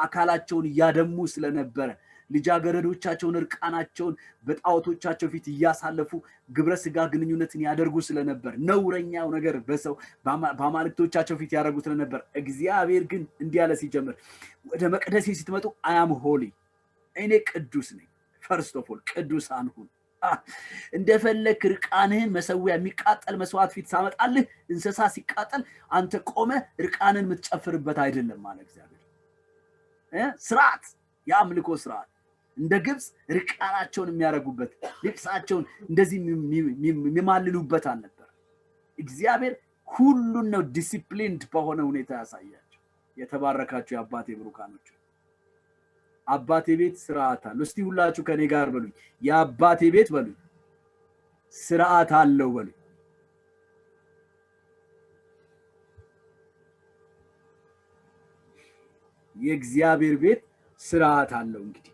አካላቸውን ያደሙ ስለነበር ልጃገረዶቻቸውን እርቃናቸውን በጣዖቶቻቸው ፊት ያሳለፉ ግብረ ስጋ ግንኙነትን ያደርጉ ስለነበር ነውረኛው ነገር በሰው በአማልክቶቻቸው ፊት ያደርጉ ስለነበር እግዚአብሔር ግን እንዲያለ ሲጀምር ወደ መቅደሴ ስትመጡ I am holy እኔ ቅዱስ ነኝ first of all ቅዱሳን ሁኑ እንደፈለክ እርቃንህን መሰዊያ የሚቃጠል መስዋዕት ፊት ሳመጣልህ እንሰሳ ሲቃጠል አንተ ቆመ እርቃንን የምትጨፍርበት አይደለም ማለት እግዚአብሔር ስርዓት ያምልኮ ስርዓት እንደ ግብጽ እርቃናቸውን የሚያረጉበት ልብሳቸውን እንደዚህ የሚማልሉበት አልነበር እግዚአብሔር ሁሉን ነው ዲሲፕሊንድ በሆነ ሁኔታ ያሳያቸው የተባረካችሁ የአባቴ ብሩካኖች አባቴ ቤት ስርዓት አለ እስቲ ሁላችሁ ከኔ ጋር በሉኝ የአባቴ ቤት በሉኝ ስርዓት አለው በሉኝ የእግዚአብሔር ቤት ስርዓት አለው እንግዲህ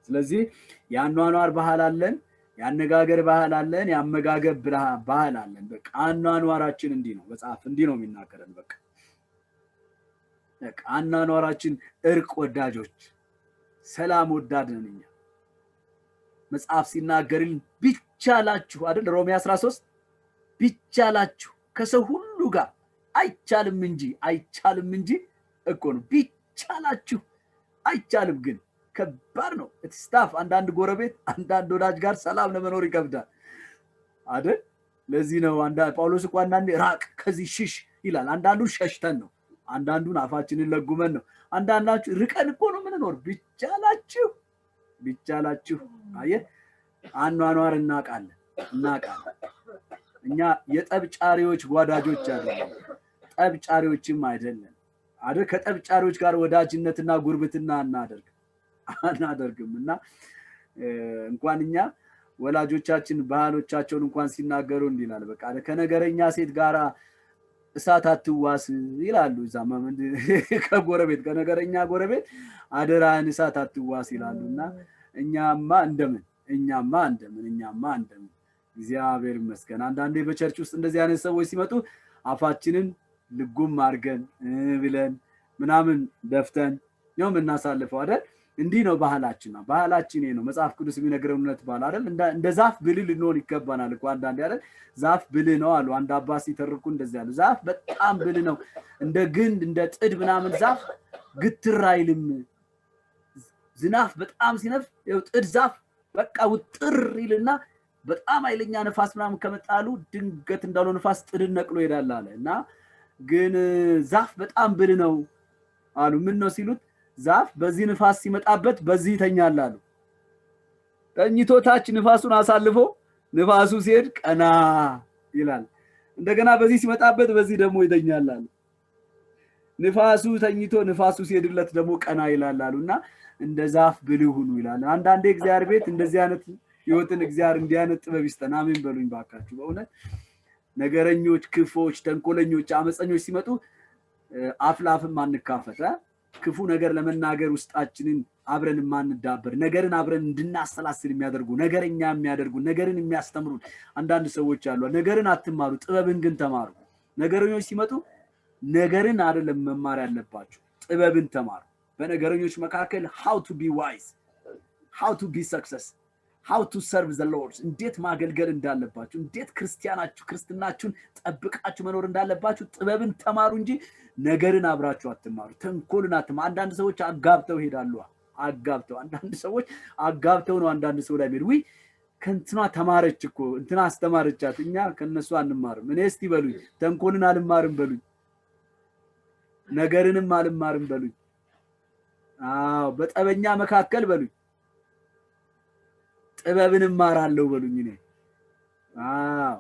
ስለዚህ ያኗኗር ባህል አለን ያነጋገር ባህል አለን ያመጋገብ ባህል አለን በቃ አኗኗራችን እንዲህ ነው መጽሐፍ እንዲህ ነው የሚናገረን በቃ አኗኗራችን እርቅ ወዳጆች ሰላም ወዳድ ነን መጽሐፍ ሲናገርን ቢቻላችሁ አይደል ሮሜ 13 ቢቻላችሁ ከሰው ሁሉ ጋር አይቻልም እንጂ እኮ ነው ቢቻላችሁ አይቻልም ግን ከባድ ነው ስታፍ አንዳንድ ጎረቤት አንዳንድ ወዳጅ ጋር ሰላም ለመኖር ይከብዳል አይደል ለዚህ ነው ጳውሎስ እኮ አንዳንዴ ራቅ ከዚህ ሽሽ ይላል አንዳንዱ ሸሽተን ነው አንዳንዱን አፋችንን ለጉመን ነው አንዳንዳችሁ ርቀን እኮ ነው ምንኖር ቢቻላችሁ አየ አኗኗር እናቃለን እኛ የጠብጫሪዎች ጓዳጆች አይደለም ጠብጫሪዎችም አይደለም አይደል ከጠብጫሪዎች ጋር ወዳጅነትና ጉርብትና አናደርግምና እንኳንኛ ወላጆቻችን ባህሎቻቸውን እንኳን ሲናገሩ እንዲላል በቃ ከነገረኛ ሴት ጋራ እሳት አትዋስ ይላሉ ዛማም ከጎረቤት ከነገረኛ ጎረቤት አደራን እሳት አትዋስ ይላሉና እኛማ እንደምን እግዚአብሔር ይመስገን አንዳንዴ በቸርች ውስጥ እንደዚህ አይነት ሰዎች ሲመጡ አፋችንን ልጉም አርገን ብለን ምናምን ደፍተን ነው እናሳልፈው አይደል እንዲህ ነው ባህላችን ነው መጽሐፍ ቅዱስ የሚነግረን እውነት ባል አይደል እንደ ዛፍ ብልህ ልንሆን ይገባናል እኮ አንዳንዴ አይደል ዛፍ ብልህ ነው አሉ አንድ አባስ ሲተርኩ እንደዚህ ያሉ ዛፍ በጣም ብልህ ነው እንደ ግንድ እንደ ጥድ ምናምን ዛፍ ግትር አይልም ዝናፍ በጣም ሲነፍ ጥድ ዛፍ በቃ ውጥር ይልና በጣም ኃይለኛ ነፋስ ምናምን ከመጣሉ ድንገት እንዳለው ነፋስ ጥድ ነቅሎ ይሄዳል አለና ግን ዛፍ በጣም ብልህ ነው አሉ ምን ነው ሲሉት ዛፍ በዚህ ንፋስ ሲመጣበት በዚህ ይተኛል አሉ ተኝቶታች ንፋሱን አሳልፎ ንፋሱ ሲሄድ ቀና ይላል እንደገና በዚህ ሲመጣበት በዚህ ደግሞ ይተኛል አሉ ንፋሱ ተኝቶ ንፋሱ ሲሄድለት ደግሞ ቀና ይላል አሉና እንደ ዛፍ ብልህ ሁኑ ይላል አንዳንዴ እግዚአብሔር ቤት እንደዚህ አይነት ህይወትን እግዚአብሔር እንዲያነት ጥበብ ይስጠን አሜን በሉኝ ባካችሁ በእውነት ነገረኞች ክፎች ተንኮለኞች አመፀኞች ሲመጡ አፍላፍም አንካፈተ ክፉ ነገር ለመናገር ውስጣችንን አብረን ማንዳበር ነገርን አብረን እንድናሰላስል የሚያደርጉ ነገርኛ የሚያደርጉ ነገርን የሚያስተምሩ አንዳንድ ሰዎች አሉ ነገርን አትማሩ ጥበብን ግን ተማሩ ነገረኞች ሲመጡ ነገርን አይደለም መማር ያለባችሁ ጥበብን ተማሩ በነገረኞች መካከል how to be wise how to be success how to serve the lord እንዴት ማገልገል እንዳለባችሁ እንዴት ክርስቲያናችሁን ጠብቃችሁ መኖር እንዳለባችሁ ጥበብን ተማሩ እንጂ ነገርን አብራችሁ አትማሩ ተንኮልን አትማሩ አንዳንድ ሰዎች አጋብተው ሄዳሉ አንዳንድ ሰዎች አጋብተው ነው አንዳንድ ሰው ላይ ሄዱ ከንትና ተማረች እኮ እንትና አስተማረቻት እኛ ከነሱ አንማርም እኔ እስቲ በሉኝ ተንኮልን አልማርም በሉኝ ነገርንም አልማርም በሉኝ አዎ በጠበኛ መካከል በሉኝ ጥበብን ማራለው በሉኝ እኔ አዎ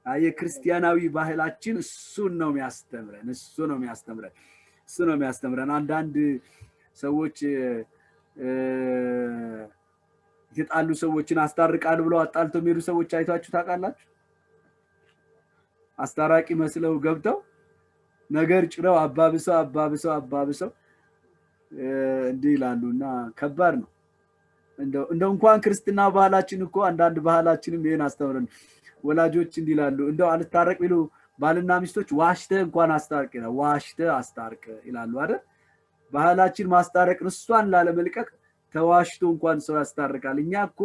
የክርስቲያናዊ ባህላችን እሱን ነው የሚያስተምረን አንዳንድ ሰዎች የተጣሉ ሰዎችን አስታርቃሉ ብለው አጣልተው የሚሄዱ ሰዎች አይታችሁ ታውቃላችሁ አስታራቂ መስለው ገብተው ነገር ጭረው አባብሰው እንዲህ ይላሉና ከባድ ነው እንደው እንኳን ክርስትና ባህላችን እኮ አንዳንድ ባህላችንም ይሄን አስተምረን ወላጆች እንዲህ ይላሉ እንደው አልታረቅ ቢሉ ባልና ሚስቶች ዋሽተ እንኳን አስታርቅ ይላሉ አይደል ባህላችን ማስታረቅ እሷን ላለመልቀቅ ተዋሽቶ እንኳን ሰው ያስታርቃል እኛ እኮ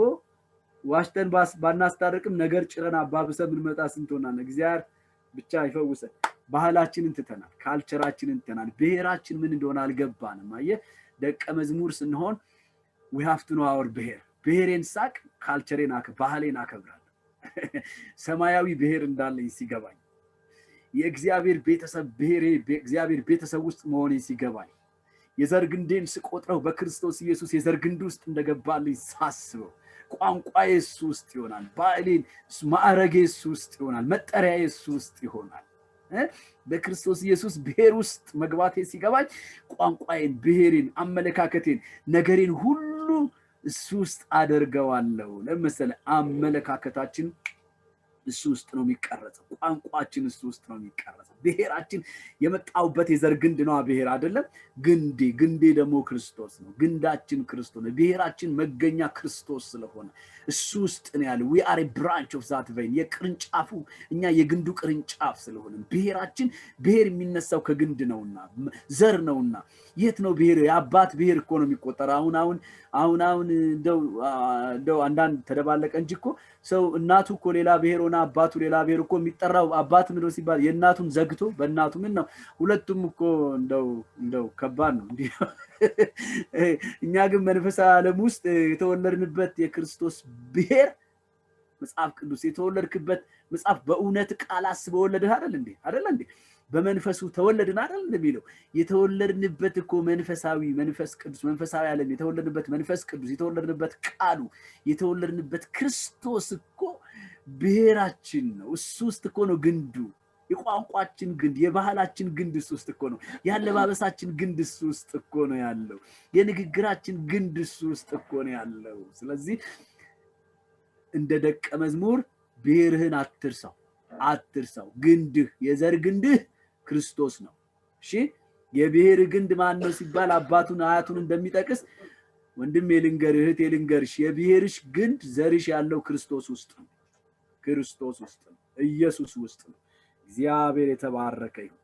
ዋሽተን ባናስታርቅም ነገር ጭረን አባብሰን ብንመጣ ስንቶናል እግዚአብሔር ብቻ ይፈውሰን ባህላችንን ትተናል ካልቸራችንን ትተናል ብሔራችን ምን እንደሆነ አልገባንም አየ ደቀ መዝሙር ስንሆን we have to know our ብሔሬን ሳቅ ካልቸሬን ባህሌን አከብራለሁ ሰማያዊ ብሔር እንዳለኝ ሲገባኝ የእግዚአብሔር ቤተሰብ ብሔሬ በእግዚአብሔር ቤተሰብ ውስጥ መሆኔ ሲገባኝ የዘርግንዴን ስቆጥረው በክርስቶስ ኢየሱስ የዘርግንድ ውስጥ እንደገባልኝ ሳስበው ቋንቋዬ እሱ ውስጥ ይሆናል ባህሌን ማዕረጌ እሱ ውስጥ ይሆናል መጠሪያዬ እሱ ውስጥ ይሆናል በክርስቶስ ኢየሱስ ብሔር ውስጥ መግባቴ ሲገባኝ ቋንቋዬን ብሔሬን አመለካከቴን ነገሬን ሁሉ እሱ ውስጥ አደርገዋለሁ ለምሳሌ አመለካከታችን እሱ ውስጥ ነው የሚቀረጸው ቋንቋችን እሱ ውስጥ ነው የሚቀረጸው ብሔራችን የመጣውበት የዘርግንድ ነው ብሔር አይደለም ግንዴ ደግሞ ክርስቶስ ነው ግንዳችን ክርስቶስ ነው ብሔራችን መገኛ ክርስቶስ ስለሆነ እሱ ውስጥ ነው ያለው we are a branch of that vine የቅርንጫፉ እኛ የግንዱ ቅርንጫፍ ስለሆነ ብሔራችን ብሔር የሚነሳው ከግንድ ነውና ዘር ነውና የት ነው ብሔር የአባት ብሔር እኮ ነው የሚቆጠረው አሁን እንደው አንዳንድ ተደባለቀ እንጂ እኮ ሰው እናቱ እኮ ሌላ ብሔር ሆነ አባቱ ሌላ ብሔር እኮ የሚጠራው አባት ምንድነው ሲባል የእናቱን ዘግቶ በእናቱ ምን ነው ሁለቱም እኮ እንደው ከባድ ነው እንዴ እኛ ግን መንፈሳዊ ዓለም ውስጥ የተወለድንበት የክርስቶስ ብሔር መጽሐፍ ቅዱስ የተወለድክበት መጽሐፍ በእውነት ቃል አስበው ወለደህ አይደል እንዴ በመንፈሱ ተወለድን አይደል እንደሚለው የተወለድንበት እኮ መንፈስ ቅዱስ መንፈሳዊ ዓለም የተወለድንበት መንፈስ ቅዱስ የተወለድንበት ቃሉ የተወለድንበት ክርስቶስ እኮ ብሔራችን ነው እሱ ውስጥ እኮ ነው ግንዱ የቋንቋችን ግንድ የባህላችን ግንድ እሱ ውስጥ እኮ ነው ያለባበሳችን ግንድ እሱ ውስጥ እኮ ነው ያለው የንግግራችን ግንድ እሱ ውስጥ እኮ ነው ያለው ስለዚህ እንደ ደቀ መዝሙር ብሔርህን አትርሳው ግንድህ የዘር ግንድህ ክርስቶስ ነው እሺ የብሔር ግንድ ማን ነው ሲባል አባቱን አያቱን እንደሚጠቅስ ወንድም እህቴ ልንገርሽ የብሔርሽ ግንድ ዘርሽ ያለው ክርስቶስ ውስጥ ነው ኢየሱስ ውስጥ ነው እግዚአብሔር የተባረከ ይሁን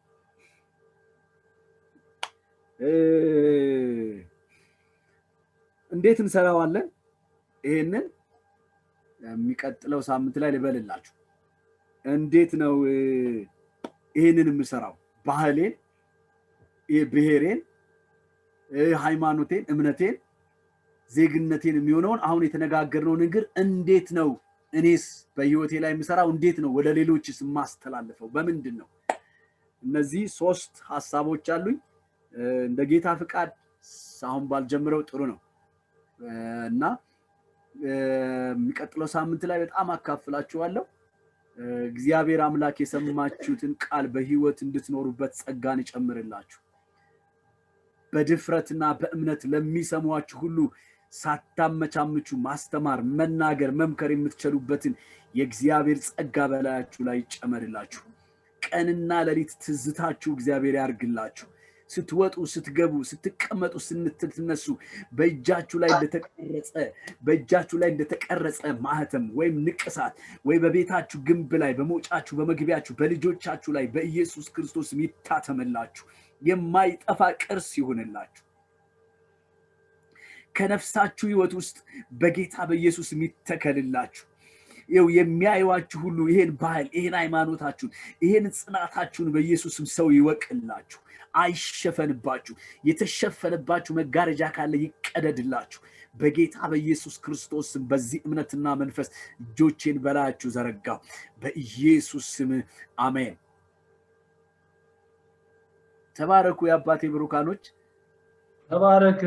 እንዴት እንሰራዋለን ይሄንን የሚቀጥለው ሳምንት ላይ ልበልላችሁ እንዴት ነው ይሄንን የምሰራው ባህሌን ብሔሬን ሃይማኖቴን እምነቴን ዜግነቴን የሚሆነውን አሁን የተነጋገርነው ነገር እንዴት ነው እኔስ በህይወቴ ላይ የምሰራው እንዴት ነው ወደ ሌሎችስ ማስተላለፈው በምንድነው እነዚህ ሶስት ሐሳቦች አሉኝ እንደ ጌታ ፍቃድ አሁን ባልጀምረው ጥሩ ነው እና የሚቀጥለው ሳምንት ላይ በጣም አካፍላችኋለሁ እግዚአብሔር አምላክ የሰማችሁትን ቃል በህይወት እንድትኖሩበት ጸጋን ይጨምርላችሁ በድፍረትና በእምነት ለሚሰሟችሁ ሁሉ ሳታመቻምቹ ማስተማር መናገር መምከር የምትችሉበትን የእግዚአብሔር ጸጋ በላያችሁ ላይ ይጨመርላችሁ ቀንና ለሊት ትዝታችሁ እግዚአብሔር ያርግላችሁ ስትወጡ ስትገቡ ስትቀመጡ ስትነሱ በእጃችሁ ላይ እንደተቀረጸ ማህተም ወይም ንቅሳት ወይ በቤታችሁ ግንብ ላይ በመውጫችሁ በመግቢያችሁ በልጆቻችሁ ላይ በኢየሱስ ክርስቶስ ይታተመላችሁ የማይጠፋ ቅርስ ይሁንላችሁ ከነፍሳችሁ ህይወት ውስጥ በጌታ በኢየሱስ ይተከልላችሁ የሚያዩዋችሁ ሁሉ ይሄን ባህል ይሄን ሃይማኖታችሁን ይሄን ጽናታችሁን በኢየሱስም ሰው ይወቅላችሁ አይሸፈንባችሁ የተሸፈነባችሁ መጋረጃ ካለ ይቀደድላችሁ በጌታ በኢየሱስ ክርስቶስ በዚህ እምነትና መንፈስ እጆቼን በላያችሁ ዘረጋው በኢየሱስ ስም አሜን ተባረኩ የአባቴ ብሩካኖች ተባረክ